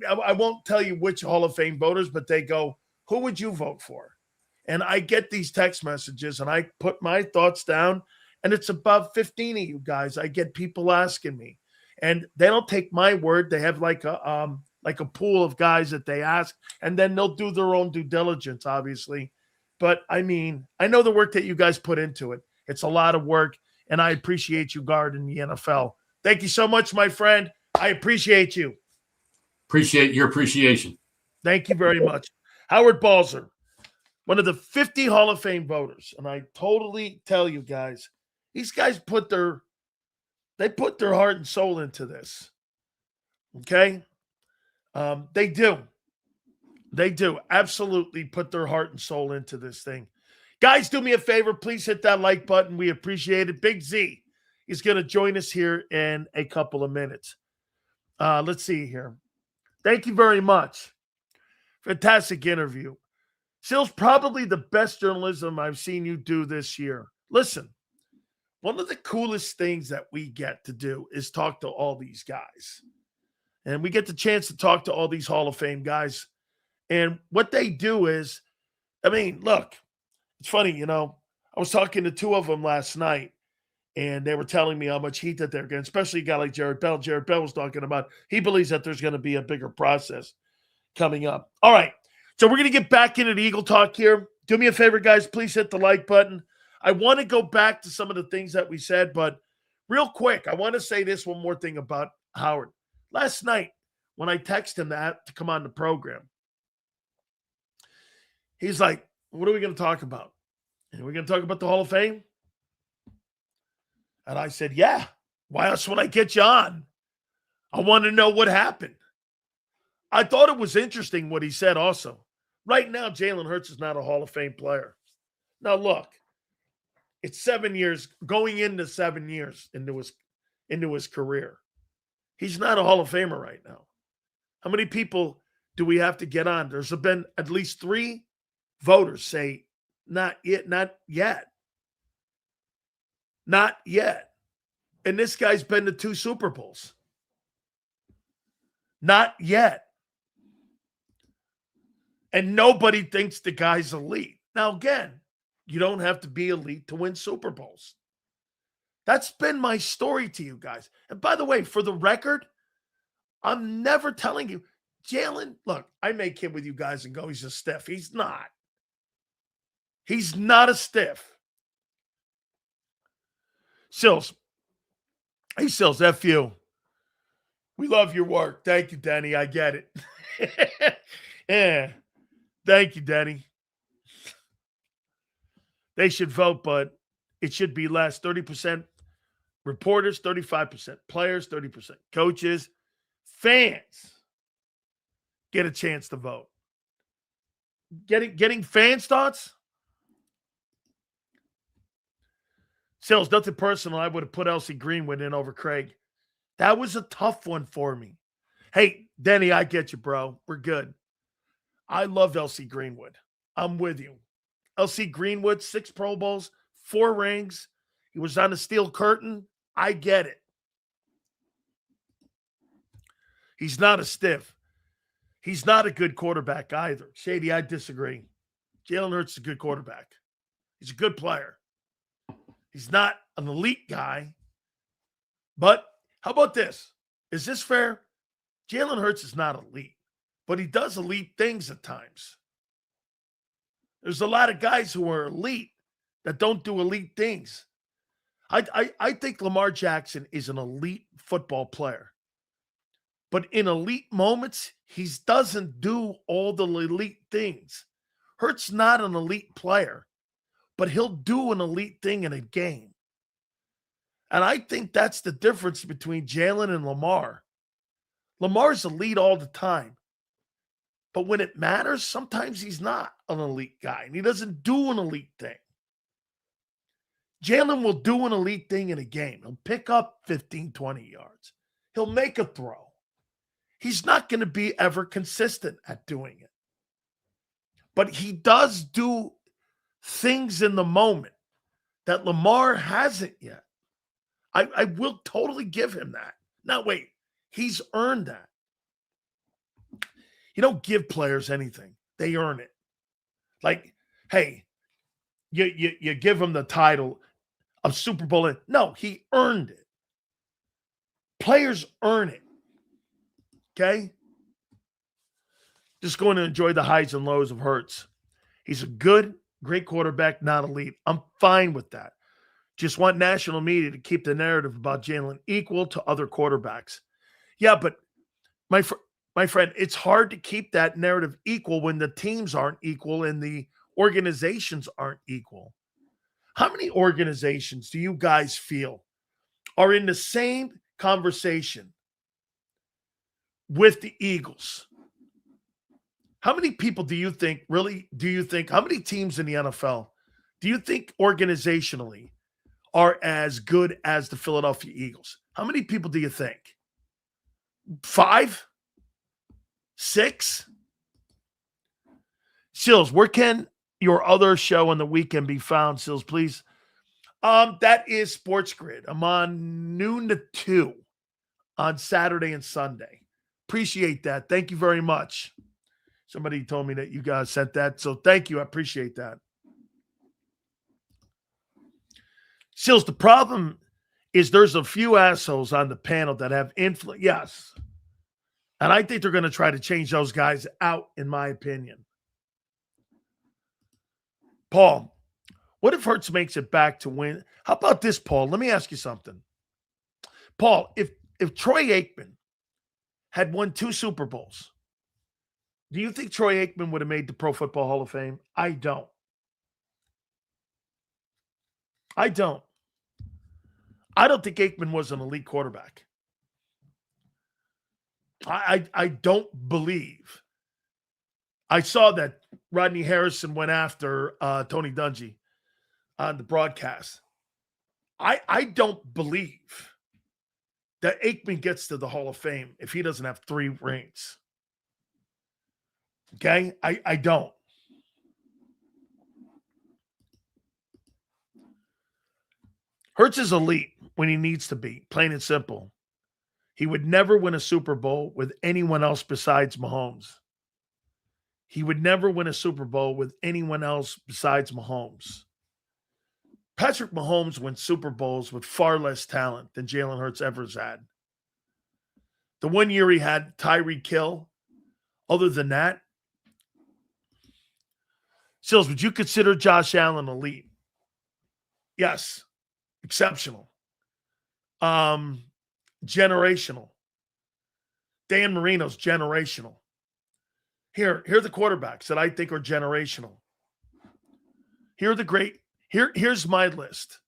I won't tell you which Hall of Fame voters, but they go, who would you vote for? And I get these text messages, and I put my thoughts down, and it's about 15 of you guys. I get people asking me. And they don't take my word. They have like a pool of guys that they ask, and then they'll do their own due diligence, obviously. But I mean, I know the work that you guys put into it. It's a lot of work, and I appreciate you guarding the NFL. Thank you so much, my friend. I appreciate you. Appreciate your appreciation. Thank you very much. Howard Balzer, one of the 50 Hall of Fame voters. And I totally tell you guys, these guys put their heart and soul into this. Okay? They do. They do absolutely put their heart and soul into this thing. Guys, do me a favor. Please hit that like button. We appreciate it. Big Z is going to join us here in a couple of minutes. Let's see here. Thank you very much. Fantastic interview. Sil's probably the best journalism I've seen you do this year. Listen, one of the coolest things that we get to do is talk to all these guys. And we get the chance to talk to all these Hall of Fame guys. And what they do is, look, it's funny, I was talking to 2 of them last night, and they were telling me how much heat that they're getting, especially a guy like Jared Bell. Jared Bell was talking about he believes that there's going to be a bigger process coming up. All right, so we're going to get back into the Eagle Talk here. Do me a favor, guys. Please hit the like button. I want to go back to some of the things that we said, but real quick, I want to say this one more thing about Howard. Last night, when I texted him to come on the program, he's like, what are we going to talk about? Are we going to talk about the Hall of Fame? And I said, yeah. Why else would I get you on? I want to know what happened. I thought it was interesting what he said also. Right now, Jalen Hurts is not a Hall of Fame player. Now, look, it's 7 years, going into 7 years into his career. He's not a Hall of Famer right now. How many people do we have to get on? There's been at least 3 voters say, not yet, not yet. Not yet. And this guy's been to 2 Super Bowls. Not yet. And nobody thinks the guy's elite. Now, again, you don't have to be elite to win Super Bowls. That's been my story to you guys. And by the way, for the record, I'm never telling you, Jalen, look, I may kid with you guys and go, he's a stiff. He's not. He's not a stiff. Sills. Hey, Sills, F you. We love your work. Thank you, Denny. I get it. Yeah. Thank you, Denny. They should vote, but it should be less. 30% reporters, 35% players, 30% coaches, fans get a chance to vote. Getting fans' thoughts? Sills, nothing personal. I would have put Elsie Greenwood in over Craig. That was a tough one for me. Hey, Denny, I get you, bro. We're good. I love Elsie Greenwood. I'm with you. Elsie Greenwood, 6 Pro Bowls, 4 rings. He was on the steel curtain. I get it. He's not a stiff. He's not a good quarterback either. Shady, I disagree. Jalen Hurts is a good quarterback. He's a good player. He's not an elite guy. But how about this? Is this fair? Jalen Hurts is not elite, but he does elite things at times. There's a lot of guys who are elite that don't do elite things. I think Lamar Jackson is an elite football player. But in elite moments, he doesn't do all the elite things. Hurts not an elite player, but he'll do an elite thing in a game. And I think that's the difference between Jalen and Lamar. Lamar's elite all the time. But when it matters, sometimes he's not an elite guy, and he doesn't do an elite thing. Jalen will do an elite thing in a game. He'll pick up 15, 20 yards. He'll make a throw. He's not going to be ever consistent at doing it. But he does do things in the moment that Lamar hasn't yet. I will totally give him that. Now, wait, he's earned that. You don't give players anything. They earn it. Like, hey, you give him the title of Super Bowl. No, he earned it. Players earn it. Okay? Just going to enjoy the highs and lows of Hurts. He's a great quarterback, not elite. I'm fine with that. Just want national media to keep the narrative about Jalen equal to other quarterbacks. Yeah, but my friend, it's hard to keep that narrative equal when the teams aren't equal and the organizations aren't equal. How many organizations do you guys feel are in the same conversation with the Eagles? How many people do you think, how many teams in the NFL do you think organizationally are as good as the Philadelphia Eagles? How many people do you think? 5? 6? Sills, where can your other show on the weekend be found, Sills, please? That is Sports Grid. I'm on noon to 2 on Saturday and Sunday. Appreciate that. Thank you very much. Somebody told me that you guys sent that, so thank you. I appreciate that. Sills, the problem is there's a few assholes on the panel that have influence. Yes. And I think they're going to try to change those guys out, in my opinion. Paul, what if Hurts makes it back to win? How about this, Paul? Let me ask you something. Paul, if Troy Aikman had won 2 Super Bowls, do you think Troy Aikman would have made the Pro Football Hall of Fame? I don't. I don't think Aikman was an elite quarterback. I don't believe. I saw that Rodney Harrison went after Tony Dungy on the broadcast. I don't believe that Aikman gets to the Hall of Fame if he doesn't have 3 rings. Okay? I don't. Hurts is elite when he needs to be, plain and simple. He would never win a Super Bowl with anyone else besides Mahomes. He would never win a Super Bowl with anyone else besides Mahomes. Patrick Mahomes wins Super Bowls with far less talent than Jalen Hurts ever has had. The one year he had Tyreek Hill, other than that, Sills, would you consider Josh Allen elite? Yes. Exceptional. Generational. Dan Marino's generational. Here are the quarterbacks that I think are generational. Here's my list.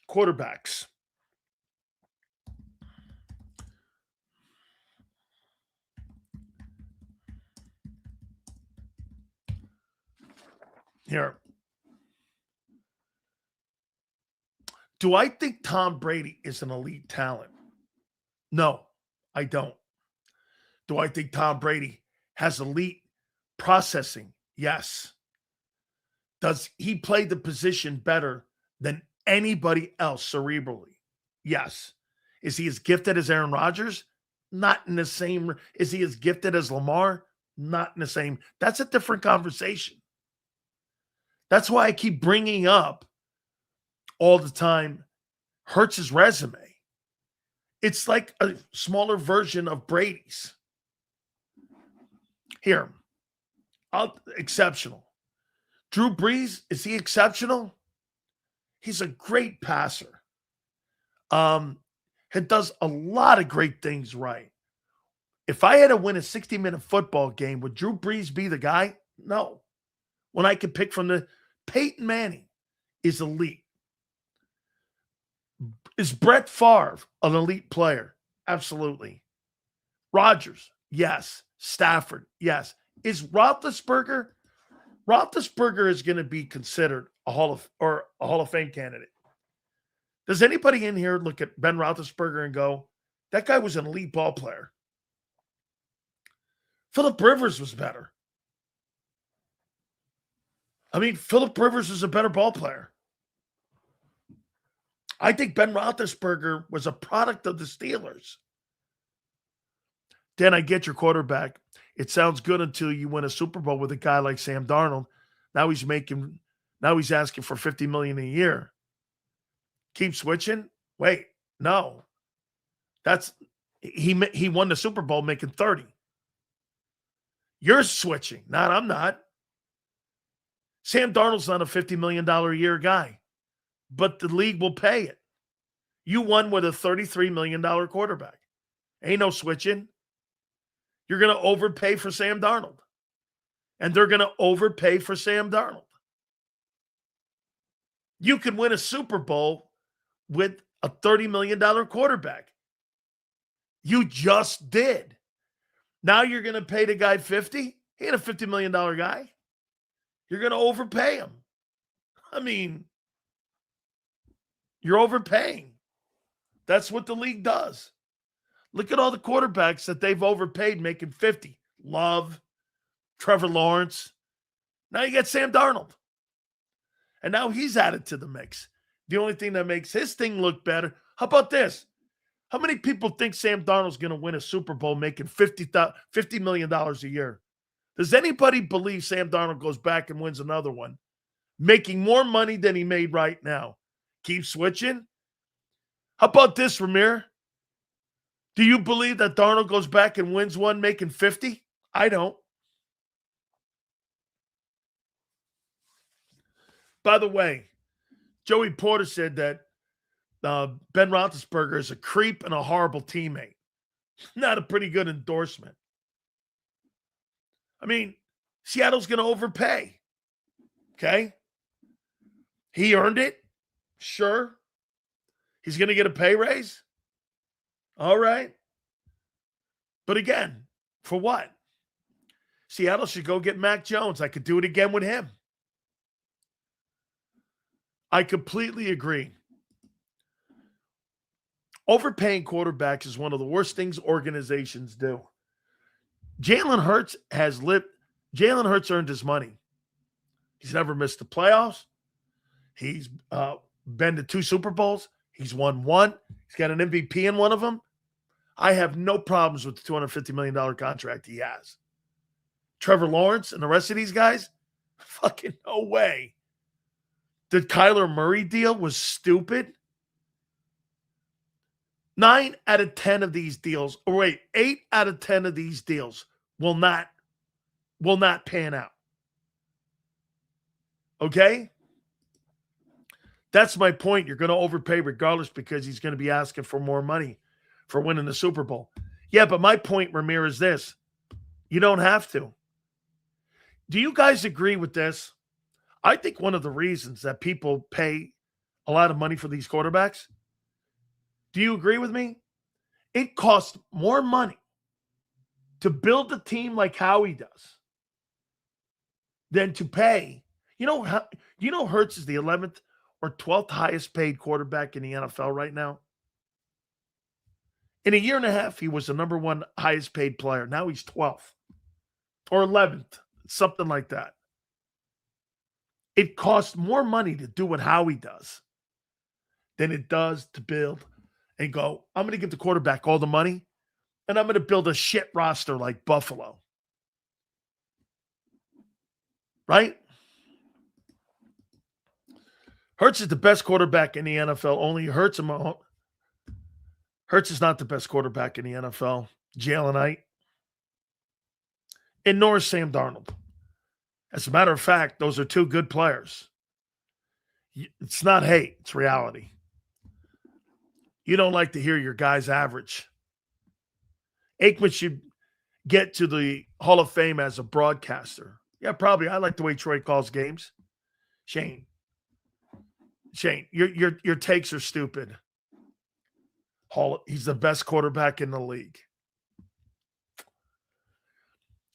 Quarterbacks. Here. Do I think Tom Brady is an elite talent? No, I don't. Do I think Tom Brady has elite processing? Yes. Does he play the position better than anybody else cerebrally? Yes. Is he as gifted as Aaron Rodgers? Not in the same. Is he as gifted as Lamar? Not in the same. That's a different conversation. That's why I keep bringing up all the time Hurts' resume. It's like a smaller version of Brady's. Here, exceptional. Drew Brees, is he exceptional? He's a great passer. He does a lot of great things right. If I had to win a 60-minute football game, would Drew Brees be the guy? No. When I could pick from the Peyton Manning is elite. Is Brett Favre an elite player? Absolutely. Rodgers, yes. Stafford, yes. Is Roethlisberger? Roethlisberger is going to be considered a Hall of Fame candidate. Does anybody in here look at Ben Roethlisberger and go, that guy was an elite ball player? Phillip Rivers was better. I mean, Phillip Rivers is a better ball player. I think Ben Roethlisberger was a product of the Steelers. Dan, I get your quarterback. It sounds good until you win a Super Bowl with a guy like Sam Darnold. Now he's asking for $50 million a year. Keep switching? Wait, no. He won the Super Bowl making 30. You're switching. I'm not. Sam Darnold's not a $50 million a year guy, but the league will pay it. You won with a $33 million quarterback. Ain't no switching. You're going to overpay for Sam Darnold. And they're going to overpay for Sam Darnold. You can win a Super Bowl with a $30 million quarterback. You just did. Now you're going to pay the guy 50? He ain't a $50 million guy. You're going to overpay him. I mean, you're overpaying. That's what the league does. Look at all the quarterbacks that they've overpaid making 50. Love, Trevor Lawrence. Now you got Sam Darnold. And now he's added to the mix. The only thing that makes his thing look better. How about this? How many people think Sam Darnold's going to win a Super Bowl making $50 million a year? Does anybody believe Sam Darnold goes back and wins another one, making more money than he made right now? Keep switching? How about this, Ramir? Do you believe that Darnold goes back and wins one making 50? I don't. By the way, Joey Porter said that Ben Roethlisberger is a creep and a horrible teammate. Not a pretty good endorsement. I mean, Seattle's going to overpay. Okay? He earned it. Sure. He's going to get a pay raise. All right. But again, for what? Seattle should go get Mac Jones. I could do it again with him. I completely agree. Overpaying quarterbacks is one of the worst things organizations do. Jalen Hurts earned his money. He's never missed the playoffs. He's been to 2 Super Bowls. He's won 1. He's got an MVP in one of them. I have no problems with the $250 million contract he has. Trevor Lawrence and the rest of these guys, fucking no way. The Kyler Murray deal was stupid. 8 out of 10 of these deals will not pan out. Okay? That's my point. You're going to overpay regardless because he's going to be asking for more money for winning the Super Bowl. Yeah, but my point, Ramir, is this. You don't have to. Do you guys agree with this? I think one of the reasons that people pay a lot of money for these quarterbacks, do you agree with me? It costs more money to build a team like Howie does than to pay. You know Hurts is the 11th or 12th highest paid quarterback in the NFL right now? In a year and a half, he was the number 1 highest paid player. Now he's 12th or 11th, something like that. It costs more money to do what Howie does than it does to build and go, I'm going to give the quarterback all the money, and I'm going to build a shit roster like Buffalo. Right? Hurts is the best quarterback in the NFL. Only Hurts is not the best quarterback in the NFL. Jalen Hurts. And nor is Sam Darnold. As a matter of fact, those are 2 good players. It's not hate. It's reality. You don't like to hear your guys average. Aikman should get to the Hall of Fame as a broadcaster. Yeah, probably. I like the way Troy calls games. Shane, your takes are stupid. He's the best quarterback in the league.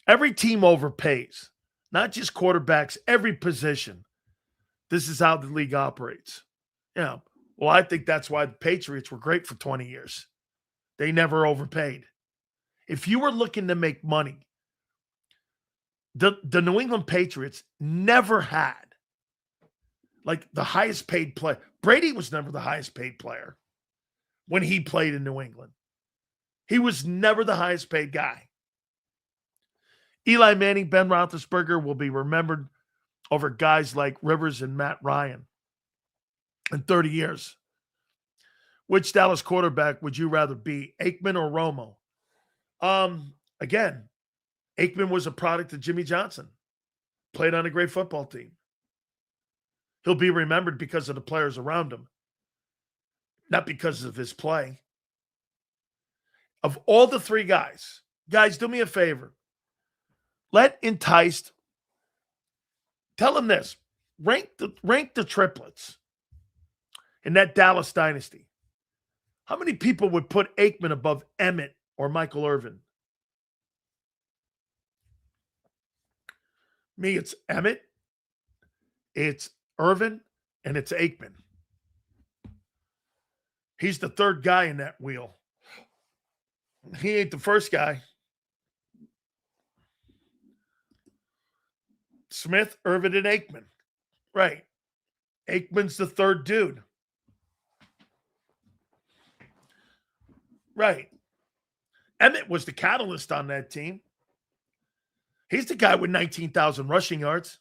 Every team overpays. Not just quarterbacks, every position. This is how the league operates. Yeah. Well, I think that's why the Patriots were great for 20 years. They never overpaid. If you were looking to make money, the New England Patriots never had like the highest paid player. Brady was never the highest paid player when he played in New England. He was never the highest paid guy. Eli Manning, Ben Roethlisberger will be remembered over guys like Rivers and Matt Ryan in 30 years. Which Dallas quarterback would you rather be, Aikman or Romo? Again, Aikman was a product of Jimmy Johnson. Played on a great football team. He'll be remembered because of the players around him, not because of his play. Of all the 3 guys, do me a favor. Let Enticed tell him this. Rank the triplets in that Dallas dynasty. How many people would put Aikman above Emmett or Michael Irvin? Me, it's Emmett, it's Irvin, and it's Aikman. He's the 3rd guy in that wheel. He ain't the first guy. Smith, Irvin, and Aikman. Right. Aikman's the 3rd dude. Right. Emmett was the catalyst on that team. He's the guy with 19,000 rushing yards.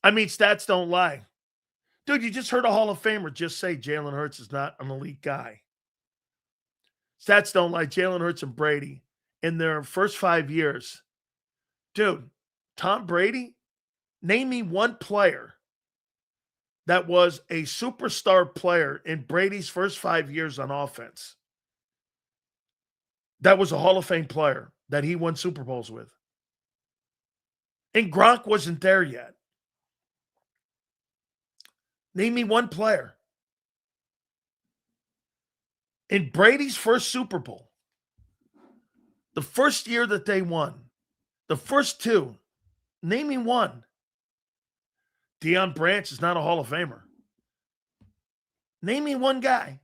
I mean, stats don't lie. Dude, you just heard a Hall of Famer just say Jalen Hurts is not an elite guy. Stats don't lie. Jalen Hurts and Brady, in their first 5 years, dude, Tom Brady Name me one player that was a superstar player in Brady's first 5 years on offense. That was a Hall of Fame player that he won Super Bowls with. And Gronk wasn't there yet. Name me one player. In Brady's first Super Bowl, the first year that they won, the first two, name me one. Deion Branch is not a Hall of Famer. Name me one guy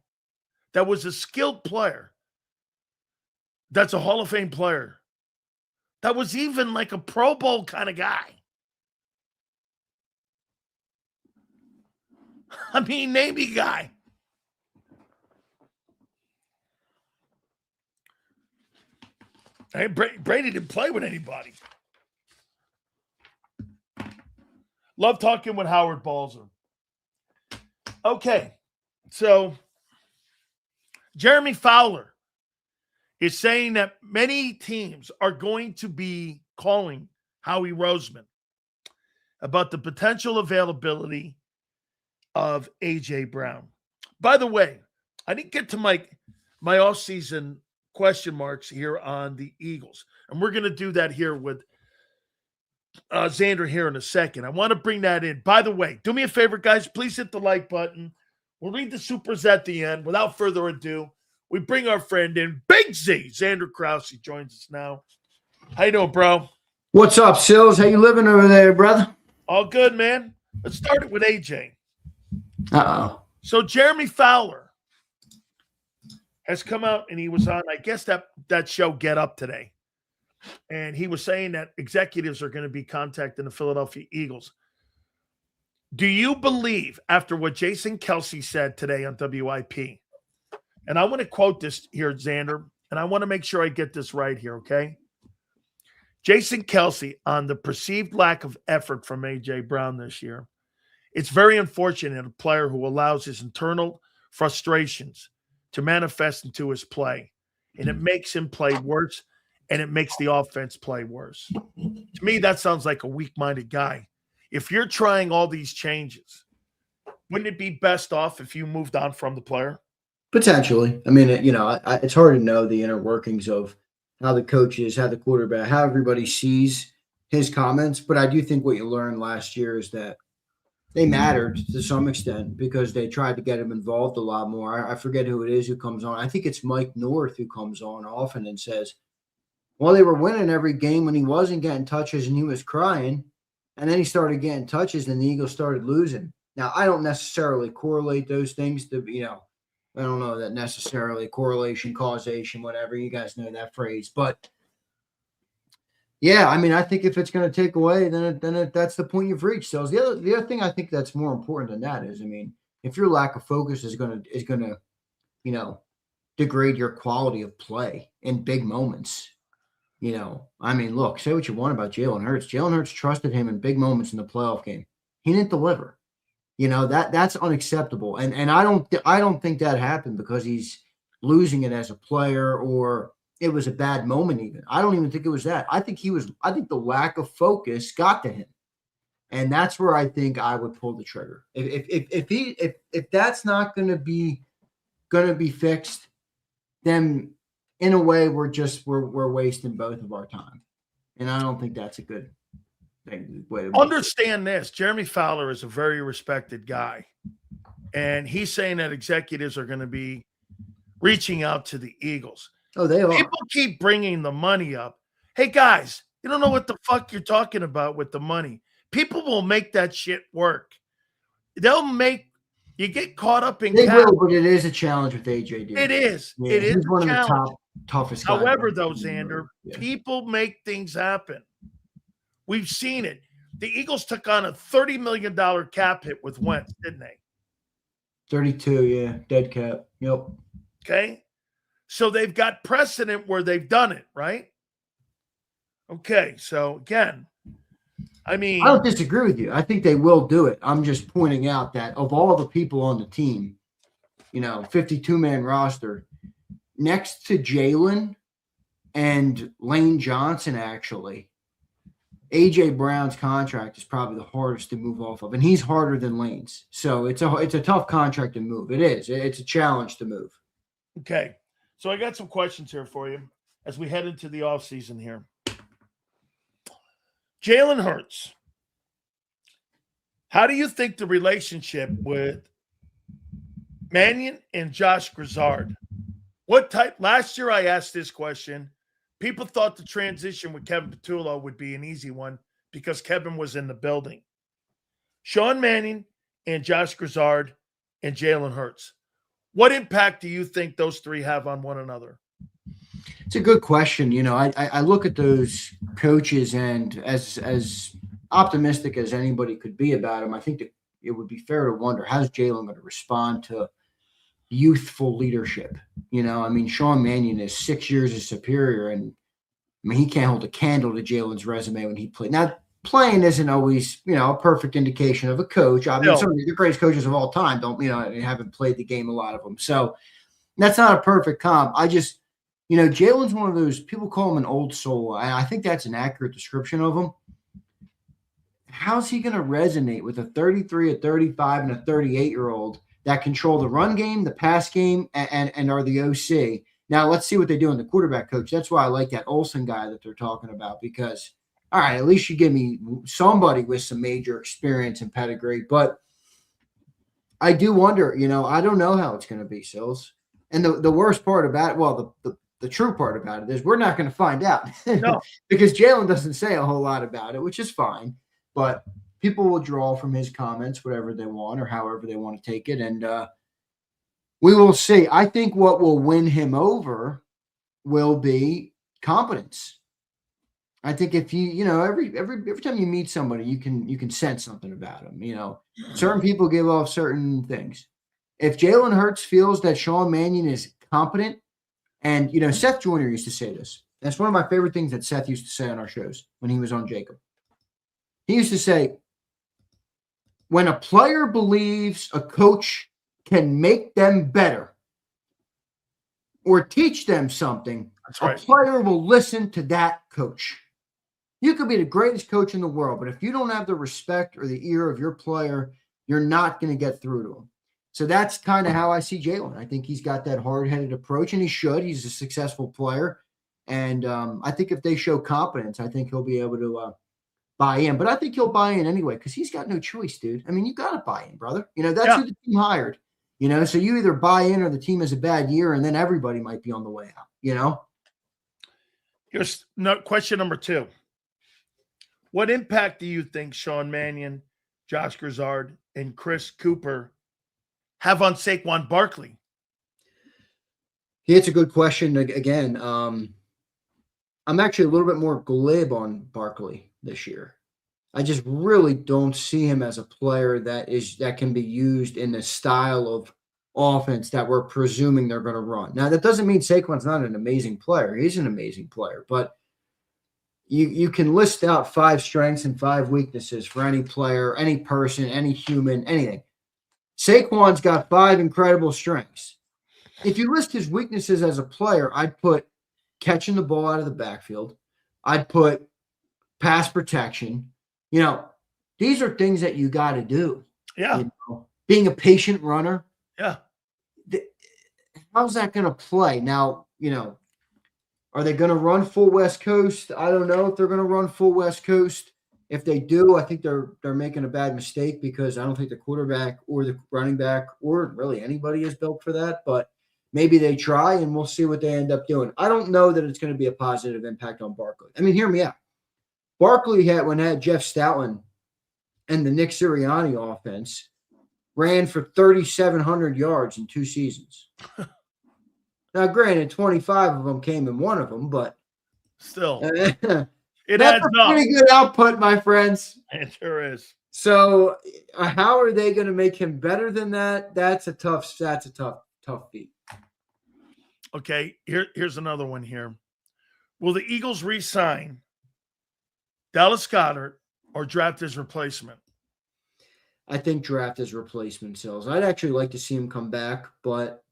that was a skilled player that's a Hall of Fame player that was even like a Pro Bowl kind of guy. I mean, name me a guy. Hey, Brady didn't play with anybody. Love talking with Howard Balzer. Okay, so Jeremy Fowler is saying that many teams are going to be calling Howie Roseman about the potential availability of A.J. Brown. By the way, I didn't get to my offseason question marks here on the Eagles, and we're going to do that here with Xander here in a second. I want to bring that in. By the way, do me a favor, guys. Please hit the like button. We'll read the supers at the end. Without further ado, we bring our friend in, Big Z. Xander Krause joins us now. How you doing, bro? What's up, Sills? How you living over there, brother? All good, man. Let's start it with AJ. Uh-oh. So Jeremy Fowler has come out, and he was on, I guess, that show Get Up today. And he was saying that executives are going to be contacting the Philadelphia Eagles. Do you believe, after what Jason Kelce said today on WIP, and I want to quote this here, Xander, and I want to make sure I get this right here, okay? Jason Kelce on the perceived lack of effort from A.J. Brown this year. It's very unfortunate a player who allows his internal frustrations to manifest into his play, and it makes him play worse, and it makes the offense play worse. To me, that sounds like a weak-minded guy. If you're trying all these changes, wouldn't it be best off if you moved on from the player? Potentially. I mean, it's hard to know the inner workings of how the coaches, how the quarterback, how everybody sees his comments. But I do think what you learned last year is that they mattered to some extent because they tried to get him involved a lot more. I forget who it is who comes on. I think it's Mike North who comes on often and says, well, they were winning every game when he wasn't getting touches and he was crying. And then he started getting touches and the Eagles started losing. Now, I don't necessarily correlate those things to, I don't know that necessarily correlation, causation, whatever. You guys know that phrase. But, yeah, I mean, I think if it's going to take away, then that's the point you've reached. So the other thing I think that's more important than that is, I mean, if your lack of focus is going to degrade your quality of play in big moments, I mean, look, say what you want about Jalen Hurts. Jalen Hurts trusted him in big moments in the playoff game. He didn't deliver. That's unacceptable. And I don't think that happened because he's losing it as a player or it was a bad moment even. I don't even think it was that. I think the lack of focus got to him. And that's where I think I would pull the trigger. If that's not going to be fixed, then in a way, we're wasting both of our time, and I don't think that's a good way to understand this. Jeremy Fowler is a very respected guy, and he's saying that executives are going to be reaching out to the Eagles. Oh, they are. People keep bringing the money up. Hey, guys, you don't know what the fuck you're talking about with the money. People will make that shit work. You get caught up in. They will, but it is a challenge with AJ. It is. Yeah, it is he's one of challenge. the toughest guys. However, though, Xander, people make things happen. We've seen it. The Eagles took on a $30 million cap hit with Wentz, didn't they? 32, yeah. Dead cap. Yep. Okay. So they've got precedent where they've done it, right? Okay. So, again, I mean. I don't disagree with you. I think they will do it. I'm just pointing out that of all the people on the team, 52-man roster, next to Jalen and Lane Johnson, actually, A.J. Brown's contract is probably the hardest to move off of, and he's harder than Lane's. So it's a tough contract to move. It is. It's a challenge to move. Okay. So I got some questions here for you as we head into the offseason here. Jalen Hurts. How do you think the relationship with Mannion and Josh Goedert? What type? Last year I asked this question. People thought the transition with Kevin Patullo would be an easy one because Kevin was in the building. Sean Mannion and Josh Goedert and Jalen Hurts. What impact do you think those three have on one another? It's a good question. You know, I look at those coaches, and as optimistic as anybody could be about them, I think that it would be fair to wonder, how's Jalen going to respond to youthful leadership? You know, I mean, Sean Mannion is 6 years his superior, and I mean, he can't hold a candle to Jalen's resume when he played. Now, playing isn't always, you know, a perfect indication of a coach. I mean, some of the greatest coaches of all time don't, you know, haven't played the game, a lot of them. So that's not a perfect comp. I just, you know, Jalen's one of those, people call him an old soul. I think that's an accurate description of him. How's he going to resonate with a 33, a 35, and a 38-year-old that control the run game, the pass game, and are the OC? Now, let's see what they do in the quarterback coach. That's why I like that Olsen guy that they're talking about, because, all right, at least you give me somebody with some major experience and pedigree. But I do wonder, you know, I don't know how it's going to be, Sills. And the worst part about it, well, the true part about it is we're not going to find out. No. Because Jalen doesn't say a whole lot about it, which is fine. But people will draw from his comments whatever they want or however they want to take it. And we will see. I think what will win him over will be competence. I think if you know, every time you meet somebody, you can sense something about them. You know, certain people give off certain things. If Jalen Hurts feels that Sean Mannion is competent, and, you know, Seth Joyner used to say this. That's one of my favorite things that Seth used to say on our shows when he was on JAKIB. He used to say, when a player believes a coach can make them better or teach them something, a player will listen to that coach. You could be the greatest coach in the world, but if you don't have the respect or the ear of your player, you're not going to get through to him. So that's kind of how I see Jalen. I think he's got that hard-headed approach, and he should. He's a successful player. And I think if they show competence, I think he'll be able to buy in. But I think he'll buy in anyway because he's got no choice, dude. I mean, you got to buy in, brother. You know, that's who the team hired. You know, so you either buy in or the team has a bad year, and then everybody might be on the way out, you know? Here's question number 2. What impact do you think Sean Mannion, Josh Goedert, and Chris Cooper have on Saquon Barkley? Yeah, it's a good question. Again, I'm actually a little bit more glib on Barkley this year. I just really don't see him as a player that can be used in the style of offense that we're presuming they're going to run. Now, that doesn't mean Saquon's not an amazing player. He's an amazing player, but you can list out 5 strengths and 5 weaknesses for any player, any person, any human, anything. Saquon's got 5 incredible strengths. If you list his weaknesses as a player, I'd put catching the ball out of the backfield. I'd put pass protection. You know, these are things that you got to do. Yeah. You know? Being a patient runner. Yeah. How's that going to play? Now, you know, are they going to run full West Coast? I don't know if they're going to run full West Coast. If they do, I think they're making a bad mistake because I don't think the quarterback or the running back or really anybody is built for that. But maybe they try, and we'll see what they end up doing. I don't know that it's going to be a positive impact on Barkley. I mean, hear me out. Barkley had Jeff Stoutland and the Nick Sirianni offense ran for 3,700 yards in 2 seasons. Now, granted, 25 of them came in one of them, but still, it adds up. Pretty good output, my friends. It sure is. So, how are they going to make him better than that? That's a tough feat. Okay, here's another one here. Will the Eagles re-sign Dallas Goedert or draft his replacement? I think draft his replacement, Sills. I'd actually like to see him come back, but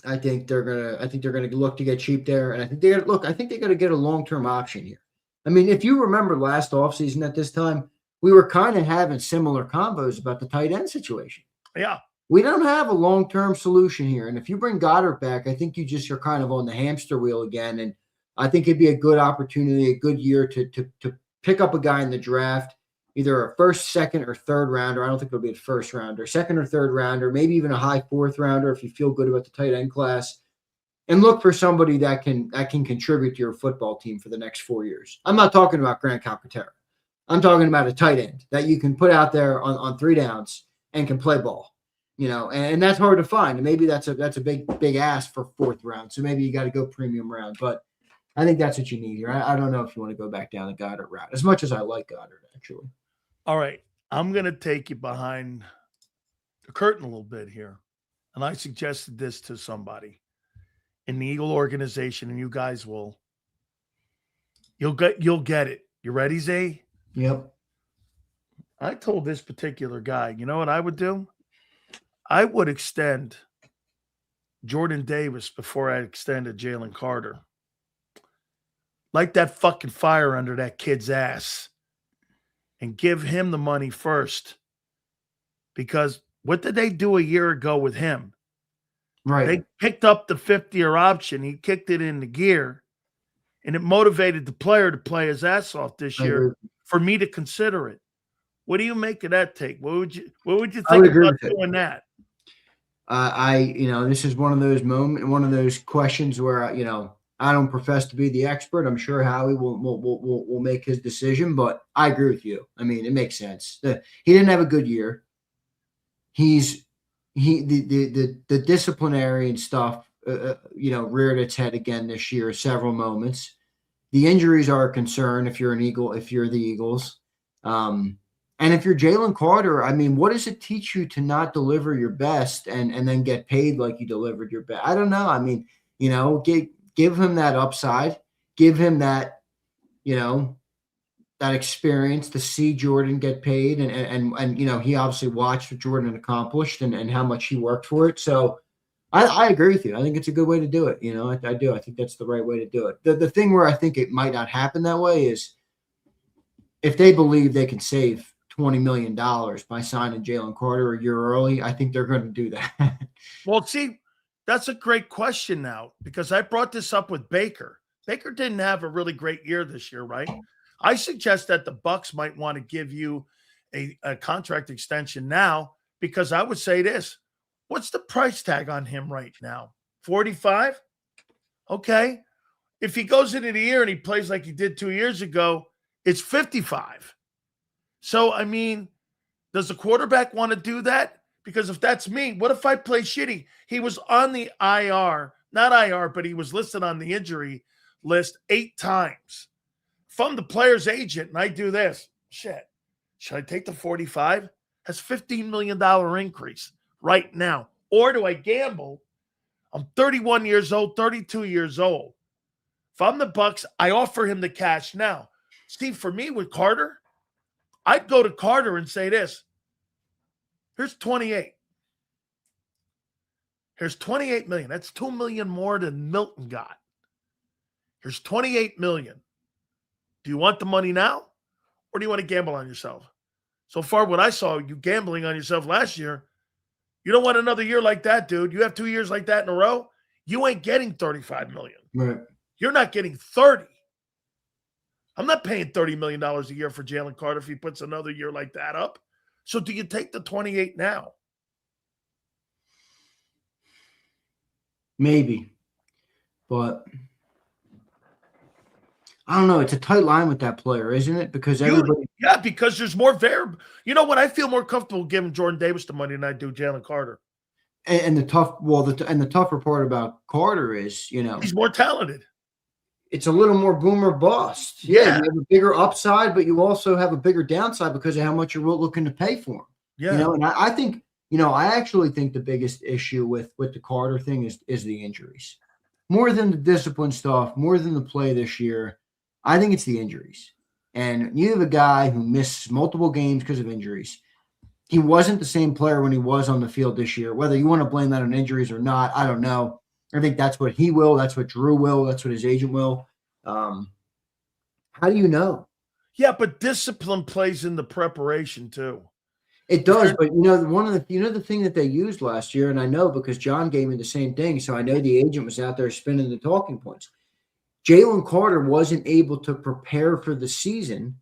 I think they're gonna look to get cheap there, and I think they got to get a long-term option here. I mean, if you remember last offseason at this time, we were kind of having similar convos about the tight end situation. Yeah. We don't have a long-term solution here. And if you bring Goddard back, I think you're kind of on the hamster wheel again. And I think it'd be a good opportunity, a good year to pick up a guy in the draft, either a first, second, or third rounder. I don't think it'll be a first rounder, second or third rounder, maybe even a high fourth rounder if you feel good about the tight end class. And look for somebody that can contribute to your football team for the next 4 years. I'm not talking about Grant Calcaterra. I'm talking about a tight end that you can put out there on 3 downs and can play ball. And that's hard to find. And maybe that's a big ask for 4th round. So maybe you got to go premium round. But I think that's what you need here. I don't know if you want to go back down the Goddard route, as much as I like Goddard, actually. All right. I'm going to take you behind the curtain a little bit here. And I suggested this to somebody in the Eagle organization, and you guys you'll get it. You ready, Zay? Yep. I told this particular guy, you know what I would do? I would extend Jordan Davis before I extended Jalen Carter. Light that fucking fire under that kid's ass and give him the money first. Because what did they do a year ago with him? Right. They picked up the 50-year option. He kicked it into gear, and it motivated the player to play his ass off this year for me to consider it. What do you make of that take? What would you think about doing that? This is one of those questions where, I don't profess to be the expert. I'm sure Howie will make his decision, but I agree with you. I mean, it makes sense. He didn't have a good year. The disciplinary and stuff, reared its head again this year, several moments. The injuries are a concern if you're the Eagles. And if you're Jalen Carter, I mean, what does it teach you to not deliver your best and then get paid like you delivered your best? I don't know. I mean, give him that upside, give him that, that experience to see Jordan get paid. And he obviously watched what Jordan accomplished and how much he worked for it. So I agree with you. I think it's a good way to do it. I do. I think that's the right way to do it. The thing where I think it might not happen that way is if they believe they can save $20 million by signing Jalen Carter a year early, I think they're going to do that. Well, see, that's a great question now, because I brought this up with Baker. Baker didn't have a really great year this year, right? I suggest that the Bucs might want to give you a contract extension now, because I would say this. What's the price tag on him right now? 45? Okay. If he goes into the year and he plays like he did 2 years ago, it's 55. So, I mean, does the quarterback want to do that? Because if that's me, what if I play shitty? He was on the IR, not IR, but he was listed on the injury list 8 times. If I'm the player's agent and I do this, shit, should I take the 45? That's $15 million increase right now. Or do I gamble? I'm 31 years old, 32 years old. If I'm the Bucs, I offer him the cash now. Steve, for me with Carter, I'd go to Carter and say this. Here's 28. Here's 28 million. That's 2 million more than Milton got. Here's 28 million. Do you want the money now, or do you want to gamble on yourself? So far, what I saw you gambling on yourself last year, you don't want another year like that, dude. You have 2 years like that in a row, you ain't getting 35 million. Right. You're not getting 30. I'm not paying $30 million a year for Jalen Carter if he puts another year like that up. So do you take the 28 now? Maybe. But I don't know. It's a tight line with that player, isn't it? Because everybody. Yeah, because there's more variable. You know what? I feel more comfortable giving Jordan Davis the money than I do Jalen Carter. And the tougher part about Carter is, he's more talented. It's a little more boomer bust. Yeah, you have a bigger upside, but you also have a bigger downside because of how much you're looking to pay for him. Yeah. And I think, I actually think the biggest issue with the Carter thing is the injuries. More than the discipline stuff, more than the play this year, I think it's the injuries. And you have a guy who missed multiple games because of injuries. He wasn't the same player when he was on the field this year. Whether you want to blame that on injuries or not, I don't know. I think that's what he will. That's what Drew will. That's what his agent will. How do you know? Yeah, but discipline plays in the preparation too. It does, but the thing that they used last year, and I know because John gave me the same thing, so I know the agent was out there spinning the talking points. Jalen Carter wasn't able to prepare for the season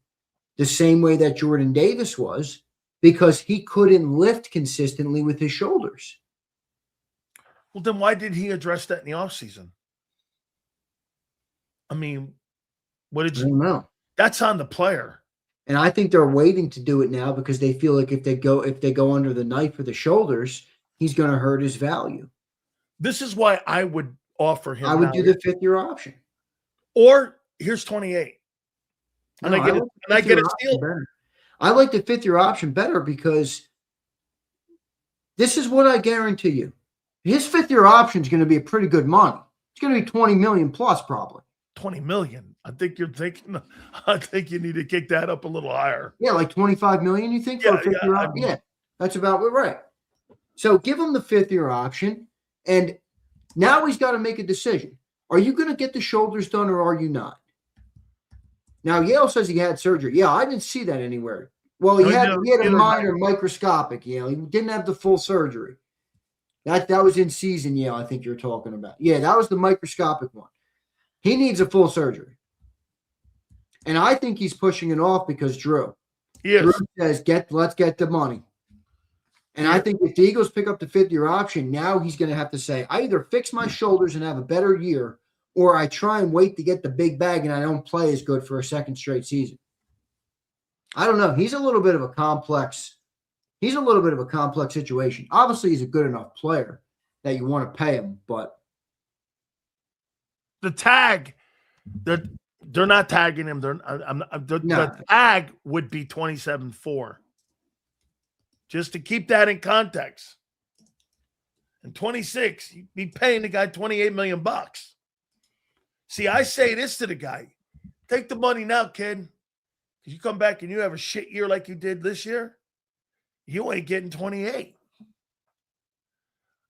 the same way that Jordan Davis was because he couldn't lift consistently with his shoulders. Well, then why did he address that in the offseason? I mean, what did I don't know. That's on the player. And I think they're waiting to do it now because they feel like if they go under the knife or the shoulders, he's going to hurt his value. This is why I would offer him. I would do the 5th-year option. Or here's 28. And I get a steal. I like the 5th-year option better because this is what I guarantee you. His 5th-year option is going to be a pretty good money. It's going to be 20 million plus probably. 20 million. I think you need to kick that up a little higher. Yeah, like 25 million, you think? For a 5th-year option? Yeah, that's about right. So give him the 5th-year option, and now he's got to make a decision. Are you going to get the shoulders done or are you not? Now, Yale says he had surgery. Yeah, I didn't see that anywhere. Well, he had a minor microscopic, He didn't have the full surgery. That was in season, Yale, I think you're talking about. Yeah, that was the microscopic one. He needs a full surgery. And I think he's pushing it off because Drew says, let's get the money. And I think if the Eagles pick up the 5th-year option, now he's going to have to say, I either fix my shoulders and have a better year, or I try and wait to get the big bag and I don't play as good for a second straight season. I don't know. He's a little bit of a complex situation. Obviously, he's a good enough player that you want to pay him, but the tag, they're not tagging him. The tag would be 27.4. Just to keep that in context. And 26, you'd be paying the guy $28 million. See, I say this to the guy. Take the money now, kid. Because you come back and you have a shit year like you did this year, you ain't getting 28.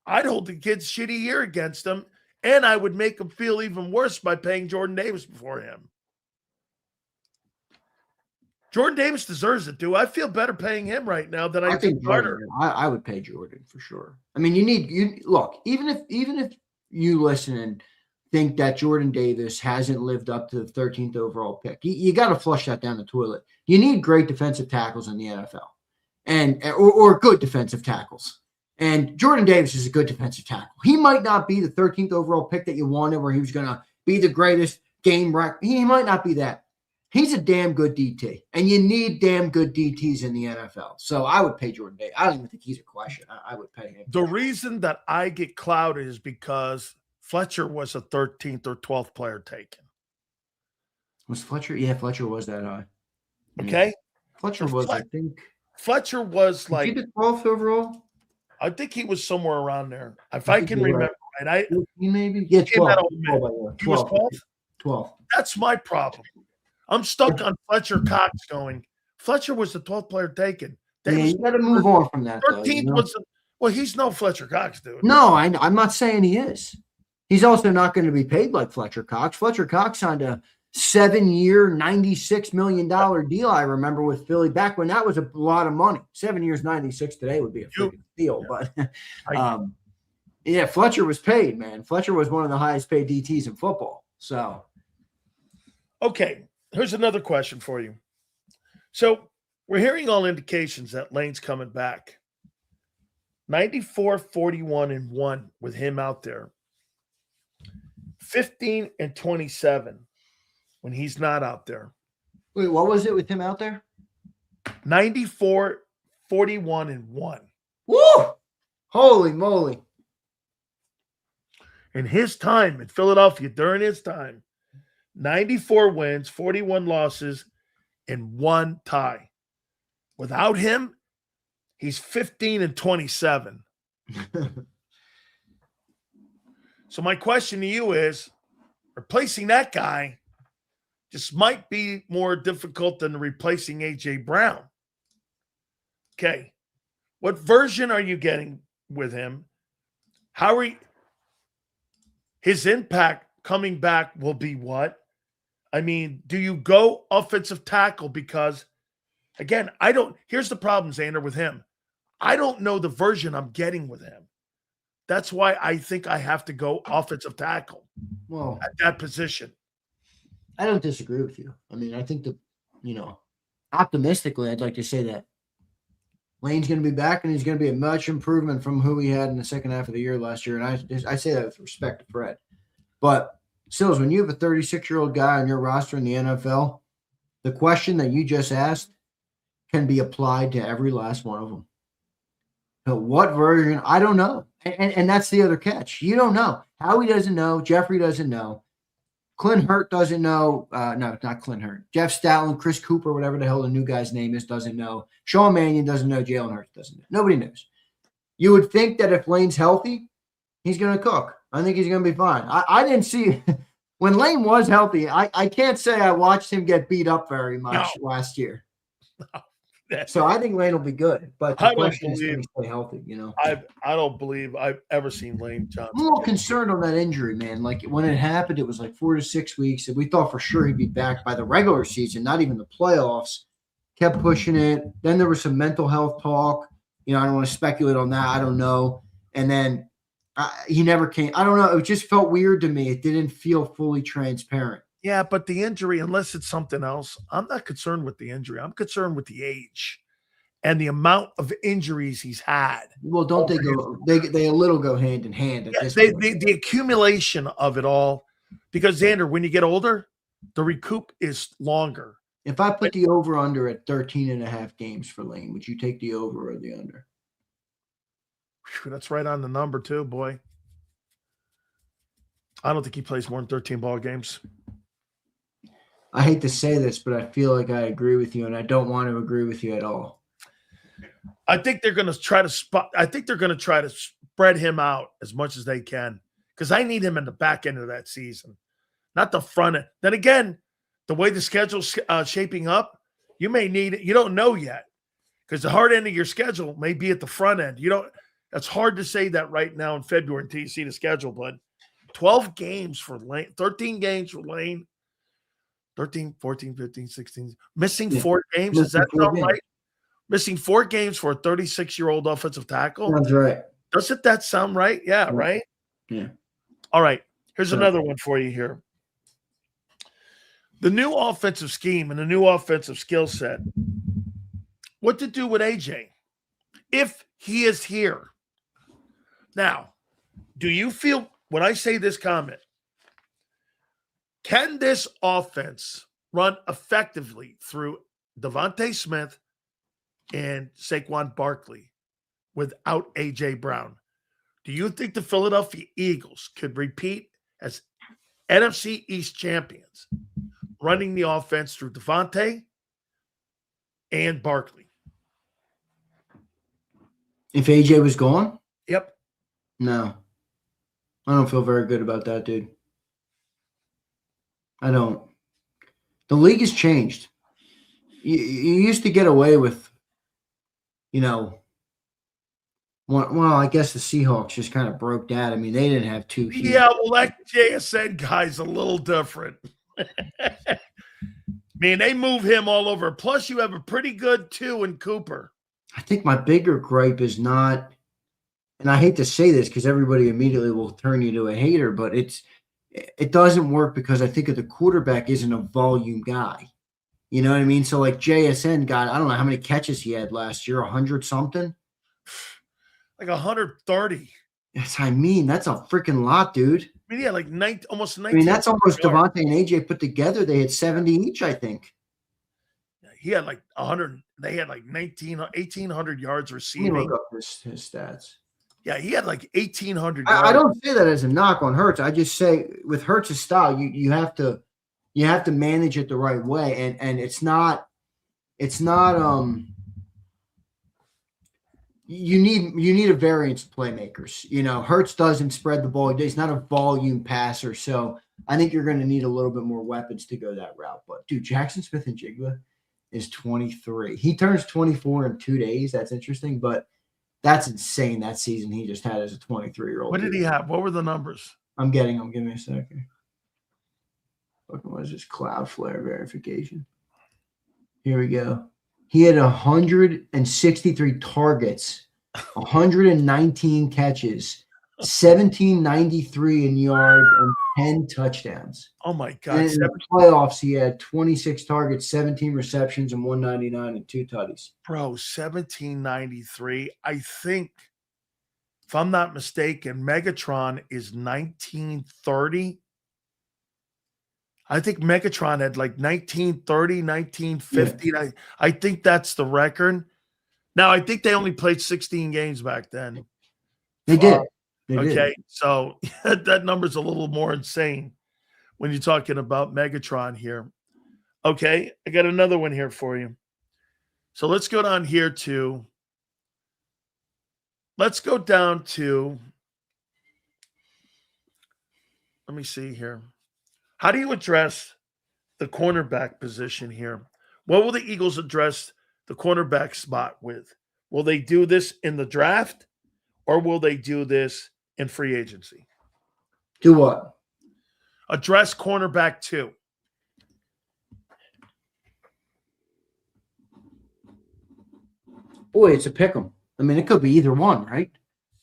I'd hold the kid's shitty year against him, and I would make him feel even worse by paying Jordan Davis before him. Jordan Davis deserves it, dude. I feel better paying him right now than I think Carter. I would pay Jordan for sure. I mean, look, even if you listen and think that Jordan Davis hasn't lived up to the 13th overall pick, you got to flush that down the toilet. You need great defensive tackles in the NFL, and or good defensive tackles. And Jordan Davis is a good defensive tackle. He might not be the 13th overall pick that you wanted, where he was going to be the greatest game wreck. He might not be that. He's a damn good DT, and you need damn good DTs in the NFL. So I would pay Jordan Davis. I don't even think he's a question. I would pay him. The reason that I get clouded is because Fletcher was a 13th or 12th player taken. Was Fletcher? Yeah, Fletcher was that high. Okay. Yeah. Fletcher was, I think. Fletcher was like. Was he the 12th overall? I think he was somewhere around there. If I can remember right. Maybe? Yeah, 12. He was 12? 12. That's my problem. I'm stuck on Fletcher Cox going, Fletcher was the 12th player taken. You got to move on from that. 13th was well, he's no Fletcher Cox, dude. No, I'm not saying he is. He's also not going to be paid like Fletcher Cox. Fletcher Cox signed a 7-year, $96 million deal, I remember, with Philly back when that was a lot of money. 7 years, 96 today would be a freaking deal. Yeah. But yeah, Fletcher was paid, man. Fletcher was one of the highest paid DTs in football. So, okay. Here's another question for you. So we're hearing all indications that Lane's coming back. 94, 41, and 1 with him out there. 15 and 27 when he's not out there. Wait, what was it with him out there? 94, 41, and 1. Woo! Holy moly. In his time in Philadelphia, during his time, 94 wins, 41 losses, and 1 tie. Without him, he's 15 and 27. So my question to you is, replacing that guy just might be more difficult than replacing A.J. Brown. Okay. What version are you getting with him? His impact coming back will be what? I mean, do you go offensive tackle? Because, again, here's the problem, Xander, with him. I don't know the version I'm getting with him. That's why I think I have to go offensive tackle at that position. I don't disagree with you. I mean, I think optimistically, I'd like to say that Lane's going to be back, and he's going to be a much improvement from who he had in the second half of the year last year. And I say that with respect to Fred. But Sills, when you have a 36-year-old guy on your roster in the NFL, the question that you just asked can be applied to every last one of them. So what version? I don't know. And that's the other catch. You don't know. Howie doesn't know. Jeffrey doesn't know. Clint Hurt doesn't know. No, not Clint Hurt. Jeff Stoutland, Chris Cooper, whatever the hell the new guy's name is, doesn't know. Sean Mannion doesn't know. Jalen Hurts doesn't know. Nobody knows. You would think that if Lane's healthy, he's going to cook. I think he's going to be fine. I didn't see – when Lane was healthy, I can't say I watched him get beat up very much last year. No. So I think Lane will be good, but the question is, can he stay healthy? I don't believe I've ever seen Lane Johnson. I'm a little concerned on that injury, man. Like when it happened, it was like 4 to 6 weeks, and we thought for sure he'd be back by the regular season, not even the playoffs. Kept pushing it. Then there was some mental health talk. I don't want to speculate on that. I don't know. And then he never came. I don't know. It just felt weird to me. It didn't feel fully transparent. Yeah, but the injury, unless it's something else, I'm not concerned with the injury. I'm concerned with the age and the amount of injuries he's had. Well, don't they go? They a little go hand in hand. The accumulation of it all, because Xander, when you get older, the recoup is longer. If I put the over under at 13.5 games for Lane, would you take the over or the under? Whew, that's right on the number too, boy. I don't think he plays more than 13 ball games. I hate to say this, but I feel like I agree with you, and I don't want to agree with you at all. I think they're going to try to spread him out as much as they can, because I need him in the back end of that season, not the front end. Then again, the way the schedule's shaping up, you may need it. You don't know yet, because the hard end of your schedule may be at the front end. It's hard to say that right now in February until you see the schedule, but 12 games for Lane, 13 games for Lane. 13, 14, 15, 16. Missing 4 games. Does that sound right? Missing 4 games for a 36-year-old offensive tackle. That's right. Doesn't that sound right? Yeah, right? Yeah. All right. Here's another one for you here. The new offensive scheme and the new offensive skill set. What to do with AJ if he is here? Now, do you feel when I say this comment, can this offense run effectively through Devontae Smith and Saquon Barkley without A.J. Brown? Do you think the Philadelphia Eagles could repeat as NFC East champions, running the offense through Devontae and Barkley? If A.J. was gone? Yep. No. I don't feel very good about that, dude. I don't. The league has changed. You used to get away with, well, I guess the Seahawks just kind of broke that. I mean, they didn't have 2 huge. Yeah, well, that JSN guy's a little different. Man, they move him all over. Plus, you have a pretty good 2 in Cooper. I think my bigger gripe is not, and I hate to say this because everybody immediately will turn you to a hater, but it doesn't work because I think the quarterback isn't a volume guy. You know what I mean? So like JSN got, I don't know how many catches he had last year, 100 something? Like 130. Yes, I mean, that's a freaking lot, dude. I mean, yeah, like almost 19. I mean, that's almost Devontae and AJ put together. They had 70 each, I think. He had like 100. They had like 1,800 yards receiving. Let me look up his stats. Yeah, he had like 1,800 yards. I don't say that as a knock on Hurts. I just say with Hurts' style, you have to manage it the right way, and it's not you need a variance of playmakers. Hurts doesn't spread the ball. He's not a volume passer, so I think you're going to need a little bit more weapons to go that route. But dude, Jackson Smith-Njigba is 23. He turns 24 in 2 days. That's interesting, but that's insane. That season he just had as a 23-year-old. What did he have? What were the numbers? I'm getting them. Give me a second. What is this Cloudflare verification? Here we go. He had 163 targets, 119 catches, 1793 in yards, and 10 touchdowns. Oh my God! And in the playoffs, he had 26 targets, 17 receptions, and 199 and 2 tutties. Bro, 1793. I think, if I'm not mistaken, Megatron is 1930. I think Megatron had like 1930, 1950. Yeah. I think that's the record. Now, I think they only played 16 games back then. They did. Okay, so that number's a little more insane when you're talking about Megatron here. Okay, I got another one here for you. So let's go down here to, let me see here. How do you address the cornerback position here? What will the Eagles address the cornerback spot with? Will they do this in the draft or will they do this in free agency? Do what? Address cornerback 2. Boy, it's a pick 'em. I mean, it could be either one, right?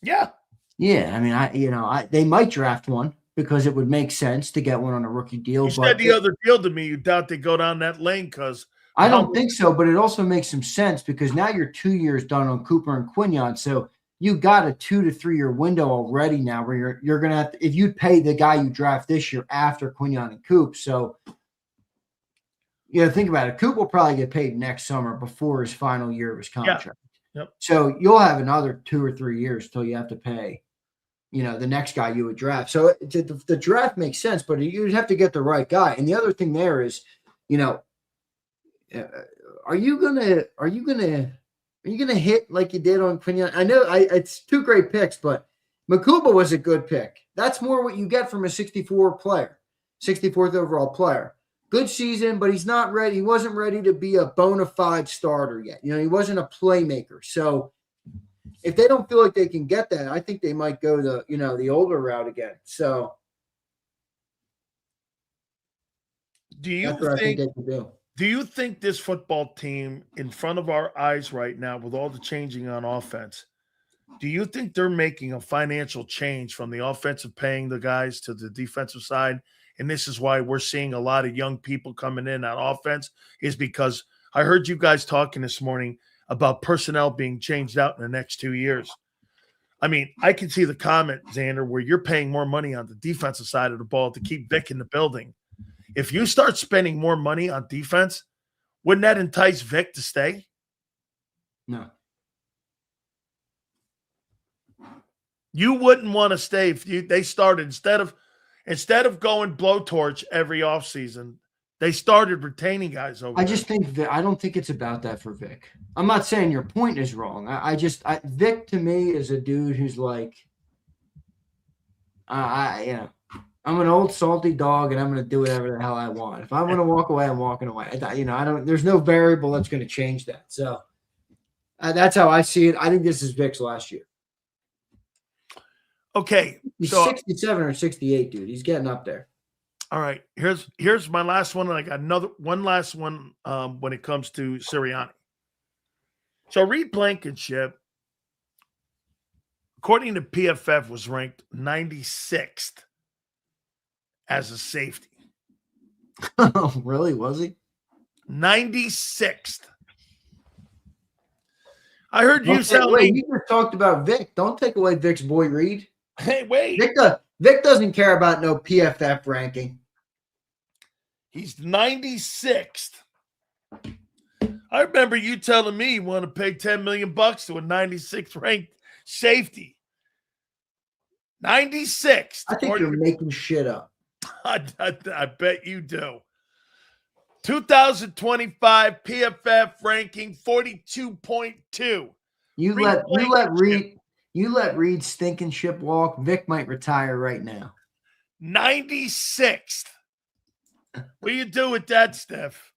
Yeah. Yeah. I mean, they might draft one because it would make sense to get one on a rookie deal. You said the other deal to me, you doubt they go down that lane because I don't think so, but it also makes some sense because now you're 2 years done on Cooper and Quignon. So you got a 2 to 3 year window already now where you're going to have to, if you pay the guy you draft this year after Quignon and Coop. So, think about it. Coop will probably get paid next summer before his final year of his contract. Yeah. Yep. So you'll have another 2 or 3 years till you have to pay, the next guy you would draft. So the draft makes sense, but you'd have to get the right guy. And the other thing there is, are you gonna hit like you did on Quignon? I know it's 2 great picks, but Makuba was a good pick. That's more what you get from a 64th overall player. Good season, but he's not ready. He wasn't ready to be a bona fide starter yet. He wasn't a playmaker. So if they don't feel like they can get that, I think they might go the older route again. So that's what I think they can do. Do you think this football team in front of our eyes right now, with all the changing on offense, do you think they're making a financial change from the offensive paying the guys to the defensive side? And this is why we're seeing a lot of young people coming in on offense, is because I heard you guys talking this morning about personnel being changed out in the next 2 years. I mean, I can see the comment, Xander, where you're paying more money on the defensive side of the ball to keep Vic in the building. If you start spending more money on defense, wouldn't that entice Vic to stay? No. You wouldn't want to stay if they started instead of going blowtorch every offseason, they started retaining guys over I just think I don't think it's about that for Vic. I'm not saying your point is wrong. Vic to me is a dude who's like, I'm an old salty dog and I'm going to do whatever the hell I want. If I want to walk away, I'm walking away. There's no variable that's going to change that. So that's how I see it. I think this is Vic's last year. Okay. He's 67 or 68, dude. He's getting up there. All right. Here's my last one. And I got one last one when it comes to Sirianni. So Reed Blankenship, according to PFF, was ranked 96th as a safety. Oh, really? Was he? 96th. I heard you sound like you just talked about Vic. Don't take away Vic's boy Reed. Hey, wait. Vic doesn't care about no PFF ranking. He's 96th. I remember you telling me you want to pay $10 million to a 96th ranked safety. 96th. I think you're making shit up. I bet you do. 2025 PFF ranking 42.2. You let Reed stinking ship walk. Vic might retire right now. 96th. What do you do with that, Steph?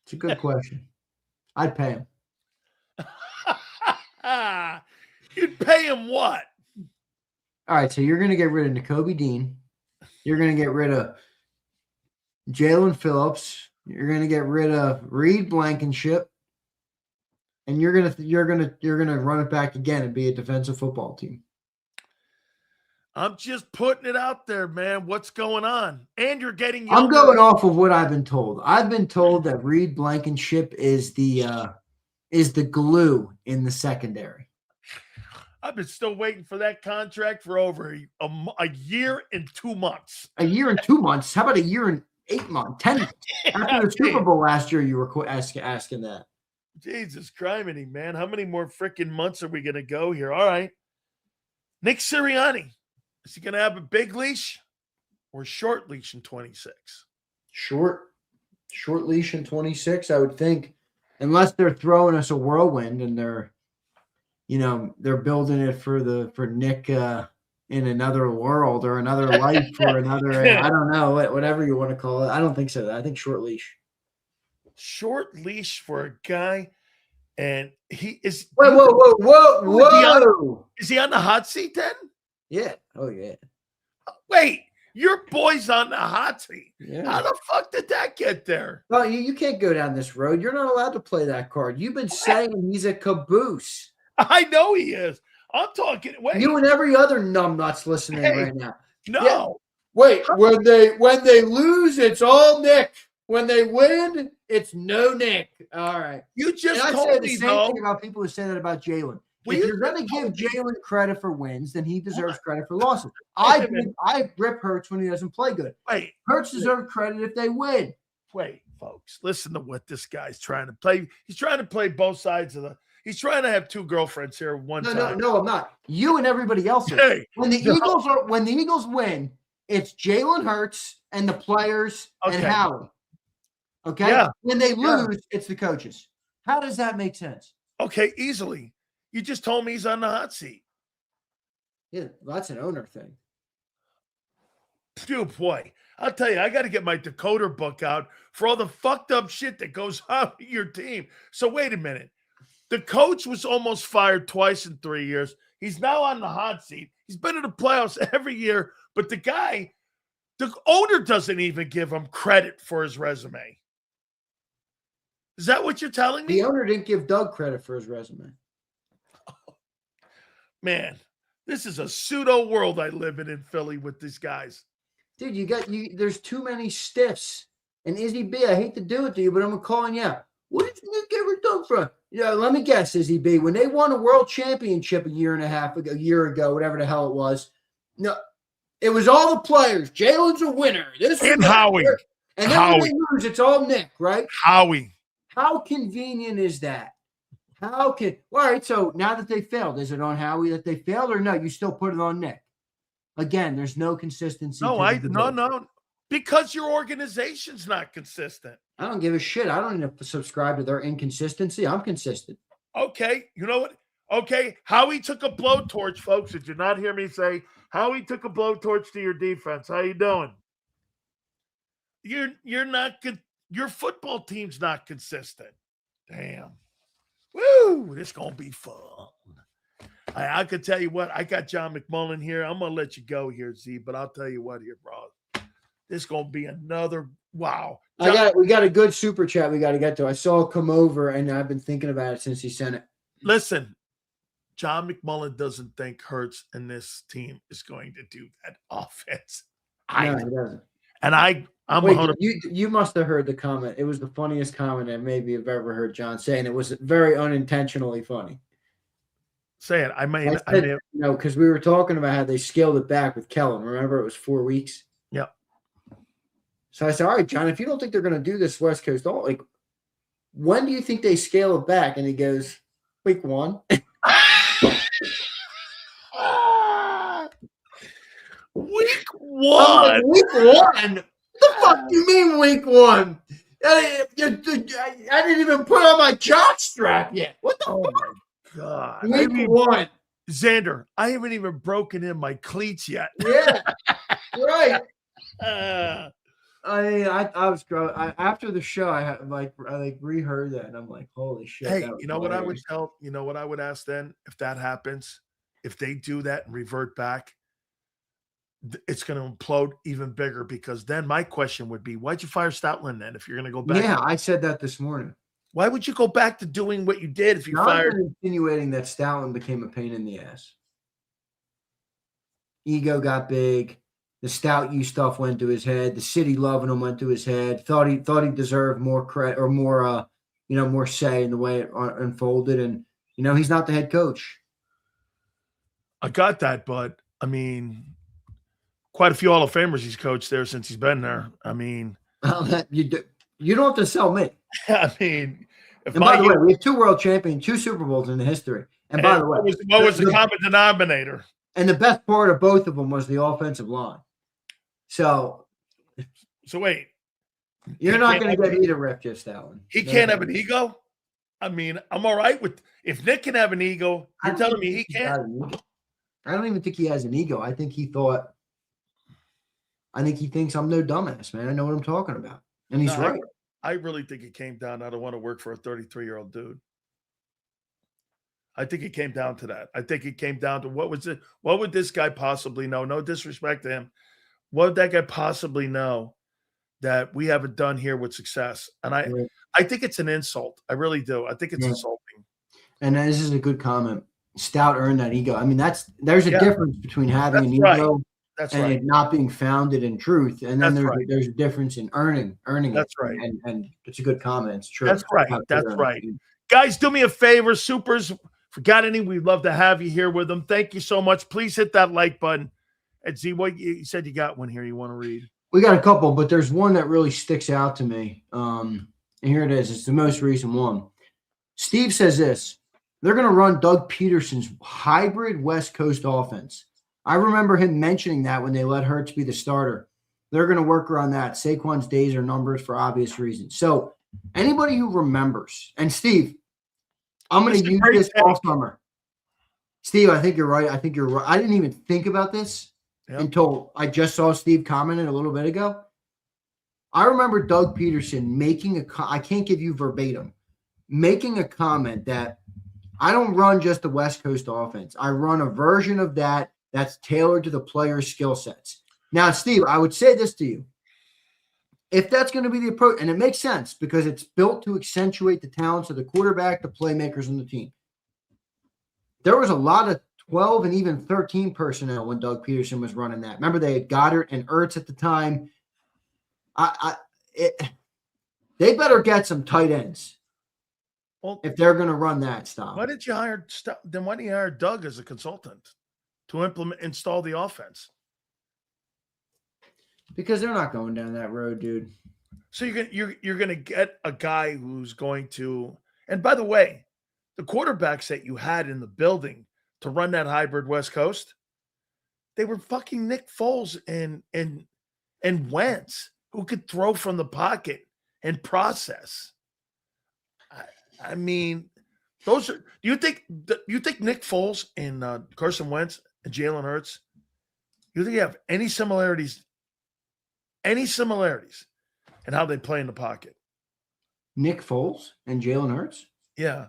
It's a good question. I'd pay him. You'd pay him what? All right, so you're going to get rid of Nakobe Dean. You're going to get rid of Jalen Phillips. You're going to get rid of Reed Blankenship, and you're gonna run it back again and be a defensive football team. I'm just putting it out there, man. What's going on? And you're getting younger. I'm going off of what I've been told. I've been told that Reed Blankenship is the glue in the secondary. I've been still waiting for that contract for over a year and 2 months. A year and 2 months? How about a year and 8 months? 10 months? After the Super Bowl last year, you were asking that. Jesus criminy, man. How many more freaking months are we going to go here? All right. Nick Sirianni. Is he going to have a big leash or short leash in 26? Short leash in 26, I would think, unless they're throwing us a whirlwind and they're building it for Nick in another world or another life or another, I don't know, whatever you want to call it. I don't think so. I think short leash. Short leash for a guy, and he is. Whoa! Is he on the hot seat then? Yeah. Oh yeah. Wait, your boy's on the hot seat. Yeah. How the fuck did that get there? Well, you can't go down this road. You're not allowed to play that card. You've been saying he's a caboose. I know he is. I'm talking. Wait, you and every other numbnuts listening right now. No. Yeah. Wait, when they lose, it's all Nick. When they win, it's no Nick. All right. You just and told I say me the same thing about people who say that about Jalen. If you're going to give Jalen credit for wins, then he deserves credit for losses. I rip Hurts when he doesn't play good. Wait, Hurts deserves credit if they win. Wait, folks, listen to what this guy's trying to play. He's trying to play both sides of the. He's trying to have two girlfriends here at one time. No, I'm not. You and everybody else. Hey, when the Eagles win, it's Jalen Hurts and the players and Howie. Okay. Yeah. When they lose, it's the coaches. How does that make sense? Okay, easily. You just told me he's on the hot seat. Yeah, that's an owner thing. Dude, boy, I'll tell you, I got to get my decoder book out for all the fucked up shit that goes on with your team. So wait a minute. The coach was almost fired twice in 3 years. He's now on the hot seat. He's been in the playoffs every year, but the owner doesn't even give him credit for his resume. Is that what you're telling me? The owner didn't give Doug credit for his resume. Man, this is a pseudo world I live in Philly with these guys. Dude, there's too many stiffs. And Izzy B, I hate to do it to you, but I'm calling you out. What did Nick ever done for? Yeah, let me guess, Izzy B. When they won a world championship a year ago, whatever the hell it was, no, it was all the players. Jalen's a winner. This and Howie. And then when they lose, it's all Nick, right? Howie. How convenient is that? All right, so now that they failed, is it on Howie that they failed, or no, you still put it on Nick? Again, there's no consistency. No, because your organization's not consistent. I don't give a shit. I don't need to subscribe to their inconsistency. I'm consistent. Okay, you know what? Okay, Howie took a blowtorch, folks. Did you not hear me say Howie took a blowtorch to your defense? How you doing? You're not good. Your football team's not consistent. Damn. Woo! This gonna be fun. I could tell you what. I got John McMullen here. I'm gonna let you go here, Z. But I'll tell you what, here, bro. This gonna be another wow. We got a good super chat we got to get to. I saw it come over, and I've been thinking about it since he sent it. Listen, John McMullen doesn't think Hurts and this team is going to do that offense. No, he doesn't. And I'm Wait, you must have heard the comment. It was the funniest comment that maybe you've ever heard John say, and it was very unintentionally funny. Say it. I may have. Because we were talking about how they scaled it back with Kellen. Remember, it was 4 weeks. Yep. So I said, all right, John, if you don't think they're going to do this West Coast, when do you think they scale it back? And he goes, week 1. Week 1. Week 1? What the fuck do you mean week 1? I didn't even put on my jock strap yet. What the fuck? My God. Week 1. Xander, I haven't even broken in my cleats yet. Yeah. Right. I was after the show. I reheard that, and I'm like, holy shit. Hey, you know what I would tell? You know what I would ask then if that happens? If they do that and revert back, it's going to implode even bigger, because then my question would be, why'd you fire Stoutland then if you're going to go back? Yeah, I said that this morning. Why would you go back to doing what you did if you fired? I'm insinuating that Stoutland became a pain in the ass. Ego got big. The Stout U stuff went to his head. The city loving him went to his head. Thought he deserved more credit or more, more say in the way it unfolded. And he's not the head coach. I got that, but I mean, quite a few Hall of Famers he's coached there since he's been there. I mean, you don't have to sell me. I mean, by the way, we have 2 world champions, 2 Super Bowls in the history. And by the way, what was the common denominator? And the best part of both of them was the offensive line. So wait, you're not going to get me to rip just that one. He can't have an ego. I mean, I'm all right with if Nick can have an ego. You're telling me he can't? I don't even think he has an ego. I think he thinks I'm no dumbass, man. I know what I'm talking about, and he's right. I really think it came down. I don't want to work for a 33-year-old dude. I think it came down to that. I think it came down to what would this guy possibly know? No disrespect to him. What would that guy possibly know that we haven't done here with success? And I think it's an insult. I really do. I think it's insulting. And this is a good comment. Stout earned that ego. I mean, there's a difference between having an ego and it not being founded in truth. And then there's a difference in earning That's it. right. And it's a good comment. It's true. That's right. That's right. Guys, do me a favor, supers. Forgot any? We'd love to have you here with them. Thank you so much. Please hit that like button. And Z, what you said you got one here you want to read? We got a couple, but there's one that really sticks out to me. And here it is. It's the most recent one. Steve says this. They're going to run Doug Peterson's hybrid West Coast offense. I remember him mentioning that when they let Hurts be the starter. They're going to work around that. Saquon's days are numbers for obvious reasons. So anybody who remembers, and Steve, I'm going to use this all summer. Steve, I think you're right. I didn't even think about this until I just saw Steve commented a little bit ago. I remember Doug Peterson making I can't give you verbatim, making a comment that I don't run just the West Coast offense. I run a version of that that's tailored to the player's skill sets. Now, Steve, I would say this to you. If that's going to be the approach, and it makes sense because it's built to accentuate the talents of the quarterback, the playmakers on the team. There was a lot of 12 and even 13 personnel when Doug Peterson was running that. Remember, they had Goedert and Ertz at the time. They better get some tight ends. Well, if they're going to run that style. Why did you hire Doug as a consultant to install the offense? Because they're not going down that road, dude. So you're going to get a guy who's going to, and by the way, the quarterbacks that you had in the building to run that hybrid West Coast, they were fucking Nick Foles and Wentz, who could throw from the pocket and process. I mean, those are. Do you think Nick Foles and Carson Wentz and Jalen Hurts? You think you have any similarities? Any similarities in how they play in the pocket? Nick Foles and Jalen Hurts? Yeah.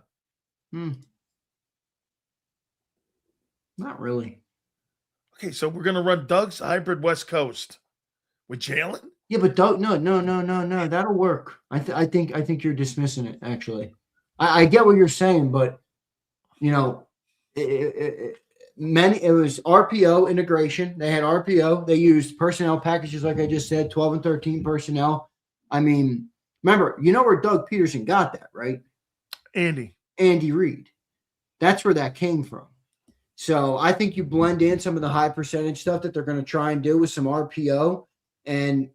Not really. Okay, so we're gonna run Doug's hybrid West Coast with Jalen. Yeah, but Doug, no. That'll work. I think you're dismissing it. Actually, I get what you're saying, but it was RPO integration. They had RPO. They used personnel packages, like I just said, 12 and 13 personnel. I mean, remember, where Doug Peterson got that, right? Andy Reid. That's where that came from. So I think you blend in some of the high percentage stuff that they're going to try and do with some RPO, and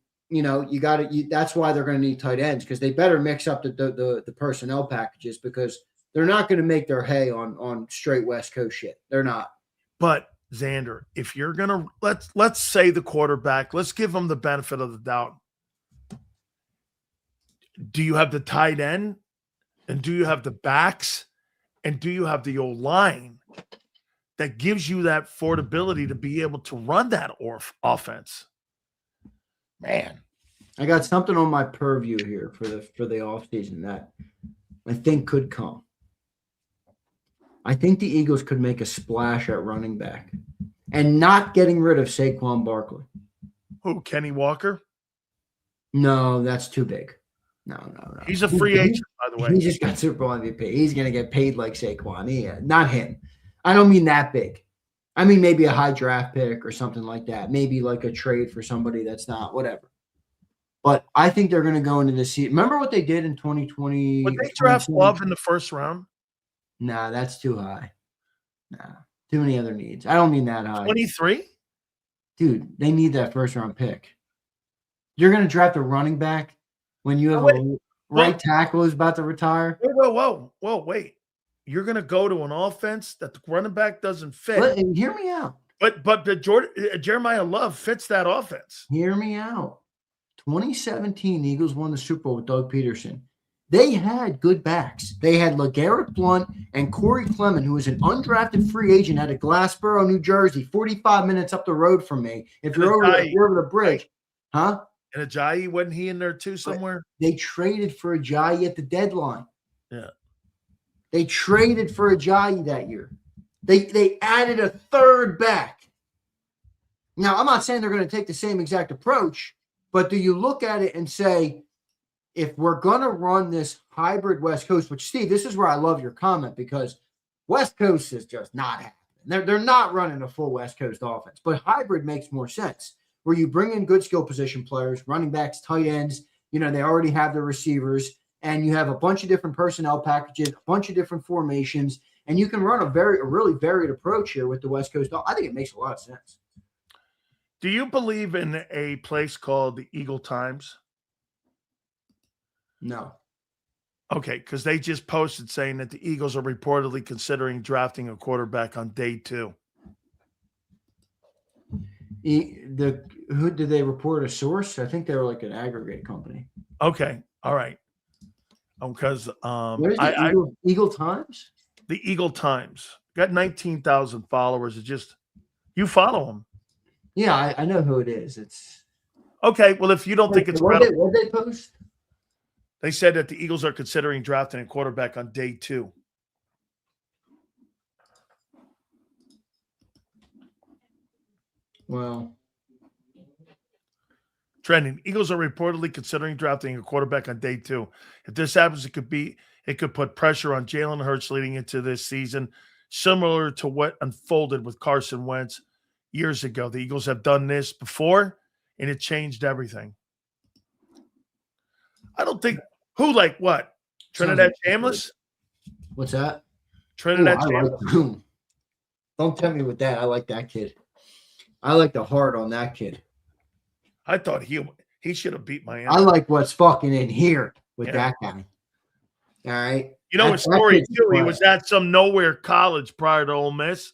that's why they're going to need tight ends, because they better mix up the personnel packages, because they're not going to make their hay on straight West Coast shit. They're not. But Xander, if you're going to let's say the quarterback, let's give him the benefit of the doubt. Do you have the tight end, and do you have the backs, and do you have the old line that gives you that affordability to be able to run that offense? Man, I got something on my purview here for the offseason that I think could come. I think the Eagles could make a splash at running back. and not getting rid of Saquon Barkley. Who, Kenny Walker? No, that's too big. No. He's a free agent, by the way. He just got Super Bowl MVP. He's going to get paid like Saquon. Not him. I don't mean that big. I mean maybe a high draft pick or something like that. Maybe like a trade for somebody that's not, whatever. But I think they're going to go into this season. Remember what they did in 2020? Would they draft Love in the first round? Nah, that's too high. Nah, too many other needs. I don't mean that high. 23? Dude, they need that first round pick. You're going to draft a running back when you have a right tackle who's about to retire? Whoa, wait. You're going to go to an offense that the running back doesn't fit. Hear me out. But Jeremiah Love fits that offense. Hear me out. 2017, the Eagles won the Super Bowl with Doug Peterson. They had good backs. They had LeGarrette Blount and Corey Clement, who was an undrafted free agent out of Glassboro, New Jersey, 45 minutes up the road from me. If you're over the bridge, huh? And Ajayi, wasn't he in there too somewhere? They traded for Ajayi at the deadline. Yeah. They traded for Ajayi that year. They added a third back. Now, I'm not saying they're going to take the same exact approach, but do you look at it and say, if we're going to run this hybrid West Coast, which, Steve, this is where I love your comment, because West Coast is just not happening. They're not running a full West Coast offense, but hybrid makes more sense, where you bring in good skill position players, running backs, tight ends. They already have the receivers, and you have a bunch of different personnel packages, a bunch of different formations, and you can run a really varied approach here with the West Coast. I think it makes a lot of sense. Do you believe in a place called the Eagle Times? No. Okay, because they just posted saying that the Eagles are reportedly considering drafting a quarterback on day 2. Who did they report a source? I think they were like an aggregate company. Okay, all right. Because what is it? Eagle Times? The Eagle Times got 19,000 followers. It's just you follow them. Yeah, I know who it is. It's okay. Well, if you don't think it's what did they post? They said that the Eagles are considering drafting a quarterback on day 2. Well, trending. Eagles are reportedly considering drafting a quarterback on day 2. If this happens, it could put pressure on Jalen Hurts leading into this season, similar to what unfolded with Carson Wentz years ago. The Eagles have done this before, and it changed everything. I don't think what? Trinidad Chambliss? What's that? Trinidad Chambliss. Don't tell me with that. I like that kid. I like the heart on that kid. I thought he should have beat Miami. I like what's fucking in here with that guy. All right. His story too. He was at some nowhere college prior to Ole Miss.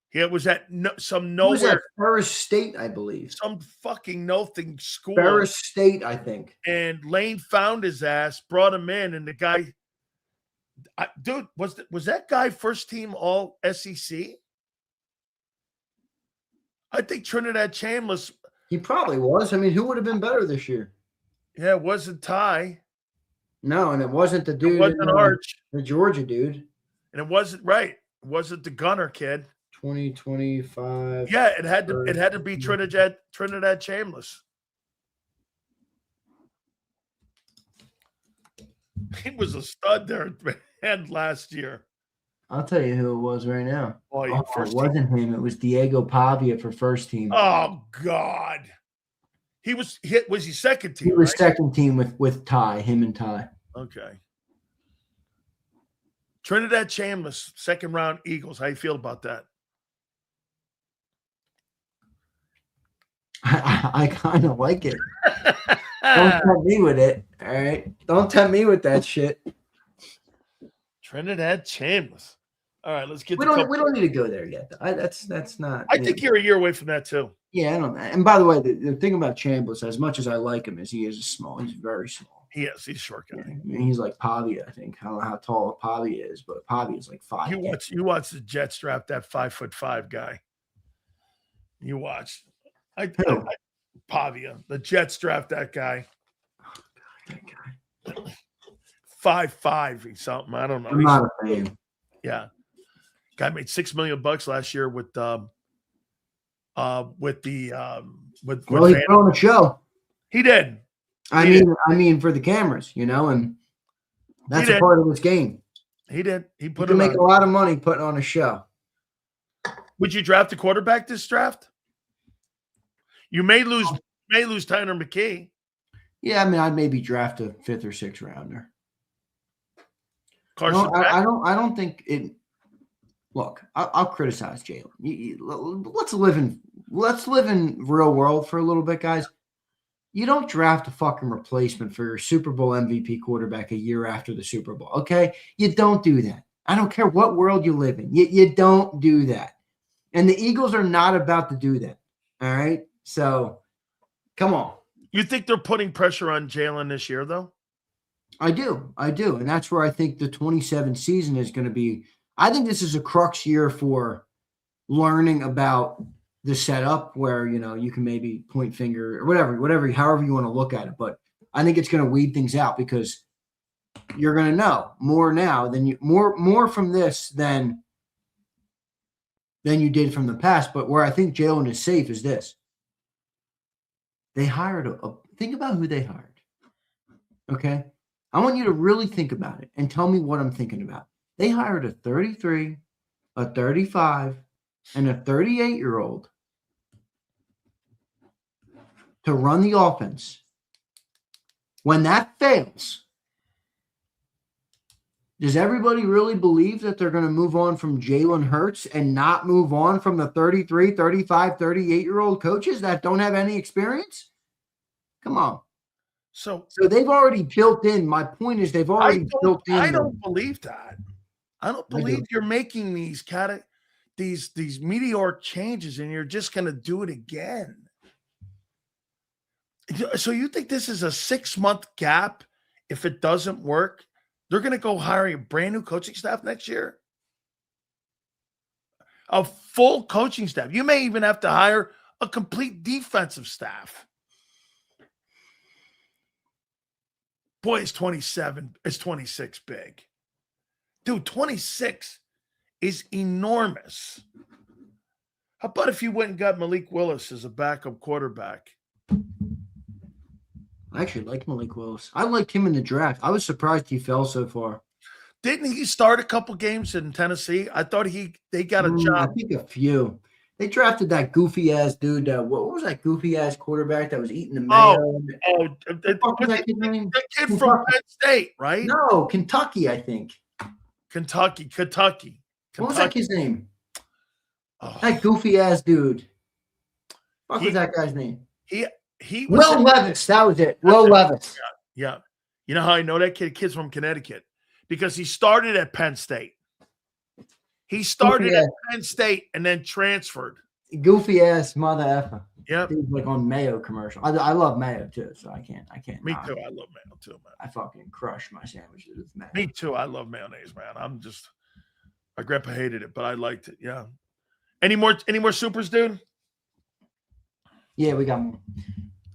He was at some nowhere. He was at Ferris State, I believe. Some fucking nothing school. Ferris State, I think. And Lane found his ass, brought him in, and the guy, dude, was that guy first team All SEC? I think Trinidad Chambliss. He probably was. I mean, who would have been better this year? Yeah, it wasn't Ty. No, and it wasn't the dude. It wasn't Arch. The Georgia dude. And it wasn't right. It wasn't the Gunner kid. 2025. Yeah, it had to be Trinidad Chambliss. He was a stud there at the end last year. I'll tell you who it was right now. It wasn't him. It was Diego Pavia for first team. Oh God, was he second team? He was second team with Ty, him and Ty. Okay. Trinidad Chambliss, second round Eagles. How you feel about that? I kind of like it. Don't tempt me with it. All right. Don't tempt me with that shit. Trinidad Chambliss. All right, let's get. We don't need to go there yet. That's not. I think you're a year away from that too. Yeah, I don't know. And by the way, the thing about Chambliss, as much as I like him, is he is small. He's very small. He is. He's a short guy. Yeah, I mean, he's like Pavia. I think. I don't know how tall Pavia is, but Pavia is like 5. You watch the Jets draft that 5'5" guy. You watch. Pavia. The Jets draft that guy. Oh God, that guy. 5'5" something. I don't know. I'm not a fan. Yeah. Guy made $6 million last year with with the with Well, he Van. put on a show. He did. I mean, for the cameras, and that's a part of this game. He did. He put. You can make a lot of money putting on a show. Would you draft a quarterback this draft? You may lose Tyler McKee. Yeah, I mean, I'd maybe draft a 5th or 6th rounder. Carson. No, I don't think it. Look, I'll criticize Jalen. Let's live in real world for a little bit, guys. You don't draft a fucking replacement for your Super Bowl MVP quarterback a year after the Super Bowl, okay? You don't do that. I don't care what world you live in. You don't do that. And the Eagles are not about to do that, all right? So, come on. You think they're putting pressure on Jalen this year, though? I do. And that's where I think the 27 season is going to be. I think this is a crux year for learning about the setup where, you can maybe point finger or whatever, however you want to look at it. But I think it's going to weed things out because you're going to know more now than more from this than you did from the past. But where I think Jalen is safe is this. They hired think about who they hired. Okay. I want you to really think about it and tell me what I'm thinking about. They hired a 33, a 35, and a 38-year-old to run the offense. When that fails, does everybody really believe that they're going to move on from Jalen Hurts and not move on from the 33, 35, 38-year-old coaches that don't have any experience? Come on. So they've already built in. My point is they've already built in. I don't believe that. I don't believe you're making these meteoric changes and you're just going to do it again. So you think this is a 6-month gap? If it doesn't work, they're going to go hire a brand new coaching staff next year? A full coaching staff. You may even have to hire a complete defensive staff. Boy, it's 27. It's 26 big. Dude, 26 is enormous. How about if you went and got Malik Willis as a backup quarterback? I actually like Malik Willis. I liked him in the draft. I was surprised he fell so far. Didn't he start a couple games in Tennessee? I thought they got a job. I think a few. They drafted that goofy ass dude. What was that goofy ass quarterback that was eating the mayo? The kid from Penn State, right? No, Kentucky, I think. Kentucky. What was that kid's name? Oh. That goofy ass dude. What was that guy's name? He was Will Levis. That was it. Will Levis. Yeah. You know how I know that kid? Kid's from Connecticut because he started at Penn State. He started at Penn State and then transferred. Goofy ass mother effer. Yeah. He was like on Mayo commercial. I love mayo too, so I can't. Me too. I love mayo too, man. I fucking crush my sandwiches with mayo. Me too. I love mayonnaise, man. My grandpa hated it, but I liked it. Yeah. Any more supers, dude? Yeah, we got more.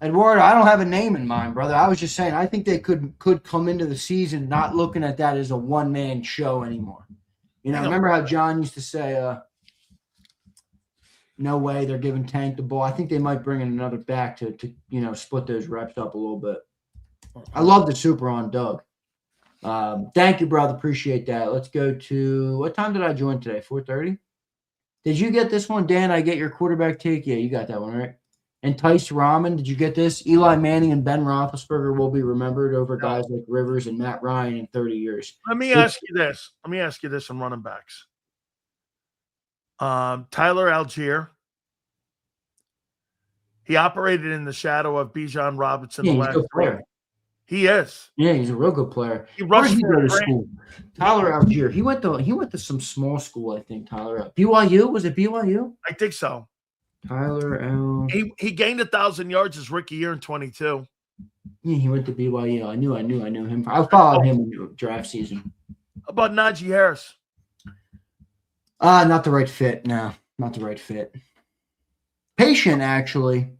Eduardo, I don't have a name in mind, brother. I was just saying, I think they could come into the season not looking at that as a one-man show anymore. Remember how John used to say, no way, they're giving Tank the ball. I think they might bring in another back to split those reps up a little bit. I love the super on Doug. Thank you, brother. Appreciate that. Let's go to – what time did I join today? 4:30? Did you get this one, Dan? I get your quarterback take? Yeah, you got that one, right? And Tice Rahman, did you get this? Eli Manning and Ben Roethlisberger will be remembered over guys like Rivers and Matt Ryan in 30 years. Let me ask you this on running backs. Tyler Algier. He operated in the shadow of Bijan Robinson. Yeah, he's a good player. He is. Yeah, he's a real good player. He rushed to school. Tyler Algier. He went to some small school, I think. Tyler BYU, was it BYU? I think so. Tyler L. He gained 1,000 yards his rookie year in 22. Yeah, he went to BYU. I knew him. I followed him in the draft season. How about Najee Harris? Not the right fit. No, not the right fit. Patient, actually.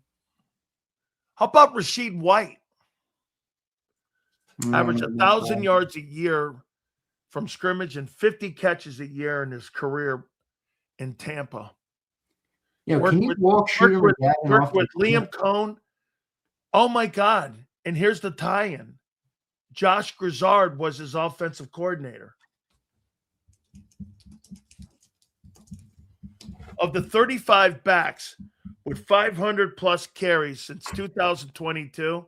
How about Rashid White? Averaged 1,000 yards a year from scrimmage and 50 catches a year in his career in Tampa. You know, Worked can you with- walk Shooter Worked McGavin worked off with the Liam Cohn. Oh my God. And here's the tie-in. Josh Grizzard was his offensive coordinator. Of the 35 backs with 500 plus carries since 2022,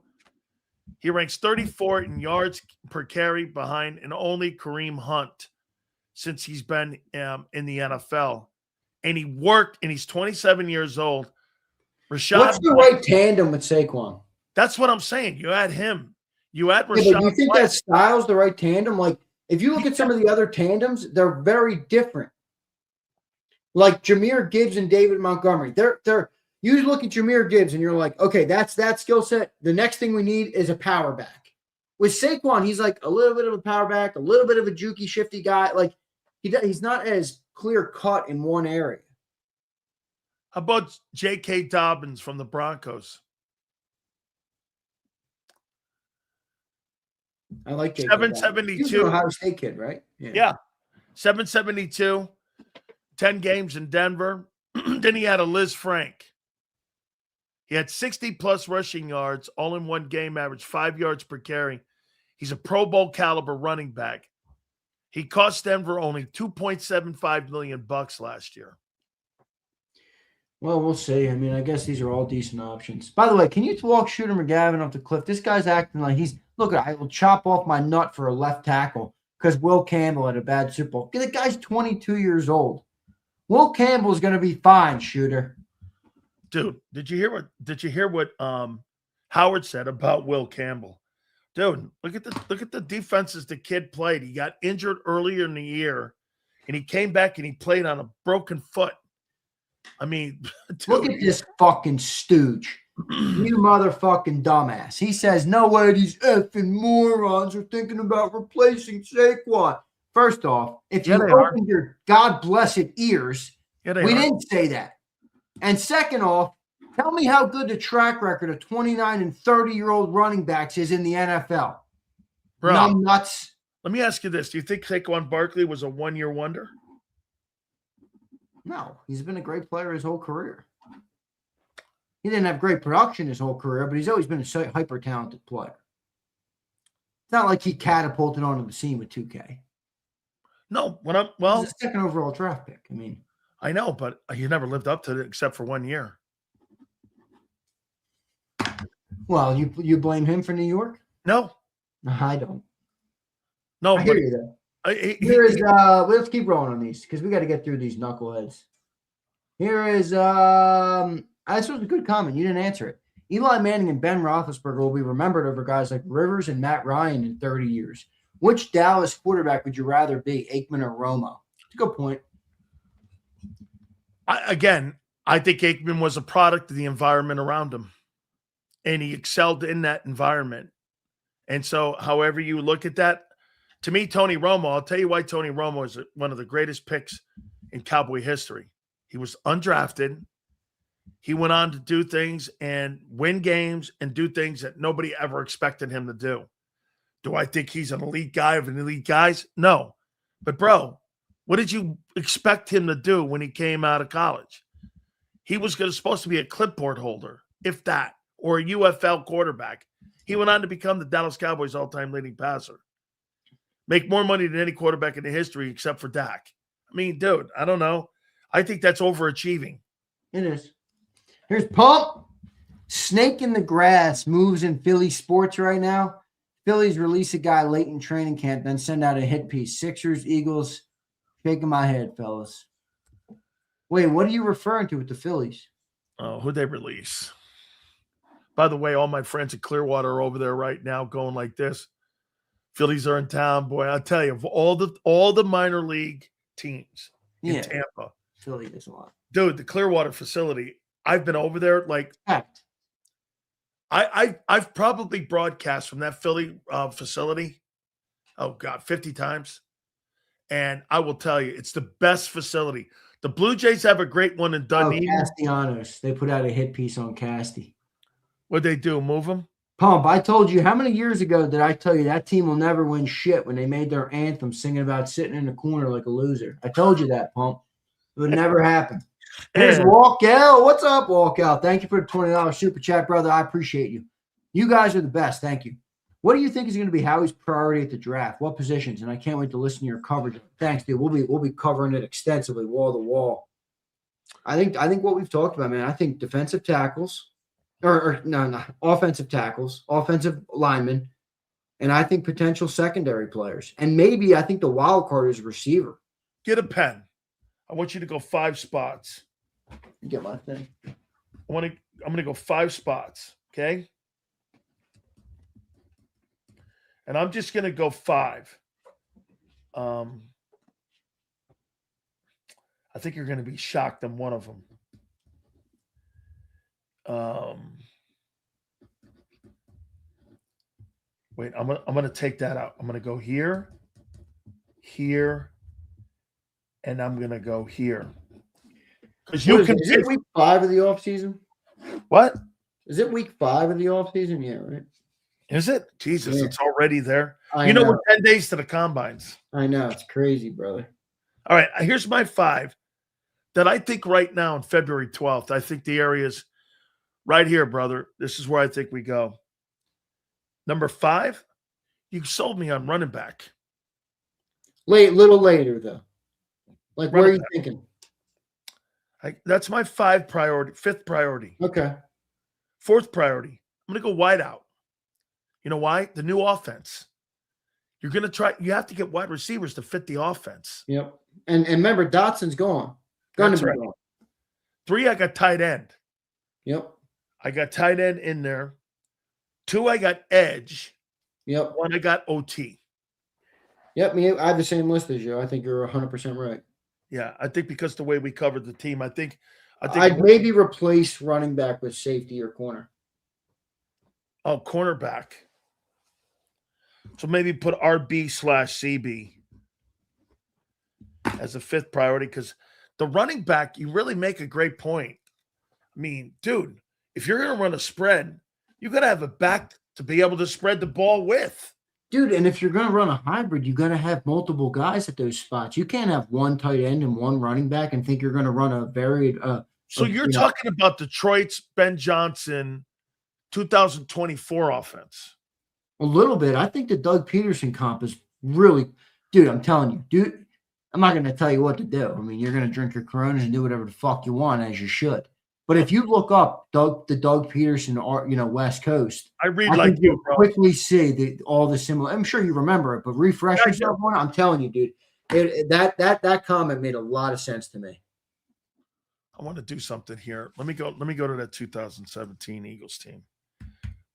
he ranks 34 in yards per carry behind and only Kareem Hunt since he's been in the NFL. And he worked, and he's 27 years old. Rashad, What's the right tandem with Saquon? that's what I'm saying. You add him. You add Yeah, Rashad. but do you think White. that style's the right tandem? Like, if you look at some of the other tandems, they're very different. Like Jahmyr Gibbs and David Montgomery. They're you look at Jahmyr Gibbs and you're like, okay, that's that skill set. The next thing we need is a power back. With Saquon, he's like a little bit of a power back, a little bit of a jukey, shifty guy. Like he's not as clear cut in one area. How about J.K. Dobbins from the Broncos? I like J.K. 772. He's an Ohio State kid, right? Yeah. 772, 10 games in Denver. Then he had a Liz Frank. He had 60-plus rushing yards, all in one game, average 5 yards per carry. He's a Pro Bowl caliber running back. He cost Denver only $2.75 million last year. Well, we'll see. I mean, I guess these are all decent options. By the way, can you walk Shooter McGavin off the cliff? This guy's acting like I will chop off my nut for a left tackle because Will Campbell had a bad Super Bowl. The guy's 22 years old. Will Campbell's going to be fine, Shooter. Dude, did you hear what Howard said about Will Campbell? Dude, look at the defenses the kid played. He got injured earlier in the year, and he came back and he played on a broken foot. I mean, dude, look at this fucking stooge. You motherfucking dumbass. He says, no way these effing morons are thinking about replacing Saquon. First off, if you opened your God-blessed ears, we didn't say that. And second off, tell me how good the track record of 29 and 30-year-old running backs is in the NFL. Bro, Numb nuts. Let me ask you this. Do you think Saquon Barkley was a one-year wonder? No, he's been a great player his whole career. He didn't have great production his whole career, but he's always been a hyper-talented player. It's not like he catapulted onto the scene with 2K. No, he's a second overall draft pick. I mean, I know, but he never lived up to it except for 1 year. Well, you blame him for New York? No, I don't. No, I hear you though. Let's keep rolling on these because we got to get through these knuckleheads. Here is this was a good comment. You didn't answer it. Eli Manning and Ben Roethlisberger will be remembered over guys like Rivers and Matt Ryan in 30 years. Which Dallas quarterback would you rather be, Aikman or Romo? It's a good point. I think Aikman was a product of the environment around him, and he excelled in that environment. And so, however you look at that, to me, Tony Romo, I'll tell you why Tony Romo is one of the greatest picks in Cowboy history. He was undrafted. He went on to do things and win games and do things that nobody ever expected him to do. Do I think he's an elite guy of an elite guys? No. But, bro, what did you expect him to do when he came out of college? He was supposed to be a clipboard holder, if that, or a UFL quarterback. He went on to become the Dallas Cowboys' all-time leading passer. Make more money than any quarterback in the history except for Dak. I mean, dude, I don't know. I think that's overachieving. It is. Here's Pump. Snake in the grass moves in Philly sports right now. Phillies release a guy late in training camp, then send out a hit piece. Sixers, Eagles, shaking my head, fellas. Wait, what are you referring to with the Phillies? Oh, who'd they release? By the way, all my friends at Clearwater are over there right now going like this. Phillies are in town, boy. I'll tell you, of all the minor league teams in Tampa. Philly is a lot. Dude, the Clearwater facility, I've been over there like I've probably broadcast from that Philly facility, 50 times. And I will tell you, it's the best facility. The Blue Jays have a great one in Dunedin. Castellanos. They put out a hit piece on Casty. What'd they do, move him? Pump, I told you, how many years ago did I tell you that team will never win shit when they made their anthem singing about sitting in the corner like a loser? I told you that, Pump. It would never happen. Here's And Walkout. What's up, Walkout? Thank you for the $20 super chat, brother. I appreciate you. You guys are the best. Thank you. What do you think is going to be Howie's priority at the draft? What positions? And I can't wait to listen to your coverage. Thanks, dude. We'll be covering it extensively, wall to wall. I think what we've talked about, man. I think defensive tackles, or no, offensive tackles, offensive linemen, and I think potential secondary players. And maybe I think the wild card is receiver. get a pen. I want you to go 5 spots. Get my thing. I'm going to go 5 spots, okay? And I'm just going to go 5. I think you're going to be shocked on one of them. Wait, I'm going to take that out. I'm going to go here, and I'm going to go here. Because you can. Is it week 5 of the offseason? What? Is it week 5 of the offseason? Yeah, right. Is it? Jesus, Yeah. It's already there. I You know, know. we're 10 days to the combines. I know. It's crazy, brother. All right, here's my 5 that I think right now on February 12th, I think the area's right here, brother. This is where I think we go. Number 5, you sold me on running back. Little later, though. Like, where are you thinking? That's my 5th priority. Okay. 4th priority, I'm going to go wide out. You know why? The new offense. You're going to try. You have to get wide receivers to fit the offense. Yep. And remember, Dotson's gone. That's right. 3, I got tight end. Yep. I got tight end in there. 2, I got edge. Yep. 1, I got OT. Yep. I have the same list as you. I think you're 100% right. Yeah, I think because the way we covered the team, I think I'd maybe replace running back with safety or corner. Oh, cornerback. So maybe put RB/CB as a 5th priority, because the running back, you really make a great point. I mean, dude, if you're going to run a spread, you got to have a back to be able to spread the ball with. Dude, and if you're going to run a hybrid, you got to have multiple guys at those spots. You can't have one tight end and one running back and think you're going to run a varied. So you're talking about Detroit's Ben Johnson 2024 offense. A little bit. I think the Doug Peterson comp is really, dude, I'm telling you, dude, I'm not going to tell you what to do. I mean, you're going to drink your Coronas and do whatever the fuck you want, as you should. But if you look up the Doug Peterson, West Coast, I like you, bro. Quickly see all the similar. I'm sure you remember it, but refresh yourself on it. I'm telling you, dude, that comment made a lot of sense to me. I want to do something here. Let me go to that 2017 Eagles team.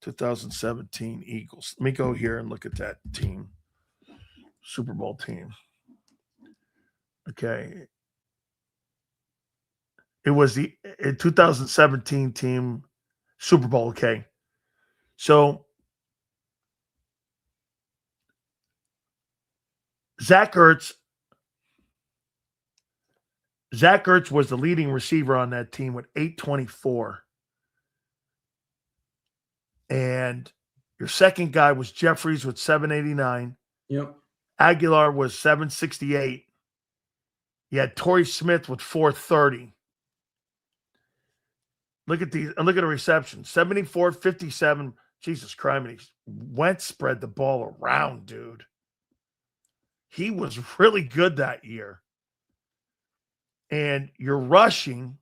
2017 Eagles. Let me go here and look at that team. Super Bowl team. Okay. It was the 2017 team Super Bowl. Okay. So Zach Ertz was the leading receiver on that team with 824. And your second guy was Jeffries with 789. Yep. Aguilar was 768. You had Torrey Smith with 430. Look at the reception. 74, 57. Jesus Christ. Wentz spread the ball around, dude. He was really good that year. And you're rushing.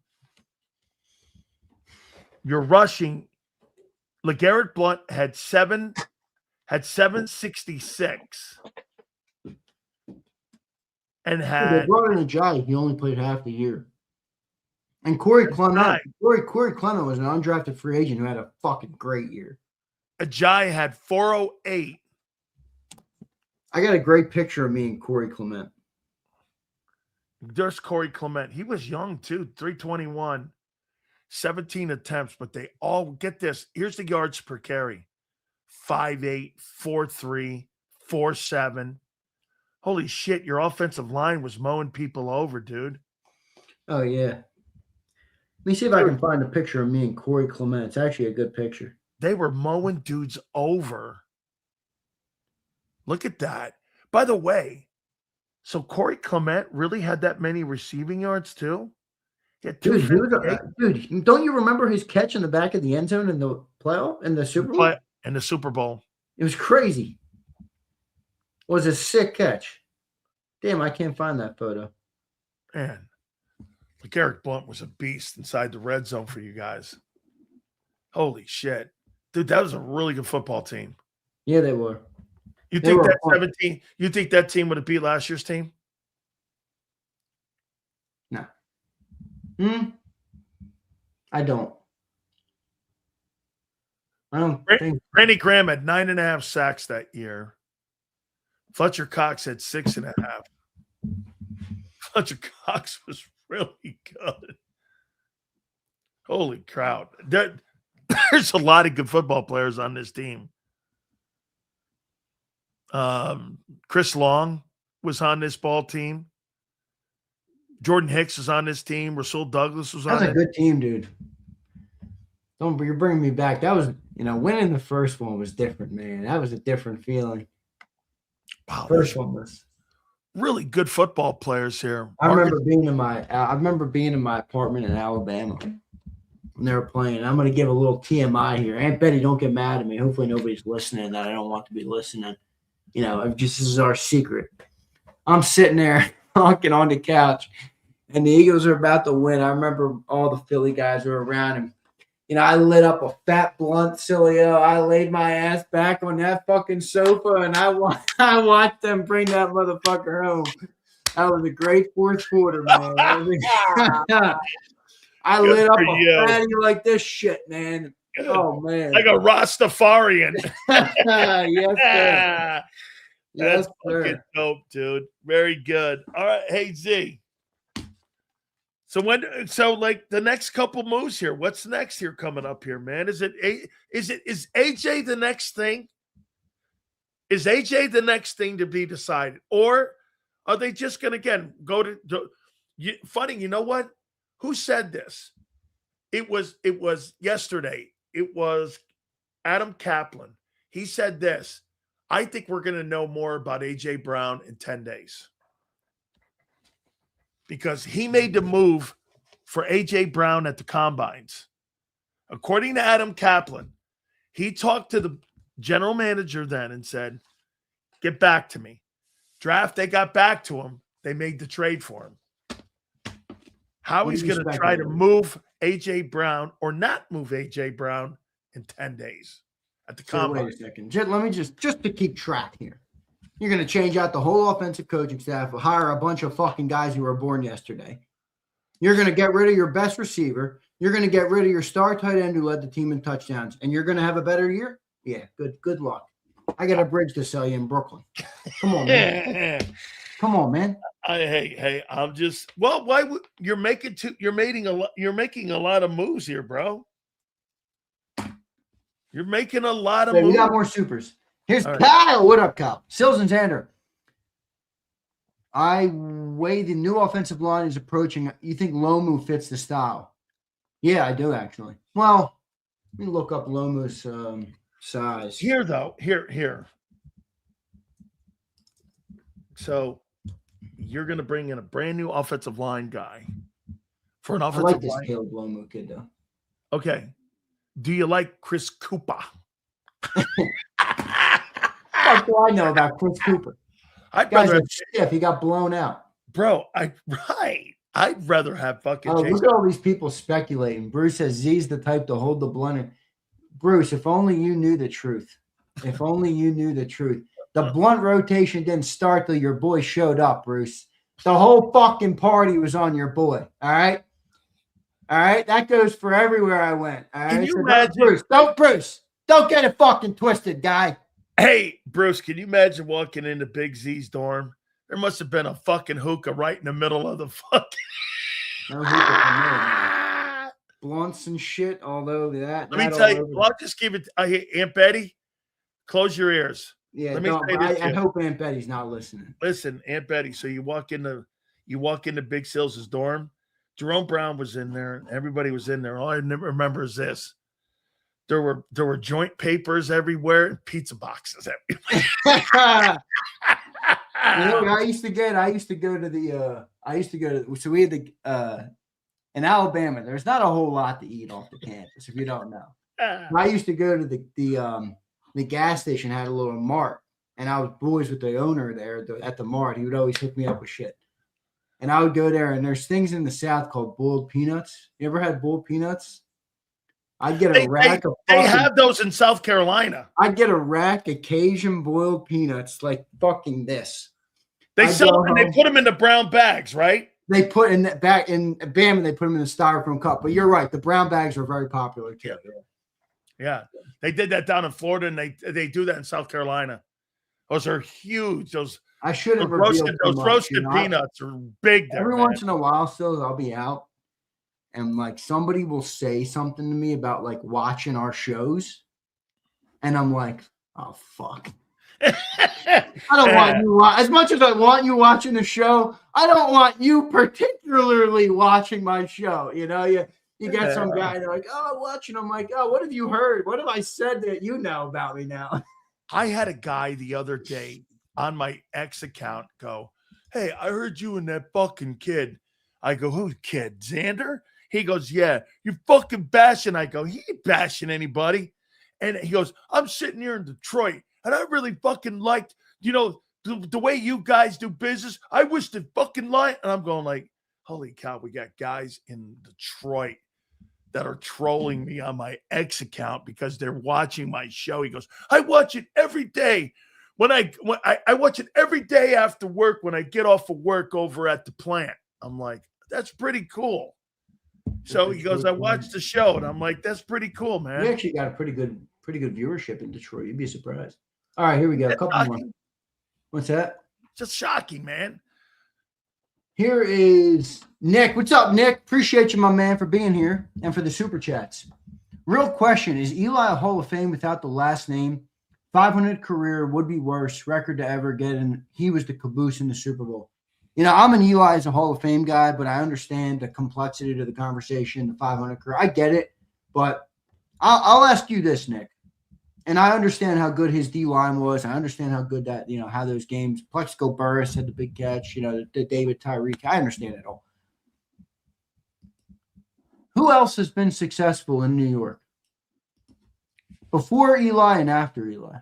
LeGarrette Blount had 766. And they brought in Ajayi. He only played half the year. And Corey Clement. Corey Clement was an undrafted free agent who had a fucking great year. Ajayi had 408. I got a great picture of me and Corey Clement. There's Corey Clement. He was young too, 321, 17 attempts, but they all get this. Here's the yards per carry: 5.8, 4.3, 4.7. Holy shit, your offensive line was mowing people over, dude. Oh, yeah. Let me see if I can find a picture of me and Corey Clement. It's actually a good picture. They were mowing dudes over. Look at that. By the way, so Corey Clement really had that many receiving yards too? Get Dude, he was 258 dude. Don't you remember his catch in the back of the end zone in the playoff in the Super Bowl? in the Super Bowl. It was crazy. It was a sick catch. Damn, I can't find that photo. Man, LeGarrette Blount was a beast inside the red zone for you guys. Holy shit. Dude, that was a really good football team. Yeah, they were. You They think were that fun. 17? You think that team would have beat last year's team? No. I don't think. Randy Graham had 9.5 sacks that year. Fletcher Cox had 6.5. Fletcher Cox was really good. Holy crowd. There's a lot of good football players on this team. Chris Long was on this ball team. Jordan Hicks was on this team. Rasul Douglas was on it. That was a good team, dude. You're bringing me back. That was, winning the first one was different, man. That was a different feeling. Wow, First one was really good football players here. I remember being in my apartment in Alabama when they were playing. I'm going to give a little TMI here. Aunt Betty, don't get mad at me. Hopefully nobody's listening that I don't want to be listening. This is our secret. I'm sitting there talking on the couch, and the Eagles are about to win. I remember all the Philly guys were around, and I lit up a fat blunt, Sileo. I laid my ass back on that fucking sofa, and I watched them bring that motherfucker home. That was a great fourth quarter, man. I lit up a fatty like this shit, man. Good. Oh, man. Like a Rastafarian. Yes, sir. That's fucking dope, dude. Very good. All right. Hey, Z. So the next couple moves here, what's next here coming up here, man? Is AJ the next thing? Is AJ the next thing to be decided? Or are they just going to, again, go to funny, you know what? Who said this? It was yesterday. It was Adam Kaplan. He said this. I think we're going to know more about AJ Brown in 10 days. Because he made the move for AJ Brown at the combines. According to Adam Kaplan, he talked to the general manager then and said, get back to me. Draft, they got back to him. They made the trade for him. How he's going to try to move AJ Brown or not move AJ Brown in 10 days at the combine. Wait a second. Let me just to keep track here. You're going to change out the whole offensive coaching staff, hire a bunch of fucking guys who were born yesterday. You're going to get rid of your best receiver. You're going to get rid of your star tight end who led the team in touchdowns, and you're going to have a better year? Yeah, good luck. I got a bridge to sell you in Brooklyn. Come on, man. Come on, man. Hey, I'm just why would you're making a lot of moves here, bro. You're making a lot of moves. We got more supers. Here's Kyle. What up, Kyle? Sills and Xander. Way the new offensive line is approaching. You think Lomu fits the style? Yeah, I do actually. Well, let me look up Lomu's size. Here, though. Here. So you're going to bring in a brand new offensive line guy for an offensive line. I like this Caleb Lomu kid, though. Okay. Do you like Chris Cooper? What do I know about Chris Cooper? He got blown out. Bro, I'd rather have fucking look at all these people speculating. Bruce says Z's the type to hold the blunt. Bruce, if only you knew the truth. If only you knew the truth. The blunt rotation didn't start till your boy showed up, Bruce. The whole fucking party was on your boy. All right? All right? That goes for everywhere I went. All right? Can you imagine? Bruce, don't get it fucking twisted, guy. Hey, Bruce, can you imagine walking into Big Z's dorm? There must have been a fucking hookah right in the middle of the fucking. No hookah. Blunts and shit, although that. Let me tell you, I'll just give it. Aunt Betty, close your ears. Yeah, let me say this. I hope Aunt Betty's not listening. Listen, Aunt Betty. So you walk into Big Sills' dorm. Jerome Brown was in there. Everybody was in there. All I remember is this. There were joint papers everywhere and pizza boxes everywhere. You know what I used to go to so we had the in Alabama, there's not a whole lot to eat off the campus, if you don't know. I used to go to the gas station, had a little mart, and I was boys with the owner there at the mart. He would always hook me up with shit. And I would go there, and there's things in the South called boiled peanuts. You ever had boiled peanuts? I'd get a rack of They have those in South Carolina. I'd get a rack of Cajun boiled peanuts like fucking this. They sell them and they put them in the brown bags, right? They put in that back in Bama, they put them in the styrofoam cup. But you're right, the brown bags are very popular too. Yeah. They did that down in Florida, and they do that in South Carolina. Those are huge. I should have roasted peanuts are big there. Every once in a while, still, I'll be out and like somebody will say something to me about like watching our shows, and I'm like, oh fuck. I don't want you as much as I want you watching the show. I don't want you particularly watching my show. You know, you get some guy they're like, oh, I'm watching. I'm like, oh, what have you heard? What have I said that you know about me now? I had a guy the other day on my ex account go, hey, I heard you and that fucking kid. I go, who kid? Xander? He goes, yeah, you fucking bashing. I go, he ain't bashing anybody. And he goes, I'm sitting here in Detroit, and I really fucking liked, the way you guys do business. I wish the fucking line. And I'm going like, holy cow, we got guys in Detroit that are trolling me on my ex account because they're watching my show. He goes, I watch it every day. When I watch it every day after work when I get off of work over at the plant. I'm like, that's pretty cool. So he goes, I watched the show, and I'm like, that's pretty cool, man. We actually got a pretty good viewership in Detroit. You'd be surprised. All right, here we go. A couple more. What's that? Just shocking, man. Here is Nick. What's up, Nick? Appreciate you, my man, for being here and for the super chats. Real question, is Eli a Hall of Fame without the last name? 500 career would be worst record to ever get, and he was the caboose in the Super Bowl. I'm an Eli as a Hall of Fame guy, but I understand the complexity to the conversation, the 500 career. I get it, but I'll ask you this, Nick. And I understand how good his D-line was. I understand how good that, how those games, Plexico Burris had the big catch, the David Tyreek. I understand it all. Who else has been successful in New York? Before Eli and after Eli?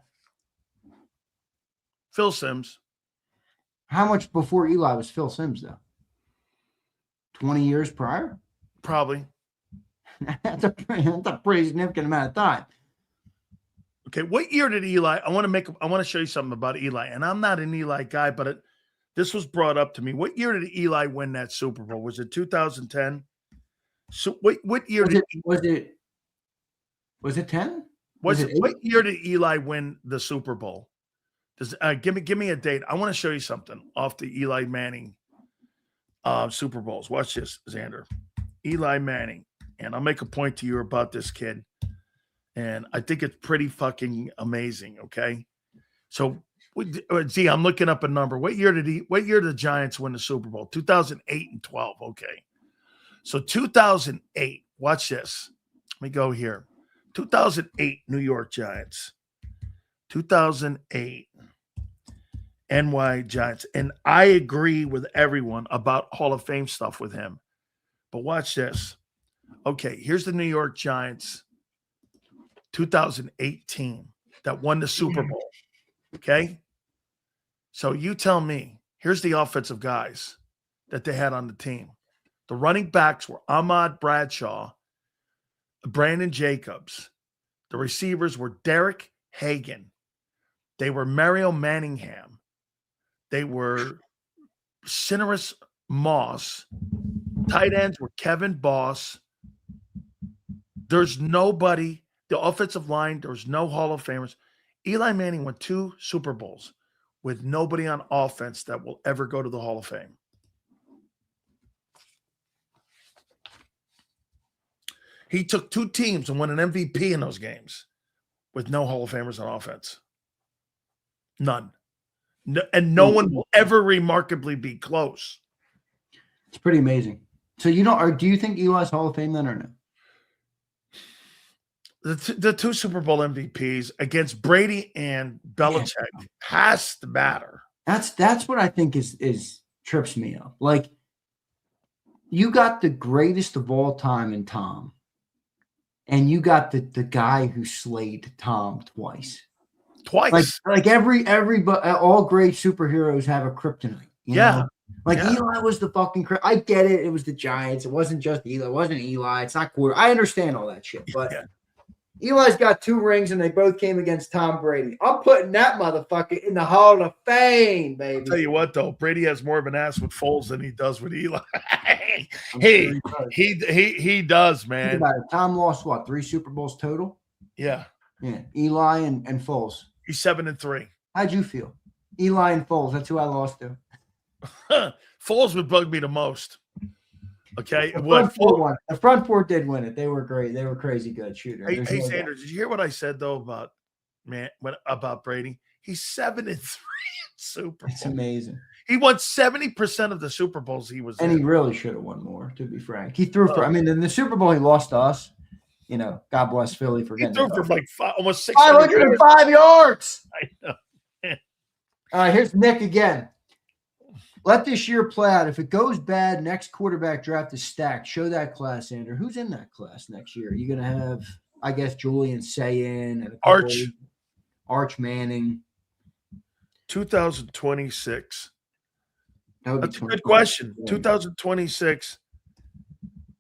Phil Simms. How much before Eli was Phil Simms, though? 20 years prior? Probably. That's a pretty significant amount of time. Okay, what year did Eli? I want to show you something about Eli, and I'm not an Eli guy, but this was brought up to me. What year did Eli win that Super Bowl? Was it 2010? So what year was it 10? What year did Eli win the Super Bowl? Give me a date. I want to show you something off the Eli Manning Super Bowls. Watch this, Xander. Eli Manning, and I'll make a point to you about this kid. And I think it's pretty fucking amazing. Okay, so I'm looking up a number. What year did the Giants win the Super Bowl? 2008 and 12. Okay, so 2008. Watch this. Let me go here. 2008 New York Giants. 2008 NY Giants, and I agree with everyone about Hall of Fame stuff with him. But watch this. Okay, here's the New York Giants. 2018 that won the Super Bowl. Okay. So you tell me, here's the offensive guys that they had on the team. The running backs were Ahmad Bradshaw, Brandon Jacobs. The receivers were Derek Hagan. They were Mario Manningham. They were Cineris Moss. Tight ends were Kevin Boss. There's nobody. The offensive line, there was no Hall of Famers. Eli Manning won 2 Super Bowls with nobody on offense that will ever go to the Hall of Fame. He took 2 teams and won an MVP in those games with no Hall of Famers on offense. None. No, and no one will ever remarkably be close. It's pretty amazing. So do you think Eli's Hall of Fame then or no? The 2 Super Bowl MVPs against Brady and Belichick has to matter. That's what I think is trips me up. Like You got the greatest of all time in Tom, and you got the guy who slayed Tom twice. Like all great superheroes have a kryptonite. You know? Like Eli was the fucking. I get it. It was the Giants. It wasn't just Eli. It wasn't Eli. It's not quarter. I understand all that shit, but Eli's got 2 rings, and they both came against Tom Brady. I'm putting that motherfucker in the Hall of Fame, baby. I'll tell you what, though, Brady has more of an ass with Foles than he does with Eli. He does, man. Think about it. Tom lost what, 3 Super Bowls total? Yeah. Eli and Foles. He's 7-3. How'd you feel? Eli and Foles. That's who I lost to. Foles would bug me the most. Okay. The front four did win it. They were great. They were crazy good shooters. Hey, Sanders, did you hear what I said though about Brady? He's 7-3 in Super Bowl. It's amazing. He won 70% of the Super Bowls he was in. And he really should have won more, to be frank. He threw for, in the Super Bowl he lost to us. You know, God bless Philly for getting it. He threw for like almost 505 yards. I know. All right, here's Nick again. Let this year play out. If it goes bad, next quarterback draft is stacked. Show that class, Andrew. Who's in that class next year? You're going to have, I guess, Julian Sayin and Arch Manning. 2026. That's a good 2026. question. 2026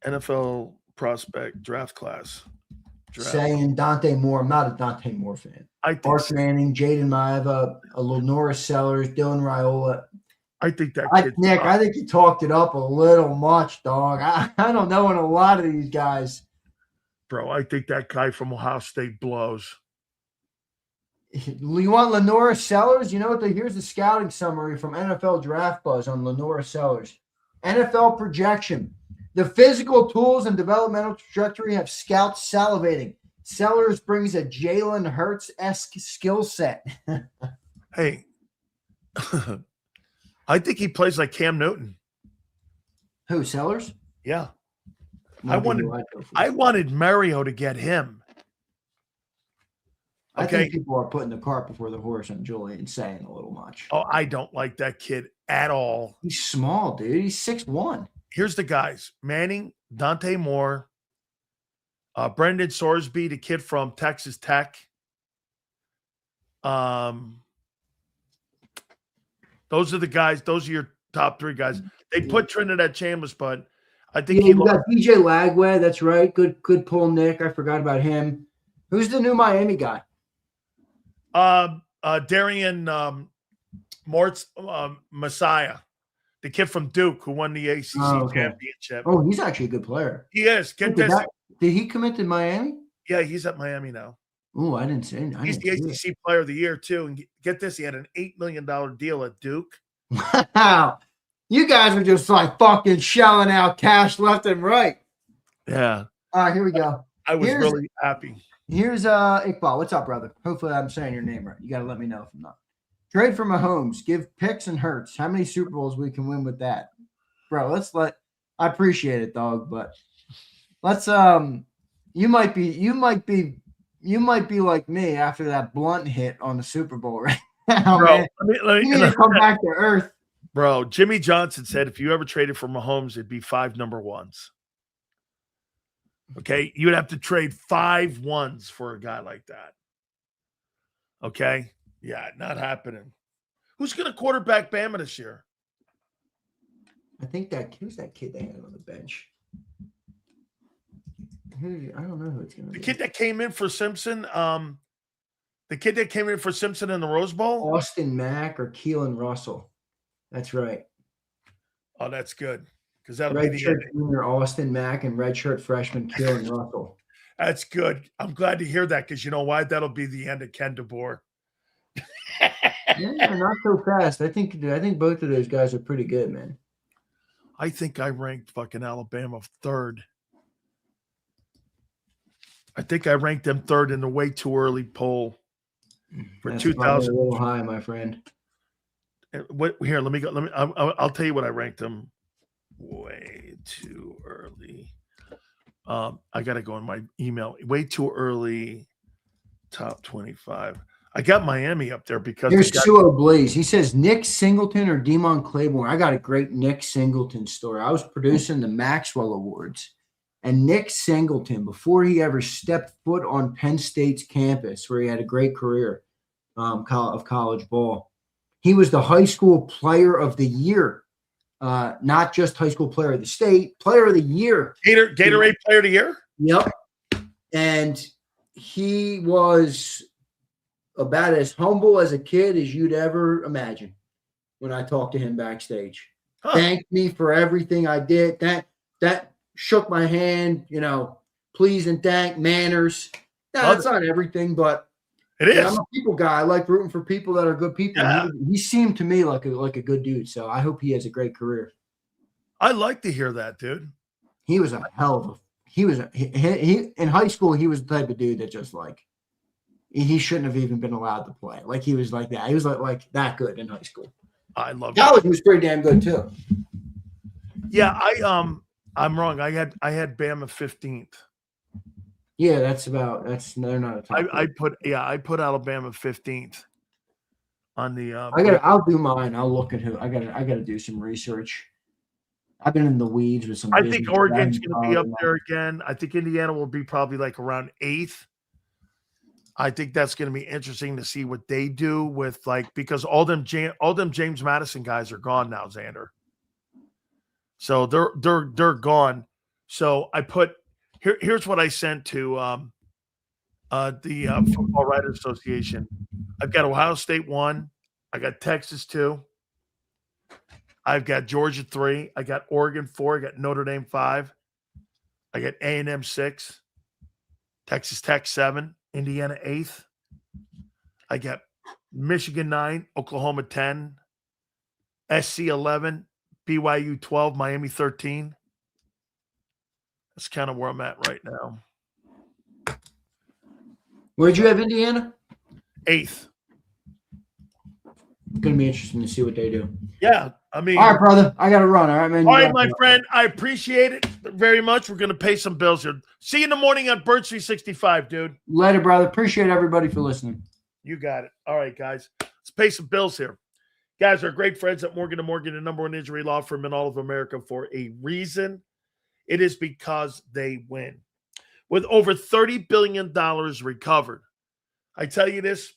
NFL prospect draft class. Saying Dante Moore. I'm not a Dante Moore fan. Arch Manning, Jaden Maiava, Lenora Sellers, Dylan Raiola. I think that kid. Nick, I think you talked it up a little much, dog. I don't know in a lot of these guys. Bro, I think that guy from Ohio State blows. You want Lenora Sellers? You know what? Here's the scouting summary from NFL Draft Buzz on Lenora Sellers. NFL projection. The physical tools and developmental trajectory have scouts salivating. Sellers brings a Jalen Hurts-esque skill set. Hey, I think he plays like Cam Newton. Who, Sellers? Yeah. I wanted Mario to get him. Okay. I think people are putting the cart before the horse on Julian saying a little much. Oh, I don't like that kid at all. He's small, dude. He's 6'1". Here's the guys. Manning, Dante Moore, Brendan Sorsby, the kid from Texas Tech. Those are the guys. Those are your top 3 guys. They put Trinidad Chambers, but I think he got DJ Lagway. That's right. Good pull, Nick. I forgot about him. Who's the new Miami guy? Darian Messiah, the kid from Duke who won the ACC championship. Oh, he's actually a good player. He is. Did he commit to Miami? Yeah, he's at Miami now. Oh, I didn't say. He's the ACC Player of the Year too. And get this, he had an $8 million deal at Duke. Wow, you guys were just like fucking shelling out cash left and right. Yeah. All right, here we go. I was really happy. Here's Iqbal. What's up, brother? Hopefully I'm saying your name right. You got to let me know if I'm not. Trade for Mahomes. Give picks and Hurts. How many Super Bowls we can win with that? Bro, I appreciate it, dog, but let's you might be like me after that blunt hit on the Super Bowl right now, bro, man. Let me come back to earth. Bro, Jimmy Johnson said if you ever traded for Mahomes, it'd be 5 number 1s. Okay? You would have to trade 5 1s for a guy like that. Okay? Yeah, not happening. Who's going to quarterback Bama this year? I think who's that kid they had on the bench? I don't know who it's going to be. The kid that came in for Simpson, in the Rose Bowl? Austin Mack or Keelan Russell. That's right. Oh, that's good. Because that'll be the redshirt junior Austin Mack and redshirt freshman Keelan Russell. That's good. I'm glad to hear that because you know why? That'll be the end of Ken DeBoer. Yeah, not so fast. I think both of those guys are pretty good, man. I think I ranked fucking Alabama 3rd. I think I ranked them 3rd in the way too early poll for 2000. A little high, my friend. Here, let me go. I'll tell you what I ranked them way too early. I got to go in my email. Way too early. Top 25. I got Miami up there because Here's Suo Blaze. He says Nick Singleton or Demon Claiborne. I got a great Nick Singleton story. I was producing the Maxwell Awards, and Nick Singleton, before he ever stepped foot on Penn State's campus, where he had a great career of college ball, he was the high school player of the year, not just high school player of the state, player of the year. Gatorade player of the year? Yep. And he was about as humble as a kid as you'd ever imagine when I talked to him backstage. Huh. Thanked me for everything I did. That shook my hand, please and thank, manners. That's not everything, but it is. I'm a people guy. I like rooting for people that are good people. Yeah. He seemed to me like a good dude, so I hope he has a great career. I like to hear that, dude. He was a hell of a he in high school, he was the type of dude that just he shouldn't have even been allowed to play. Like he was like that. He was like that good in high school. I love college. He was pretty damn good too. Yeah, I'm wrong. I had Bama 15th. Yeah, they're not a top. I put Alabama 15th on the. I'll do mine. I'll look at who. I gotta do some research. I've been in the weeds with some. I think Oregon's going to be up there again. I think Indiana will be probably like around 8th. I think that's going to be interesting to see what they do with because all them James Madison guys are gone now, Xander. So they're gone. So I put here's what I sent to the Football Writers Association. I've got Ohio State 1. I got Texas 2. I've got Georgia 3. I got Oregon 4. I got Notre Dame 5. I got A&M 6. Texas Tech 7. Indiana 8th. I got Michigan 9. Oklahoma 10. SC 11. BYU 12. Miami 13. That's kind of where I'm at right now. Where'd you have Indiana? 8th. It's going to be interesting to see what they do. Yeah. I mean, all right, brother. I got to run. All right, man. All right, my friend. I appreciate it very much. We're going to pay some bills here. See you in the morning on Birds 365, dude. Later, brother. Appreciate everybody for listening. You got it. All right, guys. Let's pay some bills here. Guys, our great friends at Morgan & Morgan, the number one injury law firm in all of America for a reason. It is because they win. With over $30 billion recovered. I tell you this,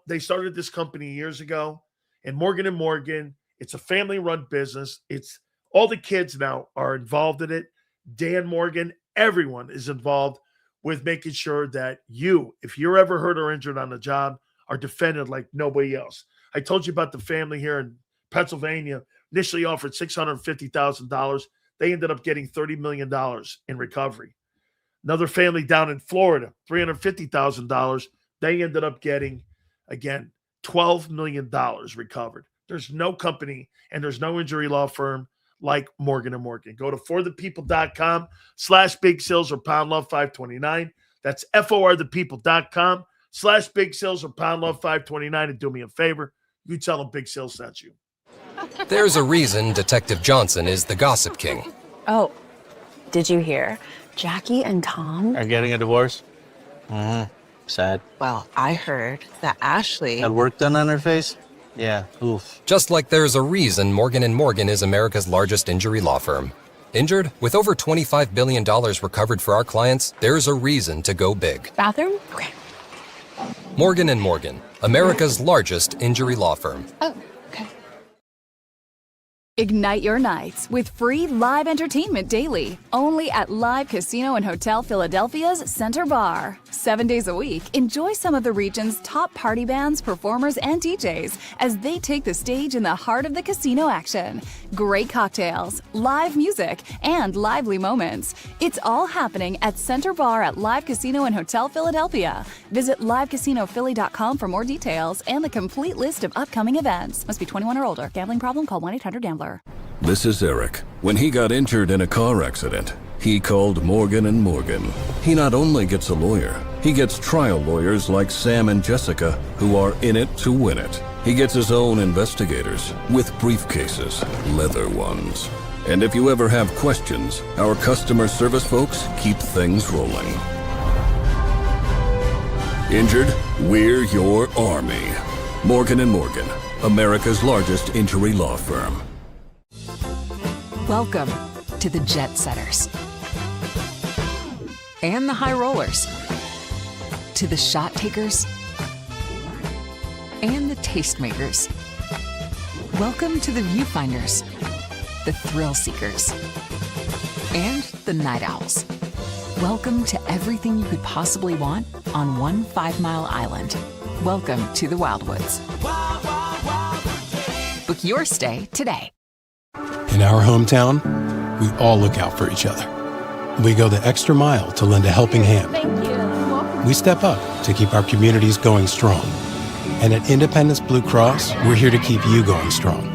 they started this company years ago, and Morgan & Morgan, it's a family-run business. It's all the kids now are involved in it. Dan Morgan, everyone is involved with making sure that you, if you're ever hurt or injured on the job, are defended like nobody else. I told you about the family here in Pennsylvania, initially offered $650,000. They ended up getting $30 million in recovery. Another family down in Florida, $350,000. They ended up getting, again, $12 million recovered. There's no company and there's no injury law firm like Morgan & Morgan. Go to forthepeople.com/big sales or pound love 529. That's forthepeople.com/big sales or pound love 529. And do me a favor, you tell them Big Sales sent you. There's a reason Detective Johnson is the gossip king. Oh, did you hear? Jackie and Tom are getting a divorce? Mm-hmm. Sad. Well, I heard that Ashley had work done on her face. Yeah, oof. Just like there's a reason Morgan & Morgan is America's largest injury law firm. Injured? With over $25 billion recovered for our clients, there's a reason to go big. Bathroom? Okay. Morgan & Morgan, America's largest injury law firm. Oh, okay. Ignite your nights with free live entertainment daily, only at Live Casino and Hotel Philadelphia's Center Bar. 7 days a week, enjoy some of the region's top party bands, performers, and DJs as they take the stage in the heart of the casino action. Great cocktails, live music, and lively moments. It's all happening at Center Bar at Live Casino and Hotel Philadelphia. Visit livecasinophilly.com for more details and the complete list of upcoming events. Must be 21 or older. Gambling problem? Call 1-800-GAMBLER. This is Eric. When he got injured in a car accident, he called Morgan & Morgan. He not only gets a lawyer, he gets trial lawyers like Sam and Jessica who are in it to win it. He gets his own investigators with briefcases, leather ones. And if you ever have questions, our customer service folks keep things rolling. Injured? We're your army. Morgan & Morgan, America's largest injury law firm. Welcome to the Jet Setters and the High Rollers, to the Shot Takers and the Tastemakers. Welcome to the Viewfinders, the Thrill Seekers, and the Night Owls. Welcome to everything you could possibly want on one 5-mile island. Welcome to the Wildwoods. Book your stay today. In our hometown, we all look out for each other. We go the extra mile to lend a helping hand. We step up to keep our communities going strong. And at Independence Blue Cross, we're here to keep you going strong.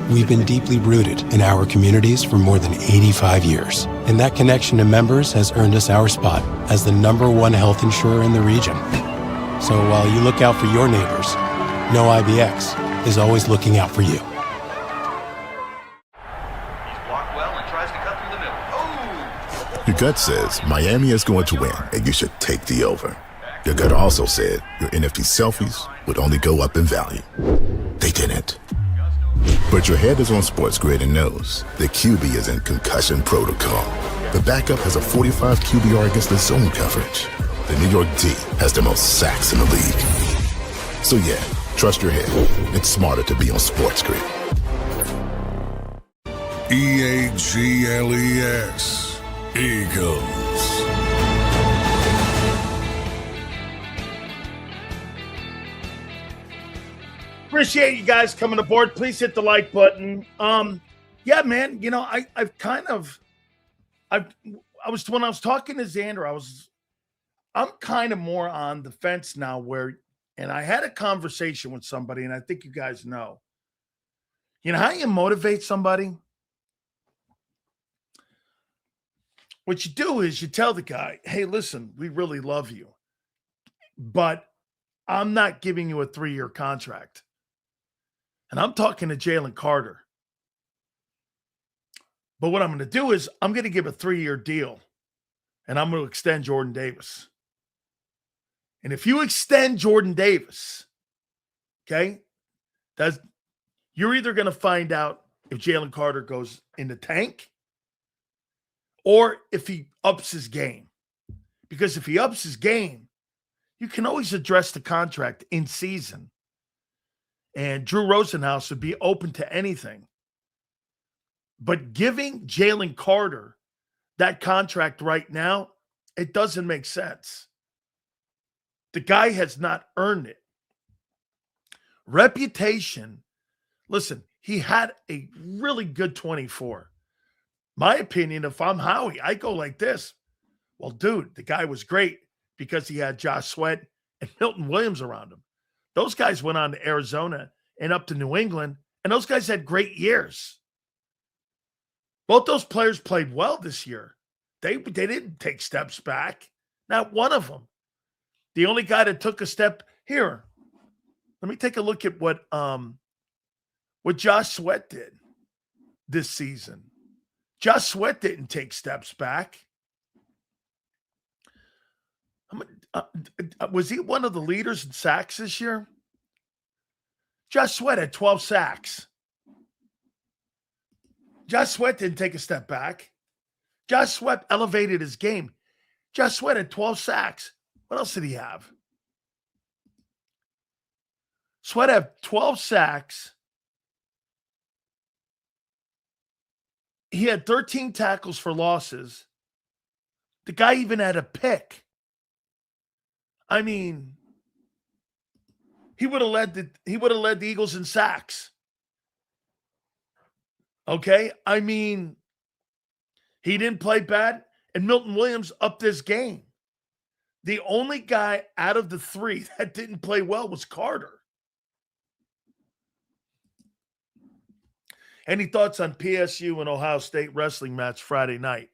We've been deeply rooted in our communities for more than 85 years. And that connection to members has earned us our spot as the #1 health insurer in the region. So while you look out for your neighbors, know IBX is always looking out for you. He's blocked well and tries to cut through the middle. Oh! Your gut says Miami is going to win, and you should take the over. Your gut also said your NFT selfies would only go up in value. They didn't. But your head is on Sports Grid and knows the QB is in concussion protocol. The backup has a 45 QBR against the zone coverage. The New York D has the most sacks in the league. So yeah, trust your head. It's smarter to be on Sports Grid. EAGLES. Eagles. Appreciate you guys coming aboard. Please hit the like button. Yeah, man. You know, when I was talking to Xander, I'm kind of more on the fence now and I had a conversation with somebody, and I think you guys know. You know how you motivate somebody? What you do is you tell the guy, hey, listen, we really love you, but I'm not giving you a 3-year contract. And I'm talking to Jalen Carter. But what I'm going to do is I'm going to give a 3-year deal, and I'm going to extend Jordan Davis. And if you extend Jordan Davis, okay, you're either going to find out if Jalen Carter goes in the tank or if he ups his game. Because if he ups his game, you can always address the contract in season. And Drew Rosenhaus would be open to anything. But giving Jalen Carter that contract right now, it doesn't make sense. The guy has not earned it. Reputation, listen, he had a really good 24. My opinion, if I'm Howie, I go like this. Well, dude, the guy was great because he had Josh Sweat and Milton Williams around him. Those guys went on to Arizona and up to New England, and those guys had great years. Both those players played well this year. They didn't take steps back. Not one of them. The only guy that took a step here, let me take a look at what Josh Sweat did this season. Josh Sweat didn't take steps back. Was he one of the leaders in sacks this year? Josh Sweat had 12 sacks. Josh Sweat didn't take a step back. Josh Sweat elevated his game. Josh Sweat had 12 sacks. What else did he have? Sweat had 12 sacks. He had 13 tackles for losses. The guy even had a pick. I mean, he would have led the Eagles in sacks. Okay? I mean, he didn't play bad, and Milton Williams upped his game. The only guy out of the three that didn't play well was Carter. Any thoughts on PSU and Ohio State wrestling match Friday night?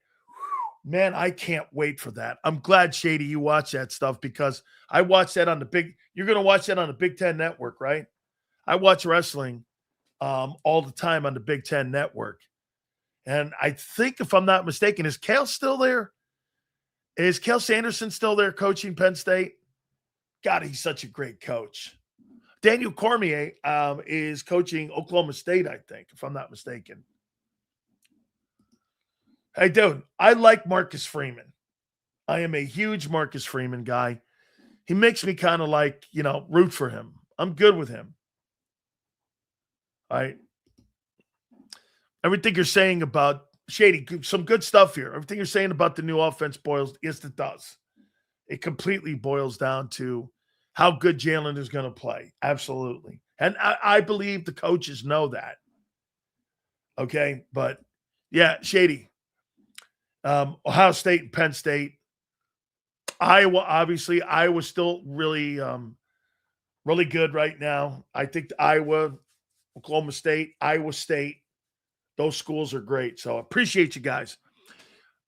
Man, I can't wait for that. I'm glad, Shady, you watch that stuff because I watch that on you're going to watch that on the Big Ten Network, right? I watch wrestling all the time on the Big Ten Network. And I think, if I'm not mistaken, is Cale still there? Is Cale Sanderson still there coaching Penn State? God, he's such a great coach. Daniel Cormier is coaching Oklahoma State, I think, if I'm not mistaken. Hey, dude, I like Marcus Freeman. I am a huge Marcus Freeman guy. He makes me kind of like, root for him. I'm good with him. All right. Everything you're saying about Shady, some good stuff here. Everything you're saying about the new offense boils, yes, it does. It completely boils down to how good Jalen is going to play. Absolutely. And I believe the coaches know that. Okay. But yeah, Shady. Ohio State and Penn State. Iowa, obviously. Iowa's still really, really good right now. I think Iowa, Oklahoma State, Iowa State, those schools are great. So I appreciate you guys.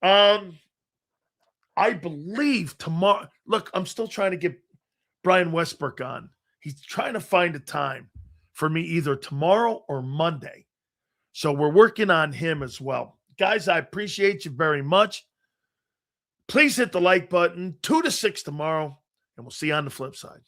I believe tomorrow. Look, I'm still trying to get Brian Westbrook on. He's trying to find a time for me either tomorrow or Monday. So we're working on him as well. Guys, I appreciate you very much. Please hit the like button. 2 to 6 tomorrow, and we'll see you on the flip side.